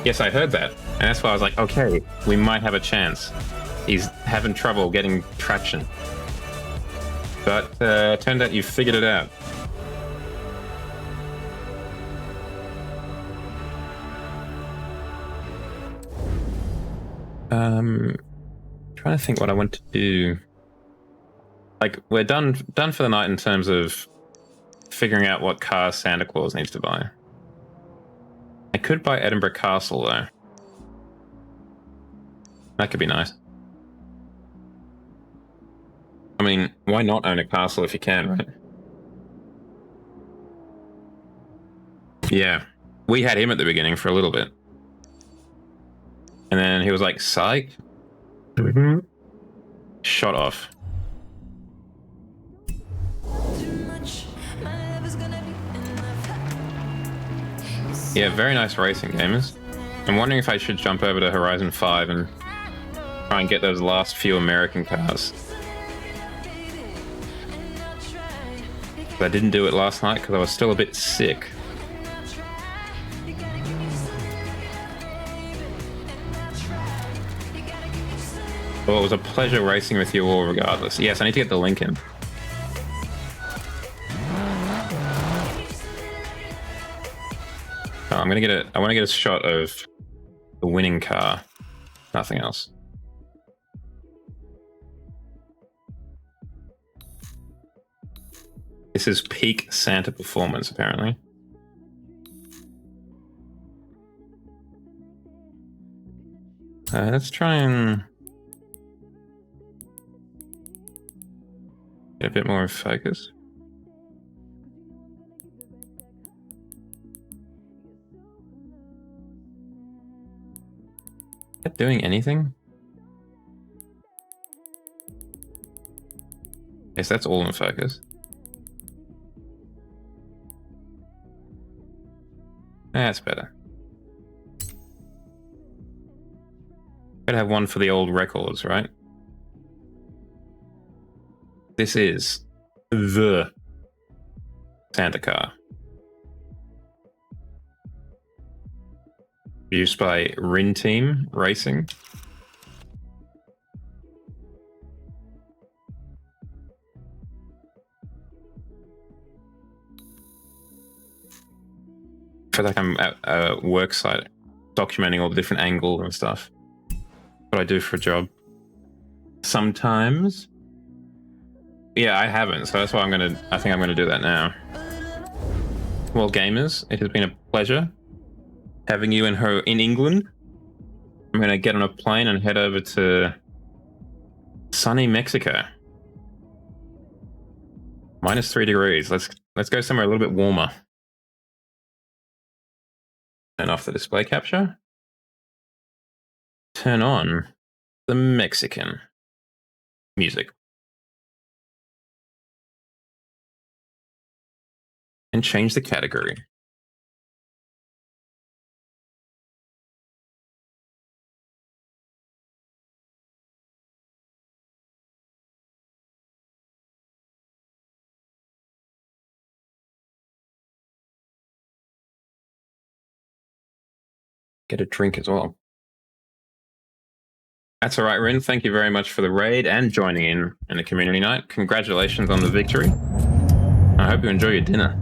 Yes, I heard that. And that's why I was like, okay, we might have a chance. He's having trouble getting traction. But turned out you figured it out. Trying to think what I want to do. Like, we're done for the night in terms of figuring out what car Santa Claus needs to buy. I could buy Edinburgh Castle, though. That could be nice. I mean, why not own a castle if you can, right? Yeah. We had him at the beginning for a little bit. And then he was like, psych. Shot off. Yeah, very nice racing, gamers. I'm wondering if I should jump over to Horizon 5 and try and get those last few American cars. I didn't do it last night because I was still a bit sick. Well, it was a pleasure racing with you all regardless. Yes, I need to get the link in. Oh, I want to get a shot of the winning car. Nothing else. This is peak Santa performance, apparently. Let's try and get a bit more focus. Is that doing anything? Yes, that's all in focus. That's better. Gotta have one for the old records, right? This is the Santa car. Used by Rin Team Racing. I feel like I'm at a work site documenting all the different angles and stuff. What I do for a job. Sometimes. Yeah, I haven't, so that's why I think I'm gonna do that now. Well, gamers, it has been a pleasure having you in England. I'm gonna get on a plane and head over to sunny Mexico. -3 degrees. Let's go somewhere a little bit warmer. Turn off the display capture. Turn on the Mexican music. And change the category. Get a drink as well. That's all right, Rin. Thank you very much for the raid and joining in the community night. Congratulations on the victory. I hope you enjoy your dinner.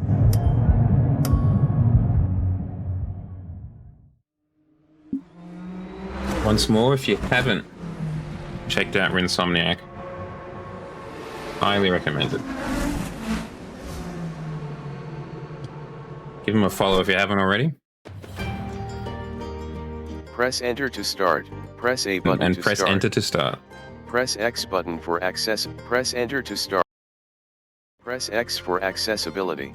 Once more, if you haven't checked out Rinsomniac, highly recommended. Give him a follow if you haven't already. Press enter to start. Press A button and press enter to start. Press X button for access. Press enter to start. Press X for accessibility.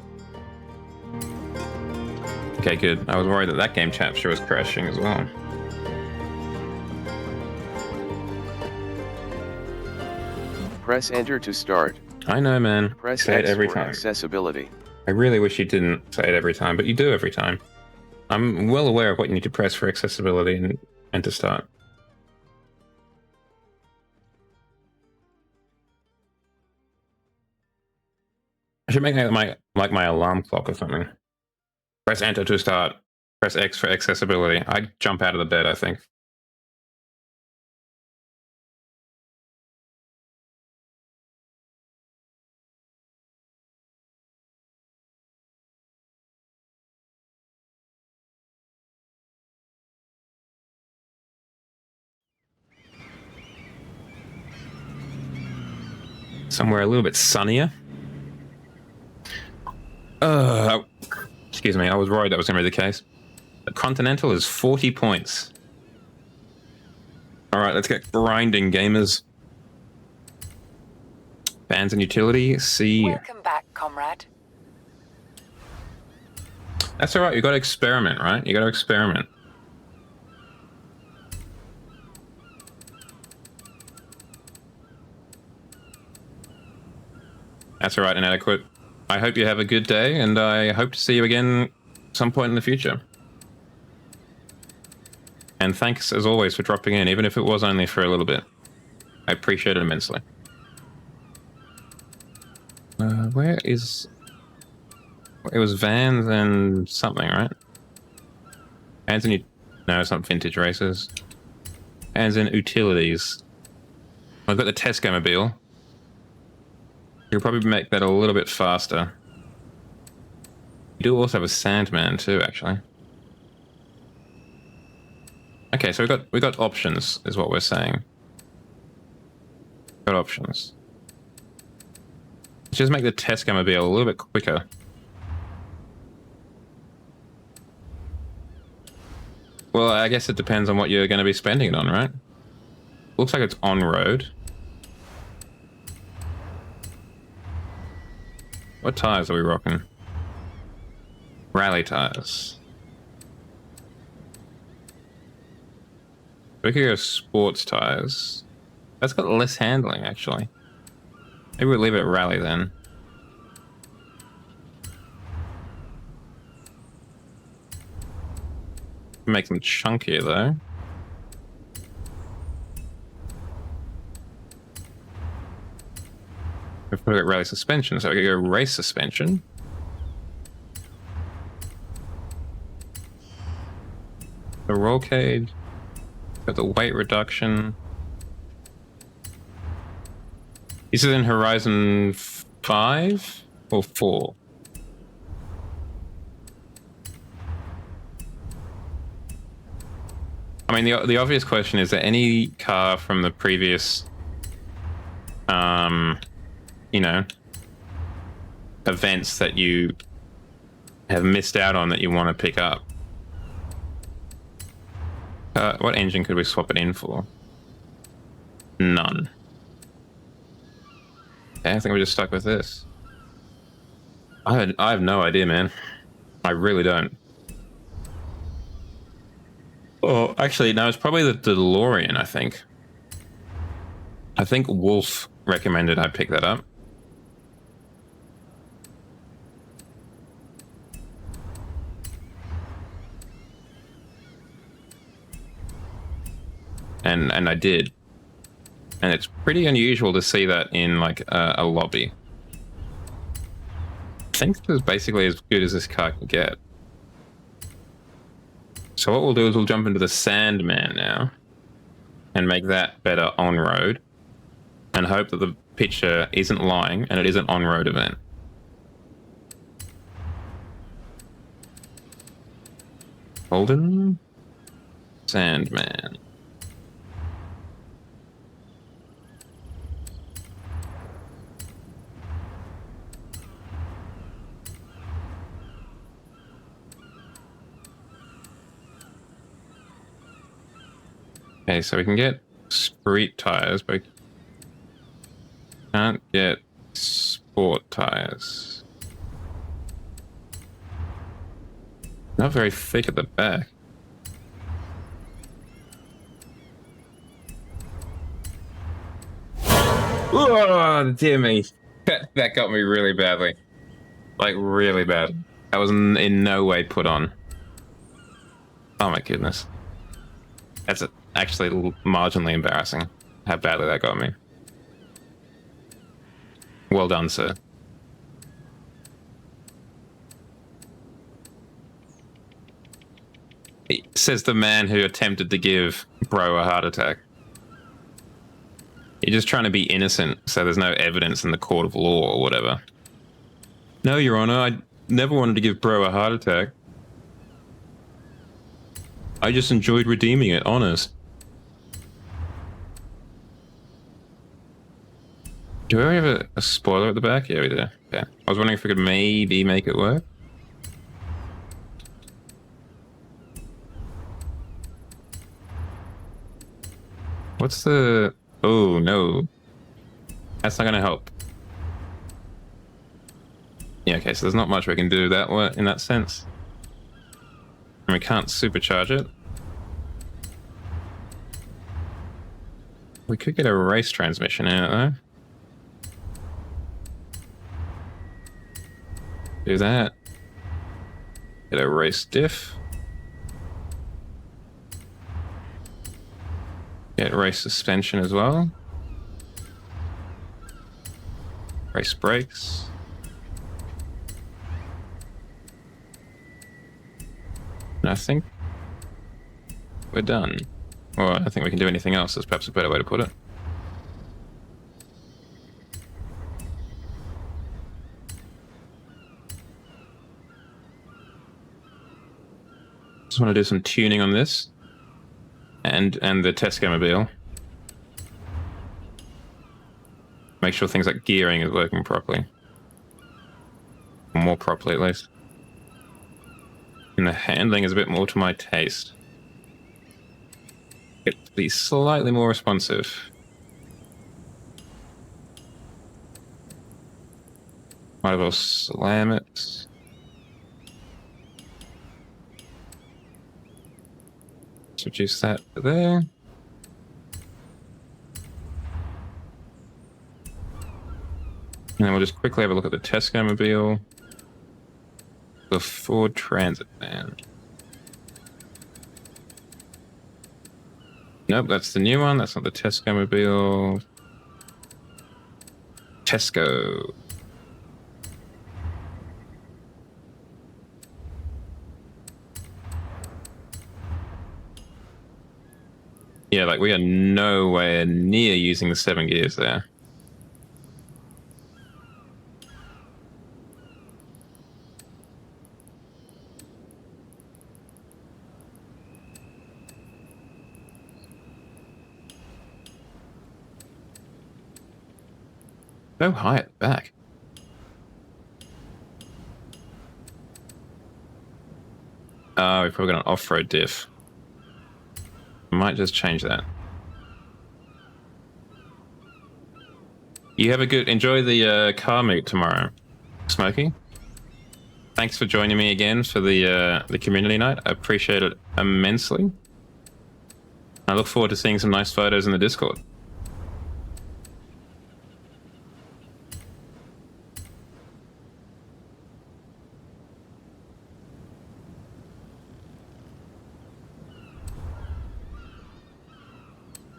Okay, good. I was worried that game capture was crashing as well. Press enter to start. I know, man. Press say X it every for time. Accessibility. I really wish you didn't say it every time, but you do every time. I'm well aware of what you need to press for accessibility and to start. I should make that my alarm clock or something. Press enter to start. Press X for accessibility. I'd jump out of the bed, I think. Somewhere a little bit sunnier. Excuse me, I was worried that was going to be the case. The Continental is 40 points. Alright, let's get grinding, gamers. Bands and utility, C. Welcome back, comrade. That's alright, you got to experiment, right? You got to experiment. That's alright, inadequate. I hope you have a good day, and I hope to see you again some point in the future. And thanks, as always, for dropping in, even if it was only for a little bit. I appreciate it immensely. Where is... It was Vans and something, right? Vans and... No, it's not Vintage Racers. Vans and Utilities. I've got the Tesco Mobile. You'll probably make that a little bit faster. You do also have a Sandman too, actually. Okay, so we got options, is what we're saying. Got options. Let's just make the Tesco Mobile a little bit quicker. Well, I guess it depends on what you're going to be spending it on, right? Looks like it's on-road. What tires are we rocking? Rally tires. We could go sports tires. That's got less handling, actually. Maybe we'll leave it at rally then. Make them chunkier though. We've got rally suspension, so we can go race suspension. The roll cage. Got the weight reduction. This is in Horizon 5 or 4? I mean, the obvious question is that any car from the previous, you know, events that you have missed out on that you want to pick up. What engine could we swap it in for? None. Okay, I think we're just stuck with this. I have no idea, man. I really don't. Oh, actually, no, it's probably the DeLorean, I think. I think Wolf recommended I pick that up. And I did. And it's pretty unusual to see that in, like, a lobby. I think this is basically as good as this car can get. So what we'll do is we'll jump into the Sandman now. And make that better on-road. And hope that the picture isn't lying and it is an on-road event. Holden? Sandman. Okay, so we can get street tires, but we can't get sport tires. Not very thick at the back. Oh, dear me. That got me really badly. Like, really bad. That was in no way put on. Oh my goodness. That's actually marginally embarrassing how badly that got me. Well done, sir. Says the man who attempted to give Bro a heart attack. You're just trying to be innocent, so there's no evidence in the court of law or whatever. No, Your Honor, I never wanted to give Bro a heart attack. I just enjoyed redeeming it, honest. Do we have a spoiler at the back? Yeah, we do. Okay. I was wondering if we could maybe make it work. What's the... Oh, no. That's not going to help. Yeah, okay, so there's not much we can do that way, in that sense. And we can't supercharge it. We could get a race transmission in it, though. Do that. Get a race diff. Get race suspension as well. Race brakes. And I think we're done. Or I don't think we can do anything else. That's perhaps a better way to put it. Just want to do some tuning on this. And the Tesco-mobile. Make sure things like gearing is working properly. More properly, at least. And the handling is a bit more to my taste. It to be slightly more responsive. Might as well slam it. Let's reduce that to there. And then we'll just quickly have a look at the Tesco-mobile. The Ford Transit van. Nope, that's the new one. That's not the Tesco-mobile. Tesco. Yeah, like we are nowhere near using the 7 gears there. So high at the back. Oh, we've probably got an off-road diff. Might just change that. You have a good... Enjoy the car meet tomorrow, Smokey. Thanks for joining me again for the community night. I appreciate it immensely. I look forward to seeing some nice photos in the Discord.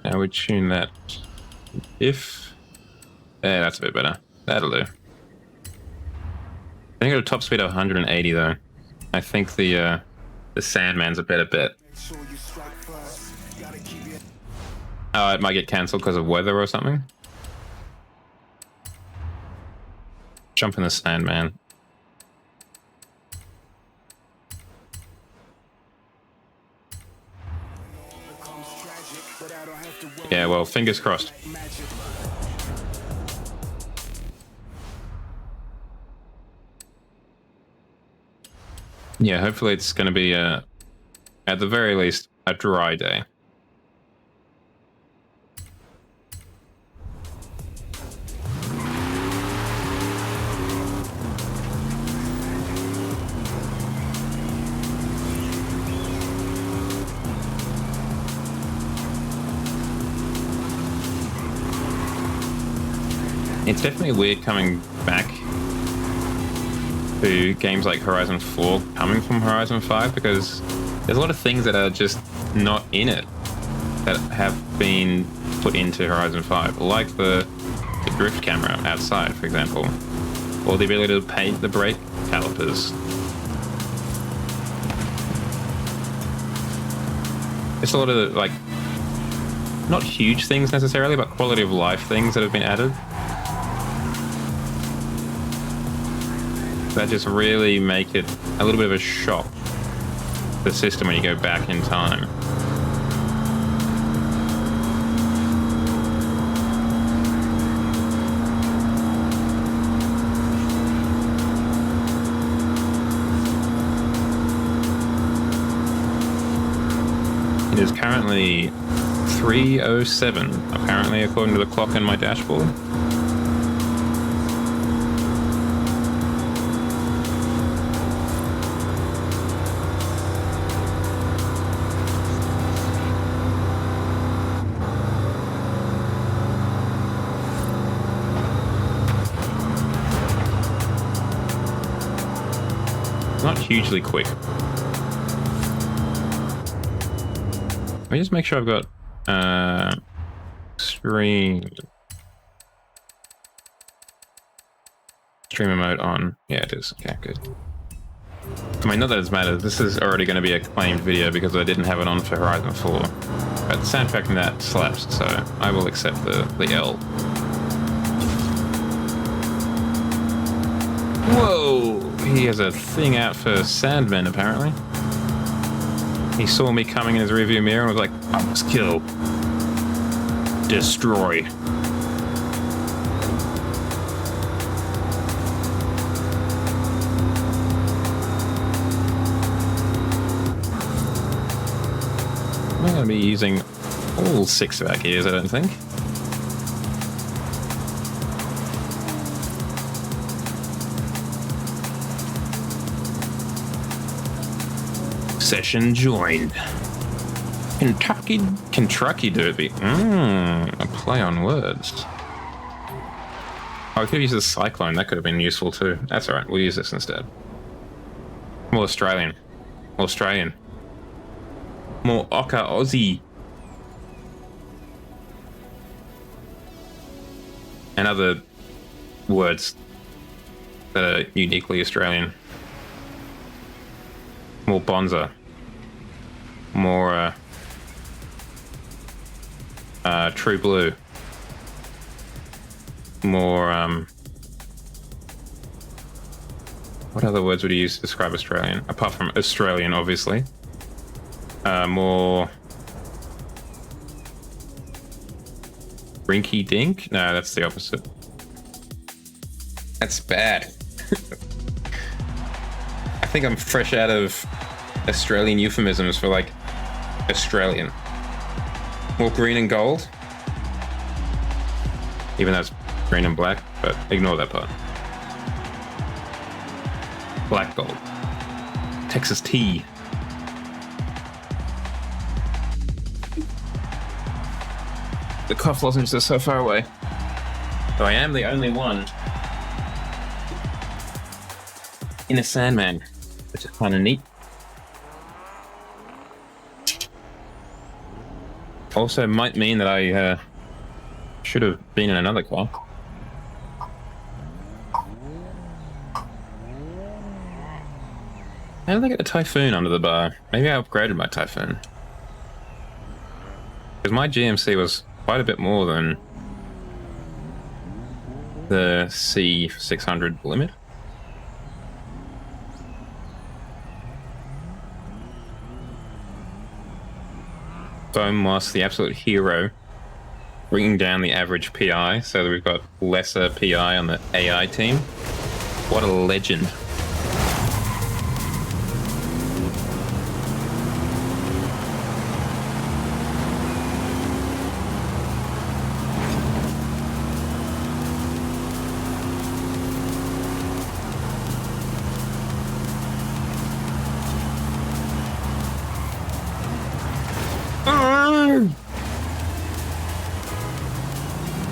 Now we tune that if... Yeah, that's a bit better. That'll do. I think I got a top speed of 180 though. I think the Sandman's a better bet. Oh, it might get cancelled because of weather or something. Jump in the Sandman. Yeah, well, fingers crossed. Yeah, hopefully it's going to be, at the very least, a dry day. It's definitely weird coming back to games like Horizon 4 coming from Horizon 5 because there's a lot of things that are just not in it that have been put into Horizon 5, like the drift camera outside, for example, or the ability to paint the brake calipers. It's a lot of, like, not huge things necessarily, but quality of life things that have been added. That just really make it a little bit of a shock, the system, when you go back in time. It is currently 3:07, apparently, according to the clock in my dashboard. Not hugely quick. Let me just make sure I've got streamer mode on. Yeah, it is. Okay, good. I mean, not that it matters. This is already going to be a claimed video because I didn't have it on for Horizon 4. But the soundtrack in that slaps, so I will accept the L. Whoa! He has a thing out for Sandman, apparently. He saw me coming in his rearview mirror and was like, I must kill. Destroy. I'm not going to be using all 6 of our gears, I don't think. Session joined. Kentucky Derby. A play on words. Oh, we could use the Cyclone. That could have been useful too. That's alright, we'll use this instead. More Australian. Australian. More Ocker Aussie. And other words that are uniquely Australian. More bonza. More true blue. More what other words would you use to describe Australian? Apart from Australian, obviously. More rinky dink? No, that's the opposite. That's bad. I think I'm fresh out of Australian euphemisms for like Australian. More green and gold. Even though it's green and black, but ignore that part. Black gold. Texas tea. The cough lozenges are so far away. So I am the only one in a Sandman, which is kind of neat. Also might mean that I should have been in another car. How did I get the Typhoon under the bar? Maybe I upgraded my Typhoon. Because my GMC was quite a bit more than the C600 limit. Foam Moss, the absolute hero, bringing down the average PI so that we've got lesser PI on the AI team. What a legend.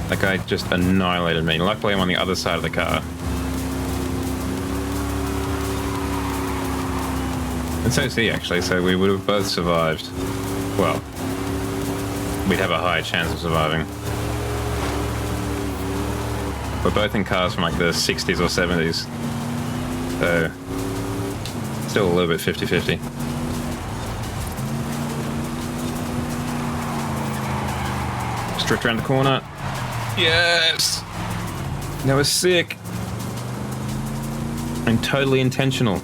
That guy just annihilated me. Luckily, I'm on the other side of the car. And so is he, actually, so we would have both survived. Well, we'd have a higher chance of surviving. We're both in cars from like the 60s or 70s. So, still a little bit 50-50. Drift around the corner. Yes! That was sick. And totally intentional.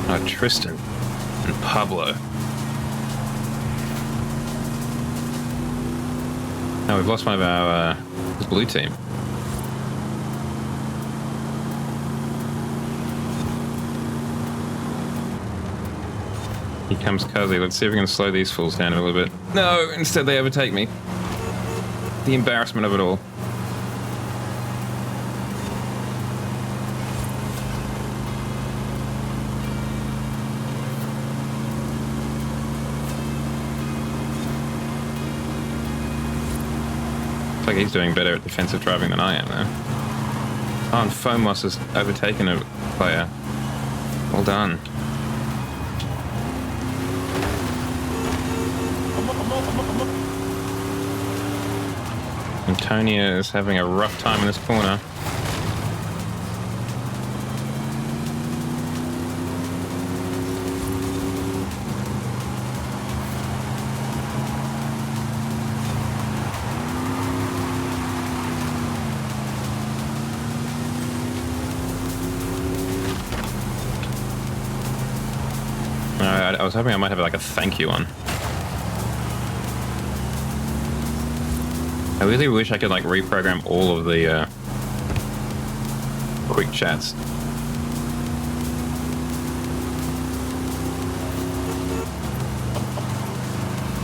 Oh, Tristan and Pablo. Now we've lost one of our blue team. Here comes Cuzzy. Let's see if we can slow these fools down a little bit. No, instead they overtake me. The embarrassment of it all. Looks like he's doing better at defensive driving than I am, though. Oh, and Fomos has overtaken a player. Well done. Antonia is having a rough time in this corner. I was hoping I might have like a thank you on. I really wish I could like reprogram all of the quick chats.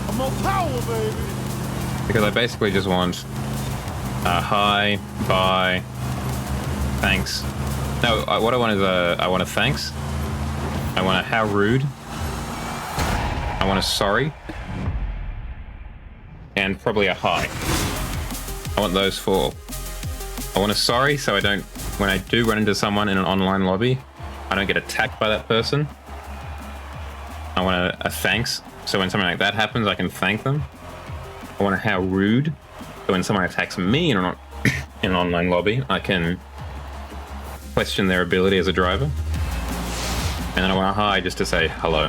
I'm on power, baby. Because I basically just want hi, bye, thanks. No, what I want is I want a thanks. I want a how rude. I want a sorry. and probably a hi. I want those 4. I want a sorry, so I don't, when I do run into someone in an online lobby, I don't get attacked by that person. I want a thanks, so when something like that happens, I can thank them. I want a how rude, so when someone attacks me in an online lobby, I can question their ability as a driver. And then I want a hi just to say hello.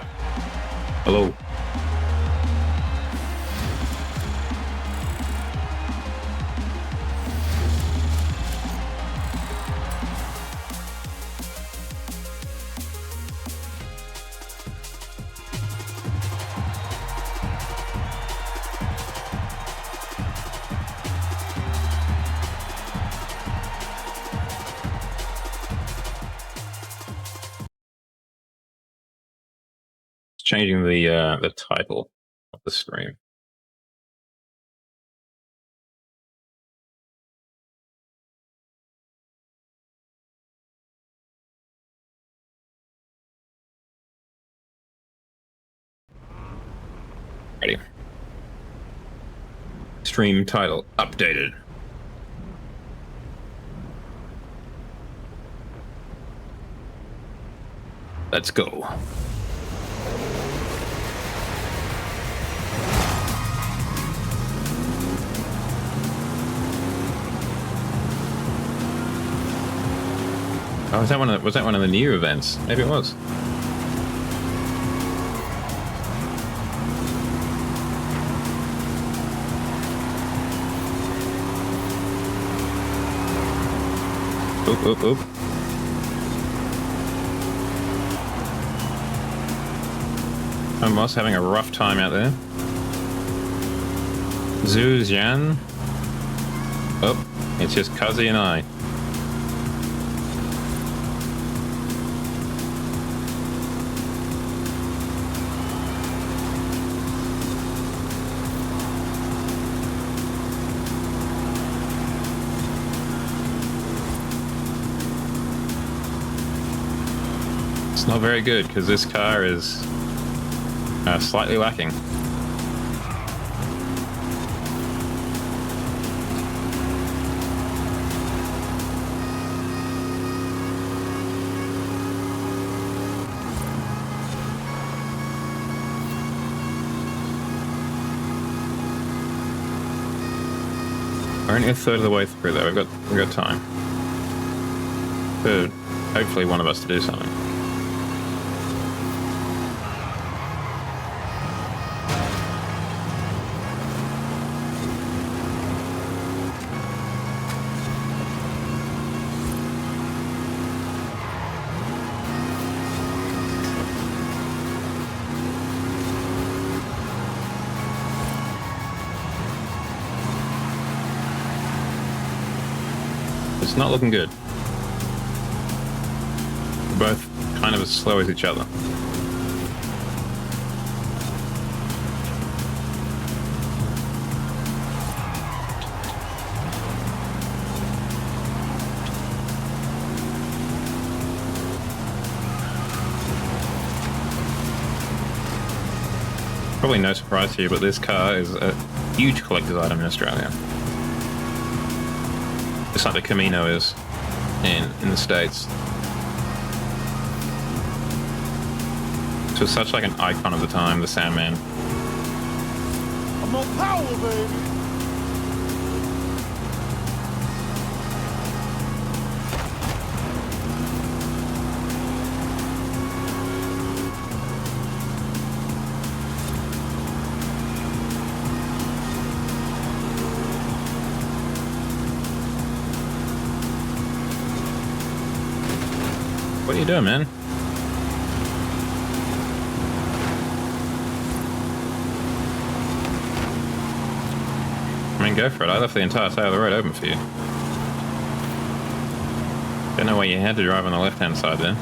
Hello. Changing the title of the stream. Ready. Stream title updated. Let's go. Oh, was that one of the new events? Maybe it was. Oop, oop, oop. I'm Moss having a rough time out there. Zhu Jian. Oh, it's just Cuzzy and I. It's not very good because this car is slightly lacking. We're only a third of the way through though. We've got time. For hopefully one of us to do something. It's not looking good. We're both kind of as slow as each other. Probably no surprise to you, but this car is a huge collector's item in Australia. Just like the Camino is in the States. This was such like an icon of the time, the Sandman. I'm on power, baby. What are you doing, man? I mean, go for it. I left the entire side of the road open for you. Don't know why you had to drive on the left-hand side then.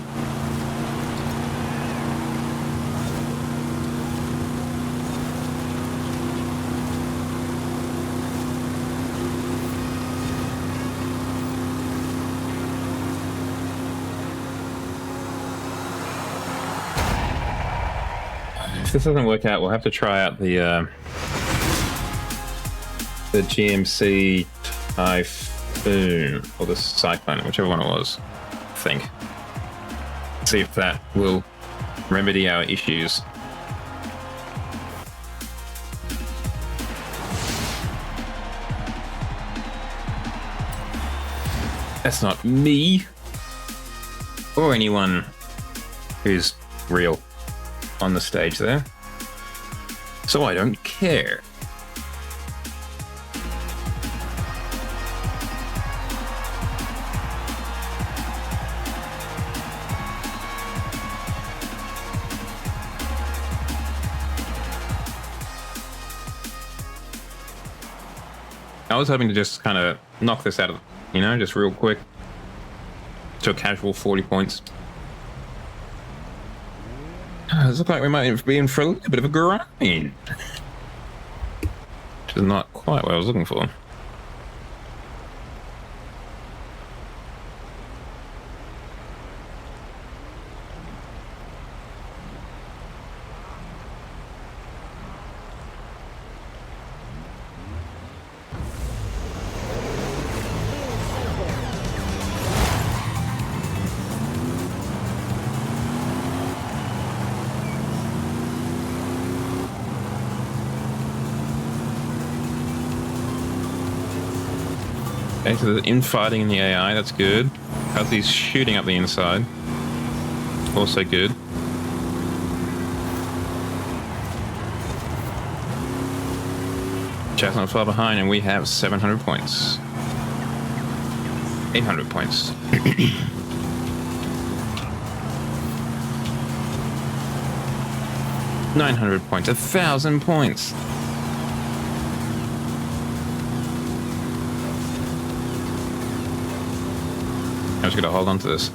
If this doesn't work out, we'll have to try out the the GMC Typhoon, or the Cyclone, whichever one it was, I think. See if that will remedy our issues. That's not me, or anyone who's real on the stage there. So I don't care. I was hoping to just kind of knock this out of, you know, just real quick to a casual 40 points. It looks like we might be in for a little bit of a grind, which is not quite what I was looking for. Okay, so the infighting in the AI, that's good. Cuzzy's shooting up the inside. Also good. Chat's not far behind, and we have 700 points. 800 points. $900 points. 1,000 points. I'm just gonna hold on to this.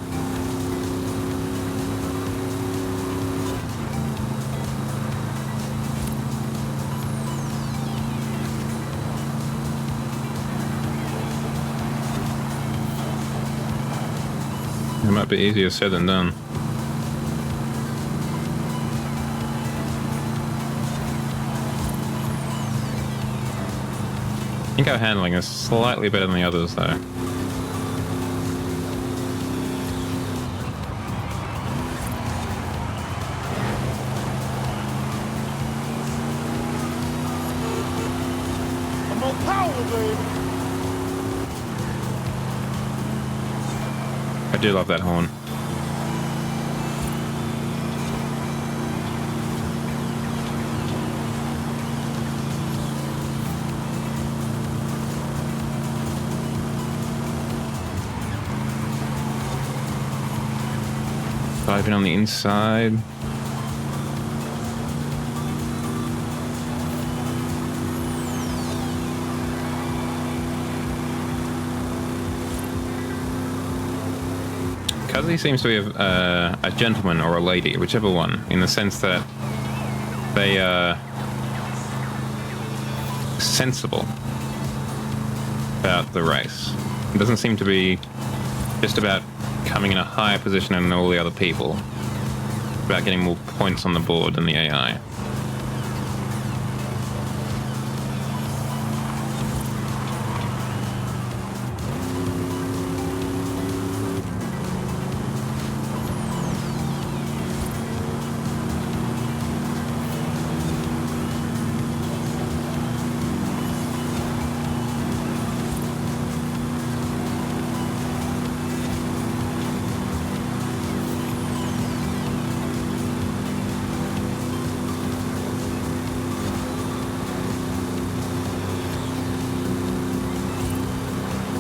It might be easier said than done. I think our handling is slightly better than the others, though. I do love that horn. Diving on the inside. Cuzzy seems to be a gentleman or a lady, whichever one, in the sense that they are sensible about the race. It doesn't seem to be just about coming in a higher position than all the other people. It's about getting more points on the board than the AI.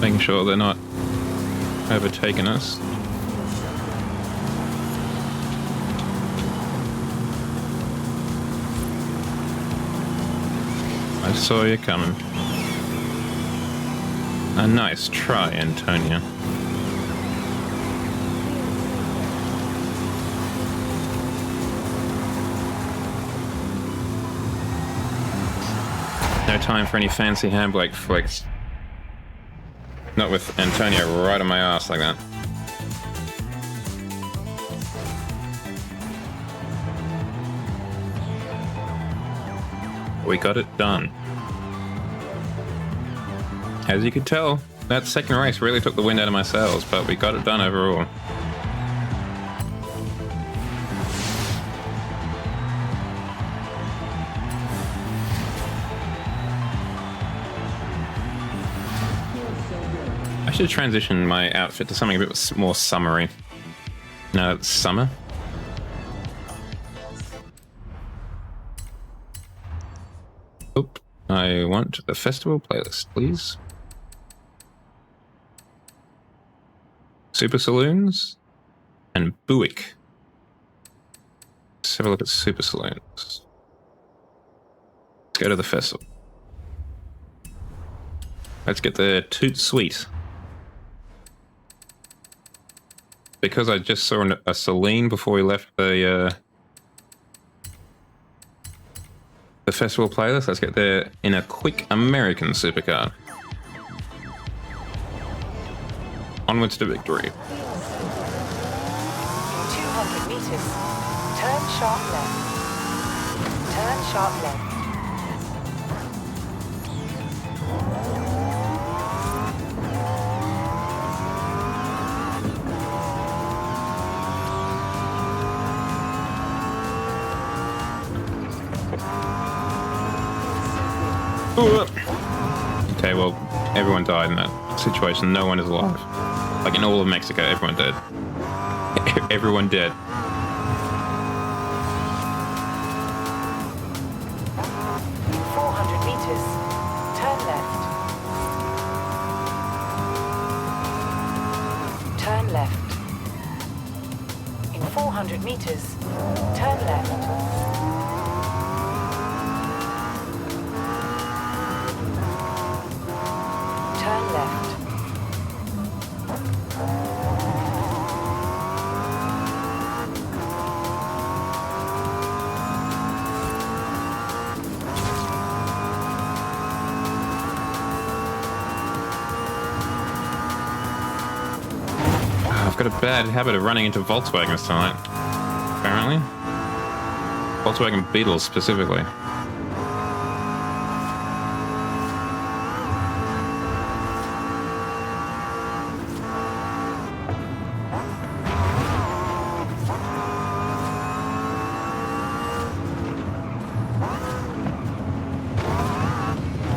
Making sure they're not overtaking us. I saw you coming. A nice try, Antonia. No time for any fancy handbrake flicks. Not with Antonia right on my ass like that. We got it done. As you could tell, that second race really took the wind out of my sails, but we got it done overall. I should transition my outfit to something a bit more summery. Now it's summer. Oop. I want the festival playlist, please. Super Saloons and Buick. Let's have a look at Super Saloons. Let's go to the festival. Let's get the Toot Sweet. Because I just saw a Celine before we left the festival playlist, let's get there in a quick American supercar. Onwards to victory. 200 meters. Turn sharp left. Turn sharp left. Okay, well, everyone died in that situation. No one is alive. Like in all of Mexico, everyone dead. Everyone dead. Turn left. In 400 meters, turn left. Turn left. I've got a bad habit of running into Volkswagens tonight, apparently. Volkswagen Beetles specifically.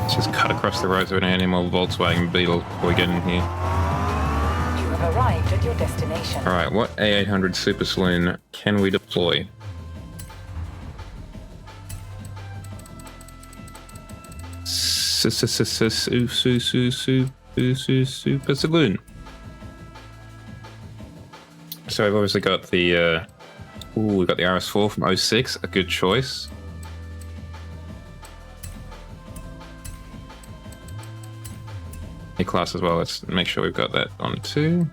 Let's just cut across the road so we don't have any more Volkswagen Beetles before we get in here. Arrived at your destination. Alright, what A800 Super Saloon can we deploy? Super Saloon. So I've obviously got the we've got the RS4 from 06, a good choice. A-Class as well, let's make sure we've got that on too.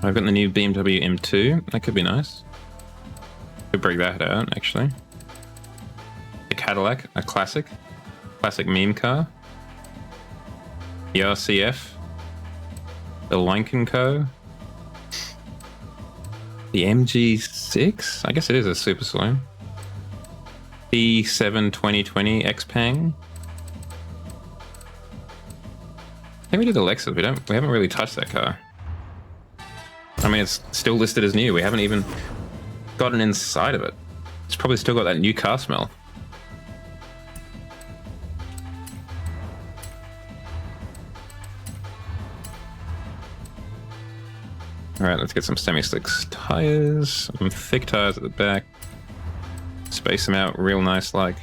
I've got the new BMW M2, that could be nice. Could break that out, actually. The Cadillac, a classic meme car. The RCF. The Lincoln Co. The MG6? I guess it is a Super Saloon. B7 2020 Xpeng. I think we did the Lexus. We haven't really touched that car. I mean, it's still listed as new. We haven't even gotten inside of it. It's probably still got that new car smell. All right, let's get some semi-slicks tires, some thick tires at the back. Space them out real nice like.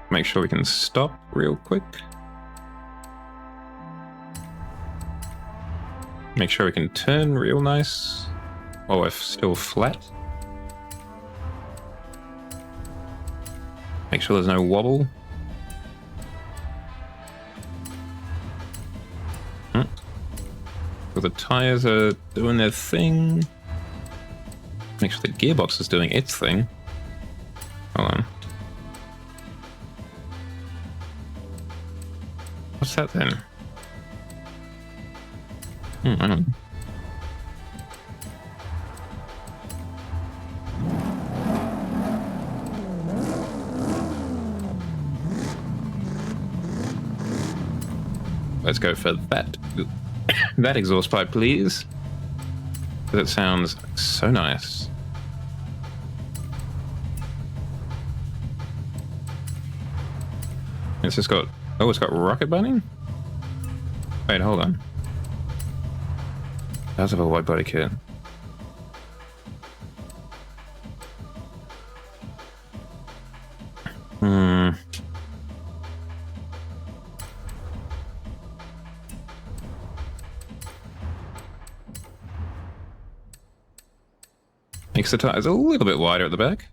Make sure we can stop real quick. Make sure we can turn real nice while we're still flat. Make sure there's no wobble. So the tires are doing their thing. Make sure the gearbox is doing its thing. Hold on. What's that then? I don't know. let's go for that. That exhaust pipe, please. That sounds so nice. It's just got... Oh, it's got rocket bunny? Wait, hold on. It does have a wide body kit. Makes the tires a little bit wider at the back.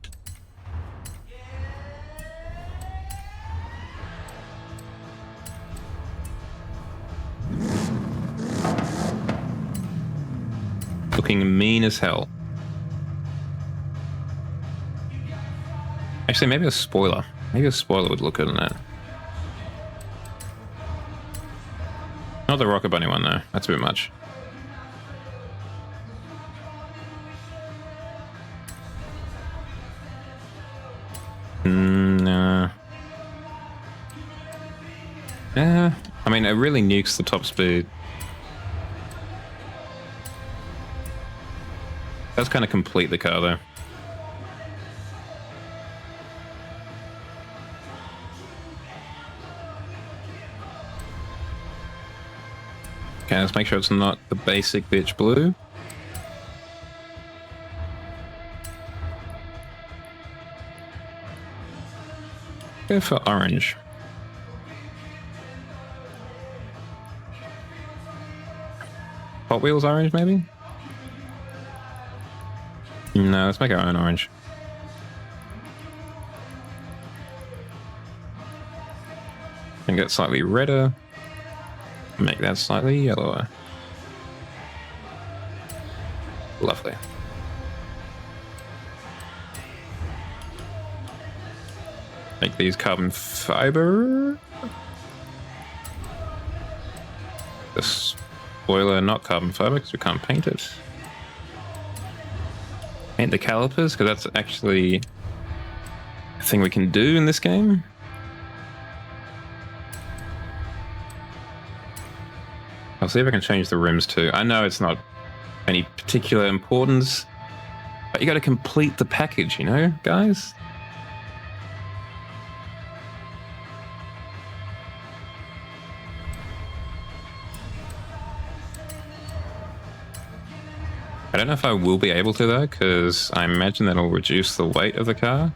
Looking mean as hell. Actually, maybe a spoiler. Maybe a spoiler would look good on that. Not the Rocket Bunny one though. That's a bit much. Nah. Yeah. I mean, it really nukes the top speed. That's kind of complete the car though. Okay, let's make sure it's not the basic bitch blue. Go for orange. Hot Wheels orange, maybe? No, let's make our own orange. And get slightly redder. Make that slightly yellower. Lovely. Make these carbon fiber. The spoiler not carbon fiber because we can't paint it. Paint the calipers because that's actually a thing we can do in this game. I'll see if I can change the rims too. I know it's not any particular importance, but you got to complete the package, you know, guys? I don't know if I will be able to though, because I imagine that'll reduce the weight of the car.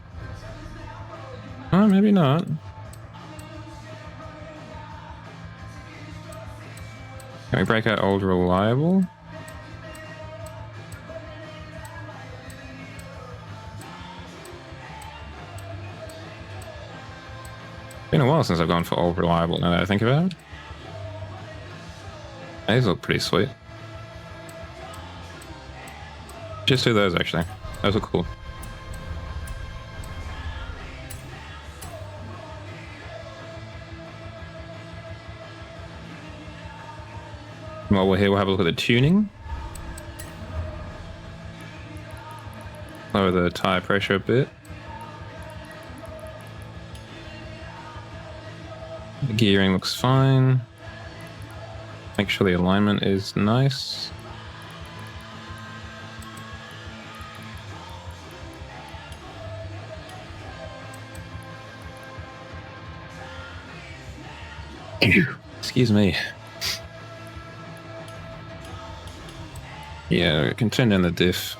Oh, maybe not. Can we break out old reliable? Been a while since I've gone for old reliable now that I think about it. These look pretty sweet. Just do those actually. Those are cool. While we're here, we'll have a look at the tuning. Lower the tire pressure a bit. The gearing looks fine. Make sure the alignment is nice. Excuse me. Yeah, we can turn down the diff.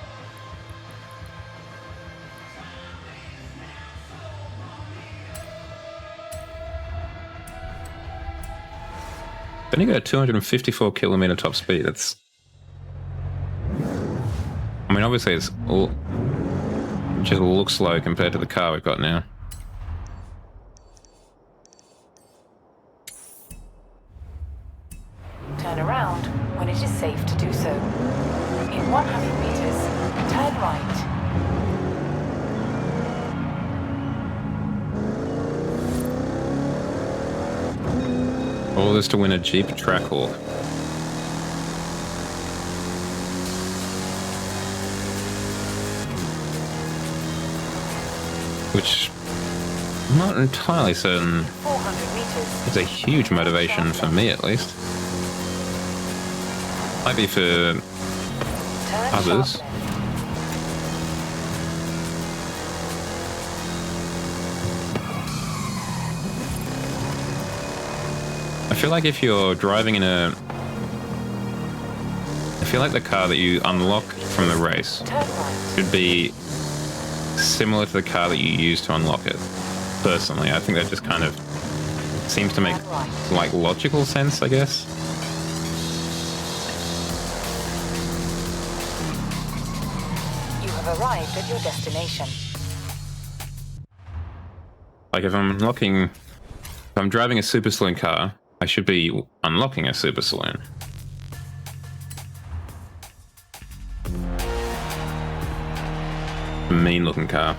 Then you got a 254 kilometer top speed. That's... I mean, obviously it's all... It just looks slow compared to the car we've got now. Turn around when it is safe to do so. In 100 meters, turn right. All this to win a Jeep Trackhawk. Which I'm not entirely certain 400 meters. it's a huge motivation for me, at least. Might be for others. I feel like if you're driving in a... I feel like the car that you unlock from the race should be similar to the car that you use to unlock it. Personally, I think that just kind of seems to make like logical sense, I guess. You have arrived at your destination. Like if I'm driving a super saloon car, I should be unlocking a super saloon. A mean looking car.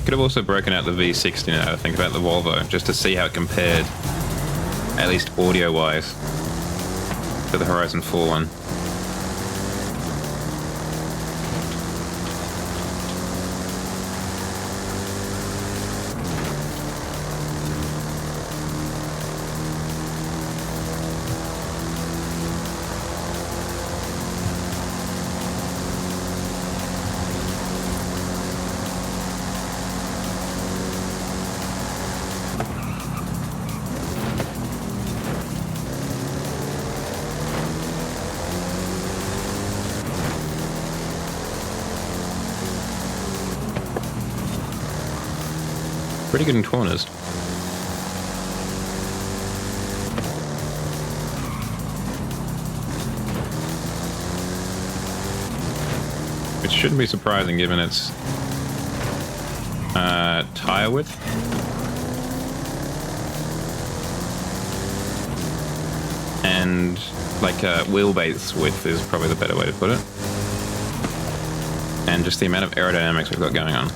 Could have also broken out the V60 now to think about the Volvo, just to see how it compared, at least audio-wise, to the Horizon 4 one. Pretty good in corners. Which shouldn't be surprising given its tire width. And like wheelbase width is probably the better way to put it. And just the amount of aerodynamics we've got going on.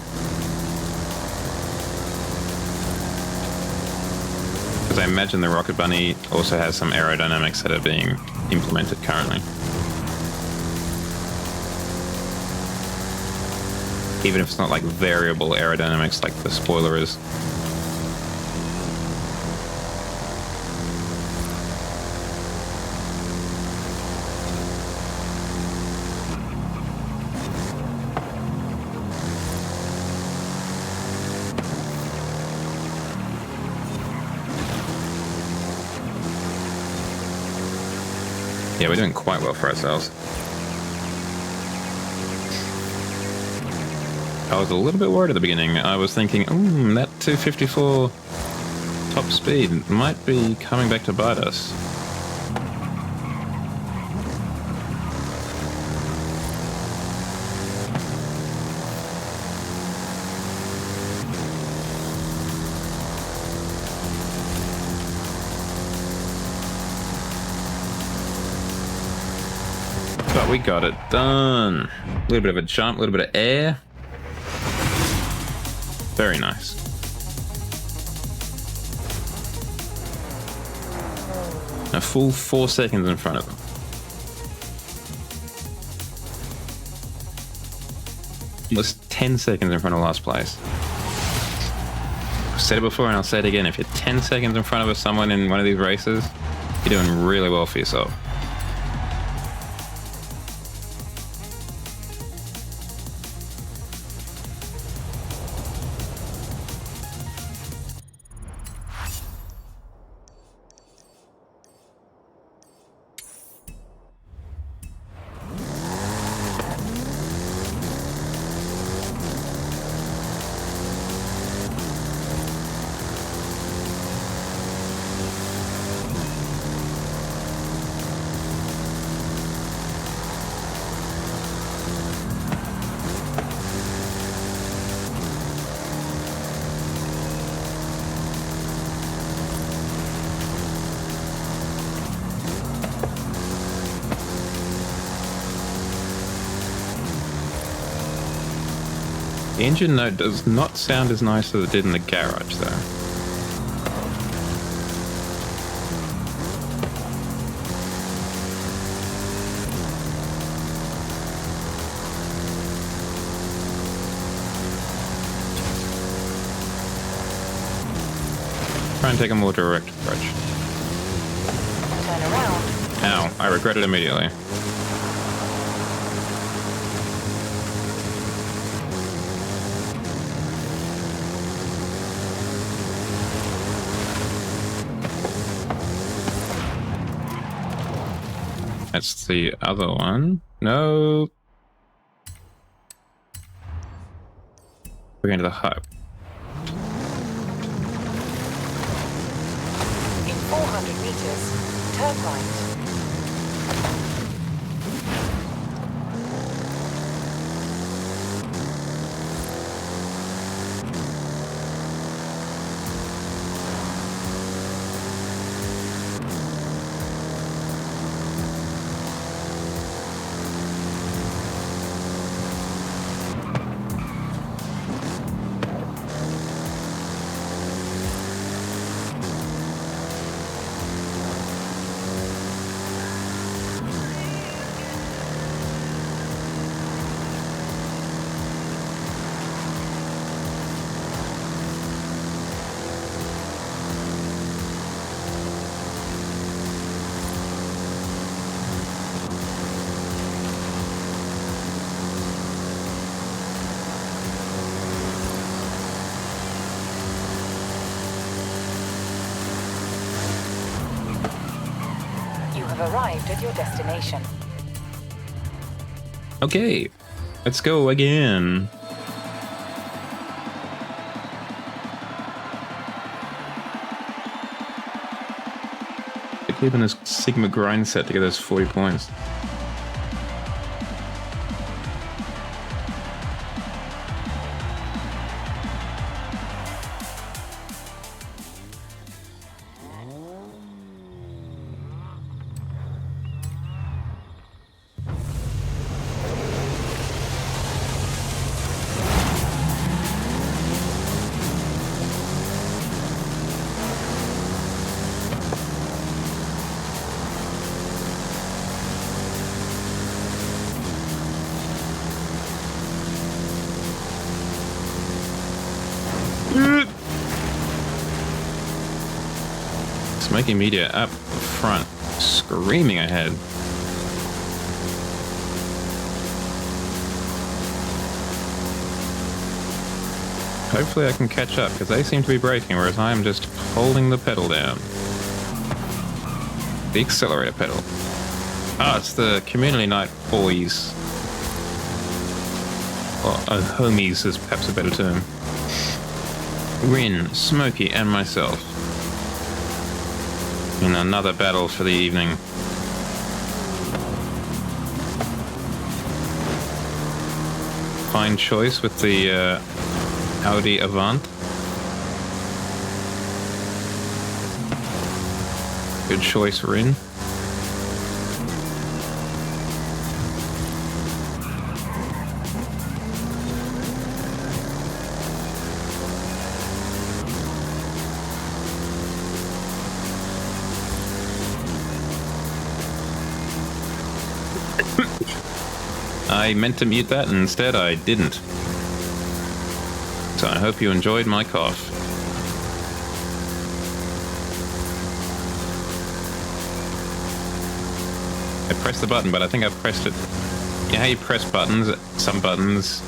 Because I imagine the Rocket Bunny also has some aerodynamics that are being implemented currently. Even if it's not like variable aerodynamics like the spoiler is. Yeah, we're doing quite well for ourselves. I was a little bit worried at the beginning. I was thinking, that 254 top speed might be coming back to bite us. But we got it done. A little bit of a jump, a little bit of air. Very nice. A full 4 seconds in front of them. Almost 10 seconds in front of last place. I've said it before and I'll say it again. If you're 10 seconds in front of someone in one of these races, you're doing really well for yourself. The engine note does not sound as nice as it did in the garage, though. Try and take a more direct approach. Turn around. Ow, I regret it immediately. That's the other one. No. We're going to the hub. In 400 meters, turn right. Arrived at your destination. Okay, let's go again. Keeping this Sigma grind set to get those 40 points. Smoky media up front, screaming ahead. Hopefully I can catch up, because they seem to be braking, whereas I'm just holding the pedal down. The accelerator pedal. Ah, it's the community night boys. Or homies is perhaps a better term. Rin, Smokey, and myself. In another battle for the evening. Fine choice with the Audi Avant. Good choice, Rin. I meant to mute that, and instead I didn't. So I hope you enjoyed my cough. I pressed the button, but I think I've pressed it. You know how you press buttons? Some buttons,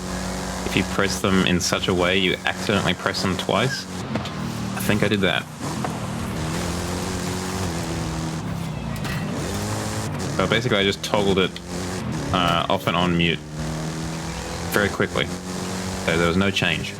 if you press them in such a way, you accidentally press them twice? I think I did that. So basically I just toggled it off and on mute very quickly. So there was no change.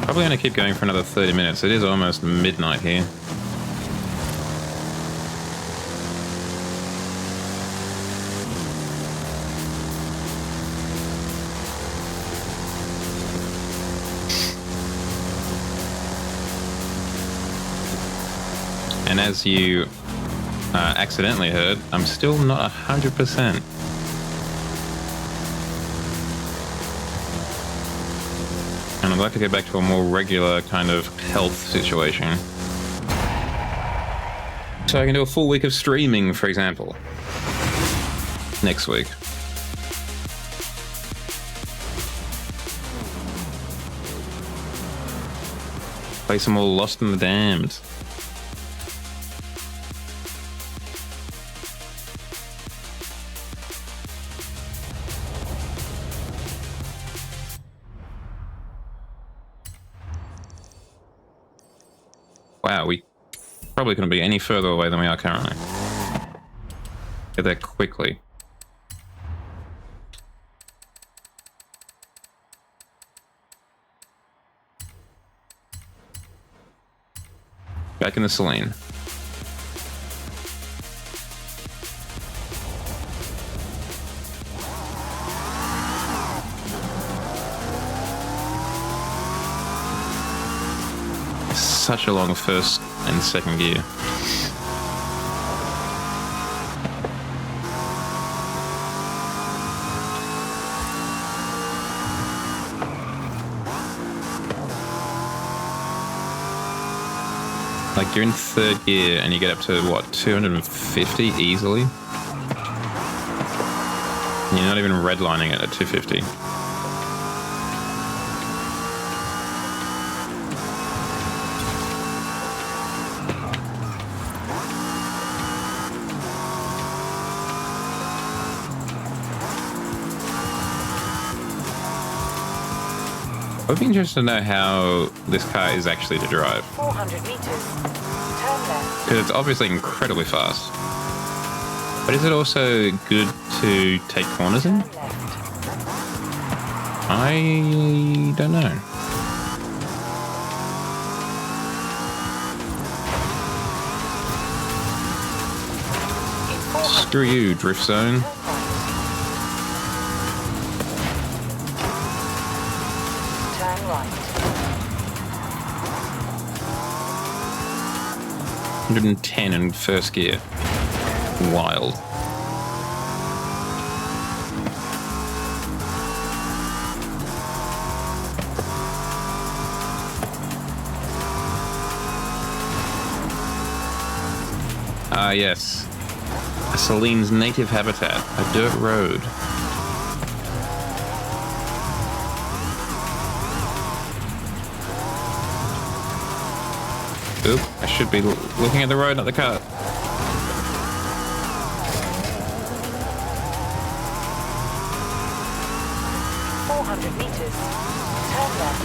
Probably going to keep going for another 30 minutes. It is almost midnight here. And as you accidentally heard, I'm still not 100%. And I'd like to get back to a more regular kind of health situation. So I can do a full week of streaming, for example. Next week. Play some more Lost in the Damned. Wow, we probably couldn't be any further away than we are currently. Get there quickly. Back in the Celine. Such a long first and second gear. Like, you're in third gear and you get up to, what, 250 easily? And you're not even redlining it at 250. I would be interested to know how this car is actually to drive. 400 meters. Turn left. Because it's obviously incredibly fast. But is it also good to take corners in? I don't know. Screw you, drift zone. Turn right. 110 in first gear. Wild. Ah, yes. Celine's native habitat, a dirt road. Oop, I should be looking at the road, not the car. Meters. Turn left.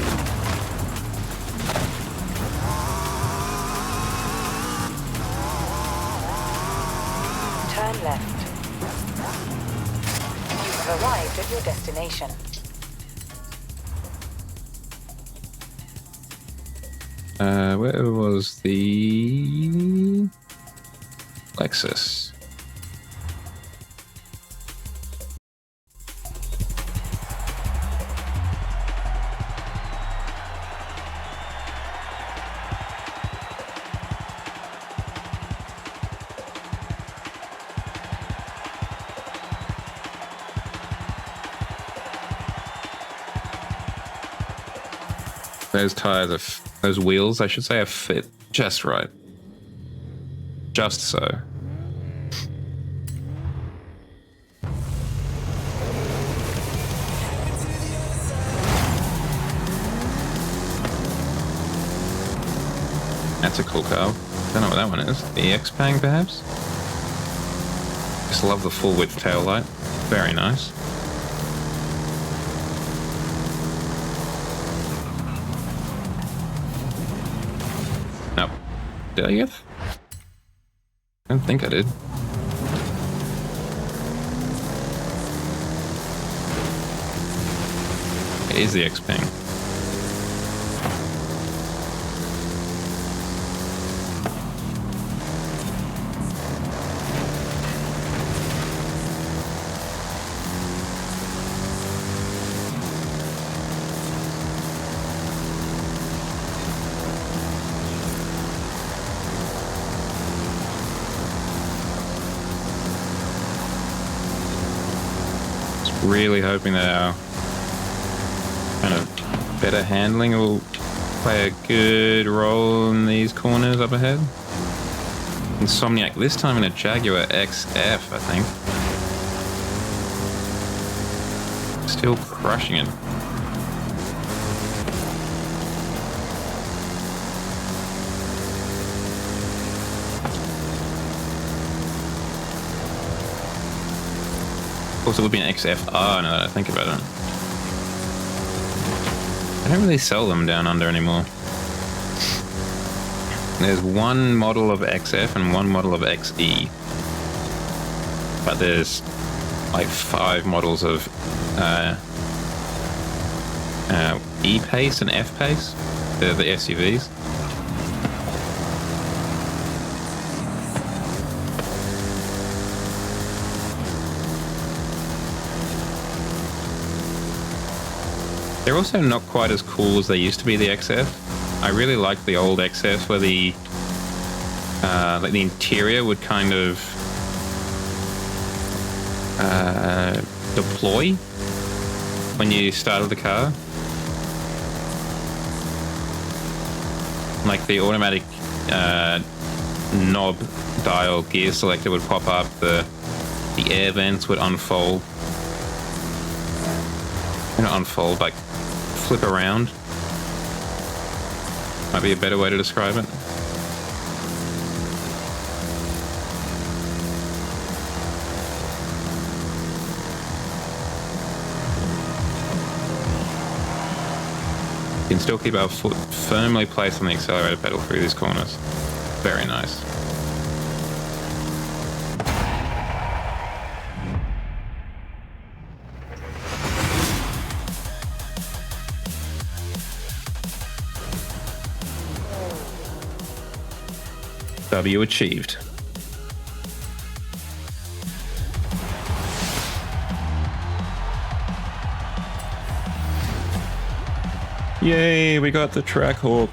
Turn left. You have arrived at your destination. Where was the Lexus? Those tires are, those wheels, I should say, are fit just right. Just so. That's a cool car. Don't know what that one is. The X-Pang, perhaps? Just love the full width tail light. Very nice. Nope. Did I get it? I don't think I did. It is the X-Pang. Really hoping that our kind of better handling will play a good role in these corners up ahead. Insomniac, this time in a Jaguar XF, I think. Still crushing it. Of course, it would be an XFR now that I think about it. I don't really sell them down under anymore. There's one model of XF and one model of XE. But there's like 5 models of E-Pace and F-Pace. They're the SUVs. They're also not quite as cool as they used to be, the XF. I really like the old XF where the like the interior would kind of deploy when you started the car. Like the automatic knob dial gear selector would pop up, the air vents would unfold. Not unfold, like flip around. Might be a better way to describe it. You can still keep our foot firmly placed on the accelerator pedal through these corners. Very nice. W achieved. Yay, we got the Trackhawk.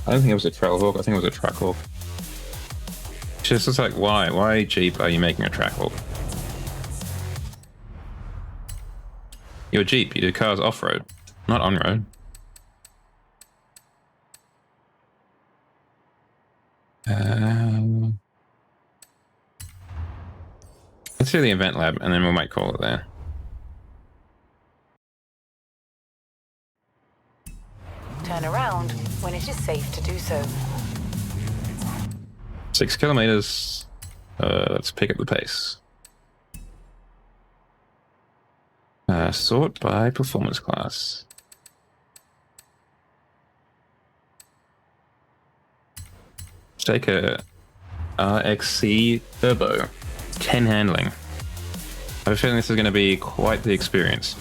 I don't think it was a Trailhawk, I think it was a Trackhawk. It's just like, why? Why, Jeep, are you making a Trackhawk? You're a Jeep, you do cars off-road, not on-road. Let's do the event lab and then we might call it there. Turn around when it is safe to do so. 6 kilometers. Let's pick up the pace. Sort by performance class. Let's take a RXC Turbo. 10 handling. I have a feeling this is going to be quite the experience.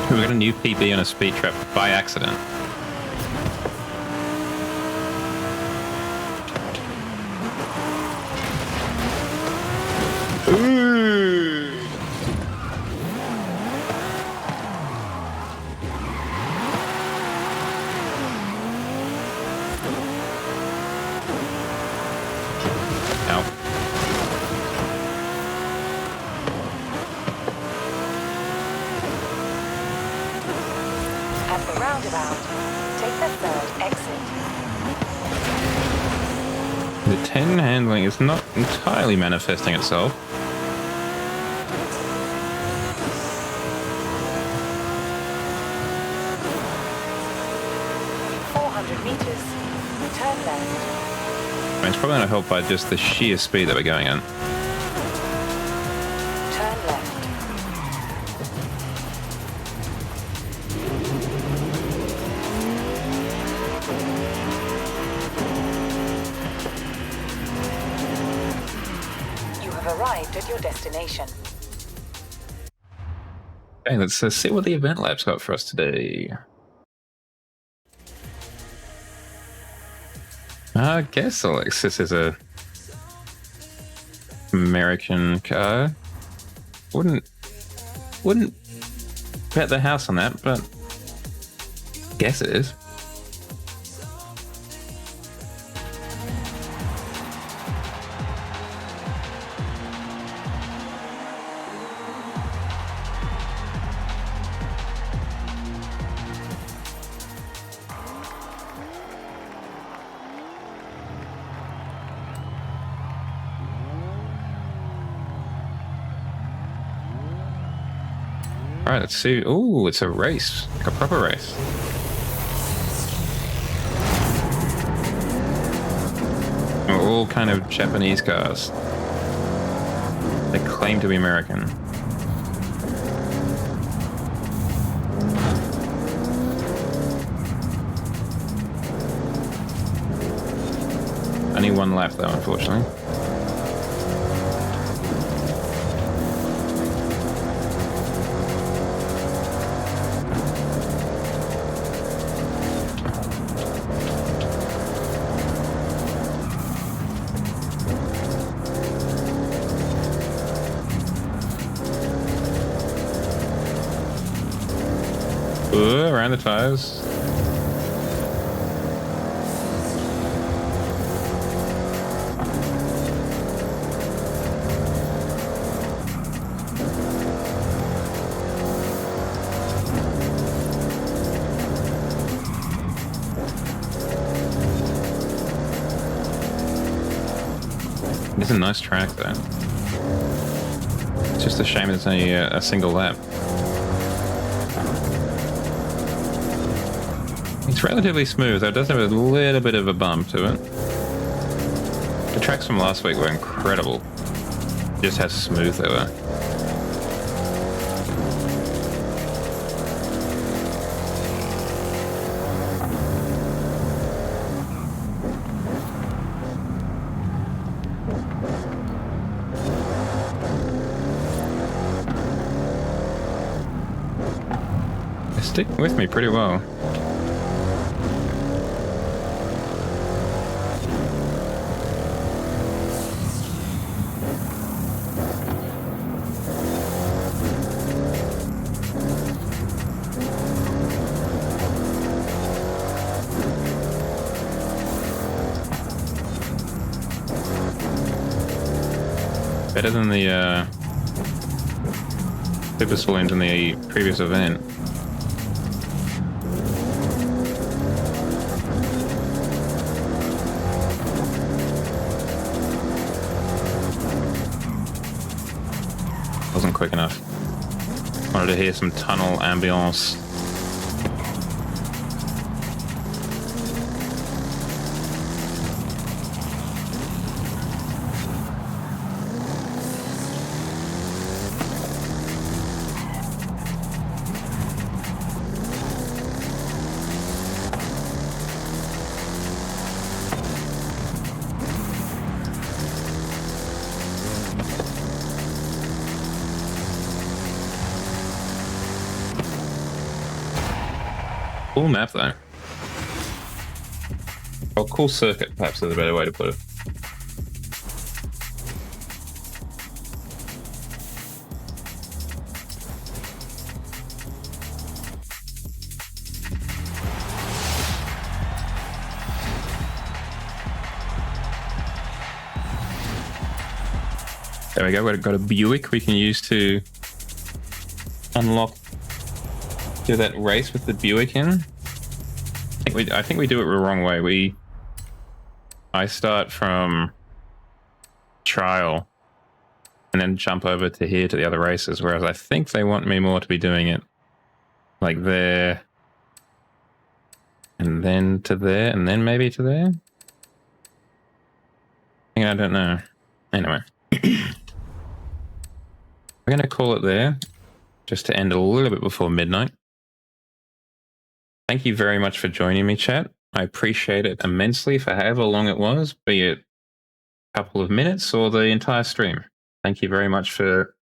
We got a new PB on a speed trap by accident. Ooh. Ow. At the roundabout, take the 3rd exit. The 10 handling is not entirely manifesting itself. Meters. Turn left. I mean, it's probably not helped by just the sheer speed that we're going in. Turn left. You have arrived at your destination. Okay, let's see what the event lab's got for us today. I guess Alexis is a American car. Wouldn't bet the house on that, but guess it is. All right, let's see. Oh, it's a race, like a proper race. All kind of Japanese cars. They claim to be American. Only one lap though, unfortunately. Ooh, around the tires. It's a nice track though. It's just a shame it's only a single lap. It's relatively smooth, though it does have a little bit of a bump to it. The tracks from last week were incredible. Just how smooth they were. They're sticking with me pretty well. Better than the super saloons in the previous event. Wasn't quick enough. Wanted to hear some tunnel ambience. Cool map though. Oh, cool circuit, perhaps is a better way to put it. There we go, we've got a Buick we can use to unlock, do that race with the Buick in. I think we do it the wrong way. I start from trial and then jump over to here to the other races, whereas I think they want me more to be doing it like there, and then to there, and then maybe to there. I don't know. Anyway. We're going to call it there, just to end a little bit before midnight. Thank you very much for joining me, chat. I appreciate it immensely for however long it was, be it a couple of minutes or the entire stream. Thank you very much for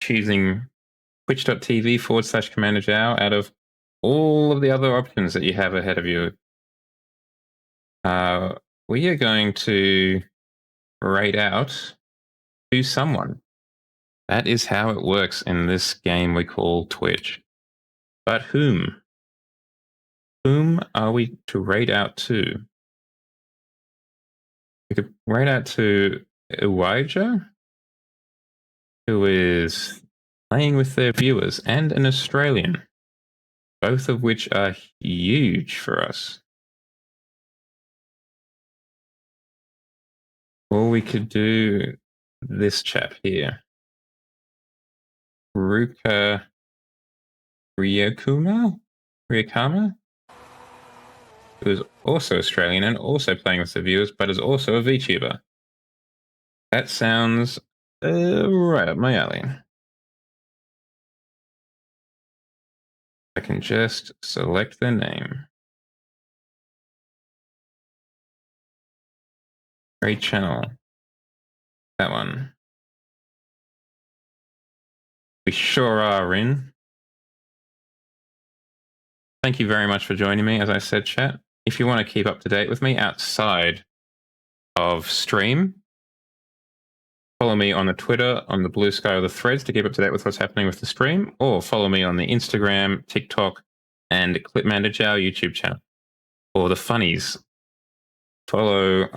choosing twitch.tv/Commander Zhao out of all of the other options that you have ahead of you. We are going to raid out to someone. That is how it works in this game we call Twitch. But whom? Whom are we to raid out to? We could raid out to Elijah, who is playing with their viewers, and an Australian, both of which are huge for us. Or we could do this chap here. Ruka Ryakama, who is also Australian and also playing with the viewers, but is also a VTuber. That sounds right up my alley. I can just select the name. Great channel. That one. We sure are in. Thank you very much for joining me, as I said, chat. If you want to keep up to date with me outside of stream, follow me on the Twitter, on the Blue Sky or the Threads to keep up to date with what's happening with the stream, or follow me on the Instagram, TikTok, and Vod-mander YouTube channel. Or the funnies. Follow.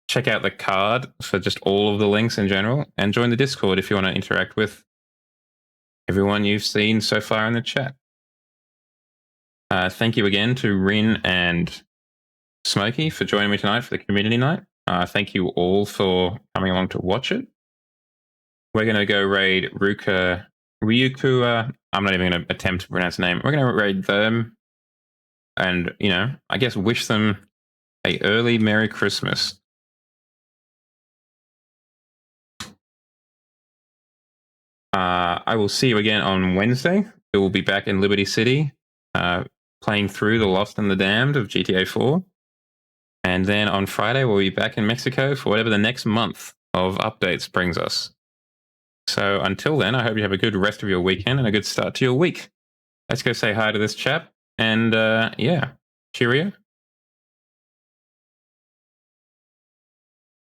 Check out the card for just all of the links in general, and join the Discord if you want to interact with everyone you've seen so far in the chat. Thank you again to Rin and Smokey for joining me tonight for the community night. Thank you all for coming along to watch it. We're going to go raid Ryukua. I'm not even going to attempt to pronounce the name. We're going to raid them and, you know, I guess wish them a early Merry Christmas. I will see you again on Wednesday. We will be back in Liberty City, playing through The Lost and the Damned of GTA 4. And then on Friday, we'll be back in Mexico for whatever the next month of updates brings us. So until then, I hope you have a good rest of your weekend and a good start to your week. Let's go say hi to this chap. And yeah, cheerio.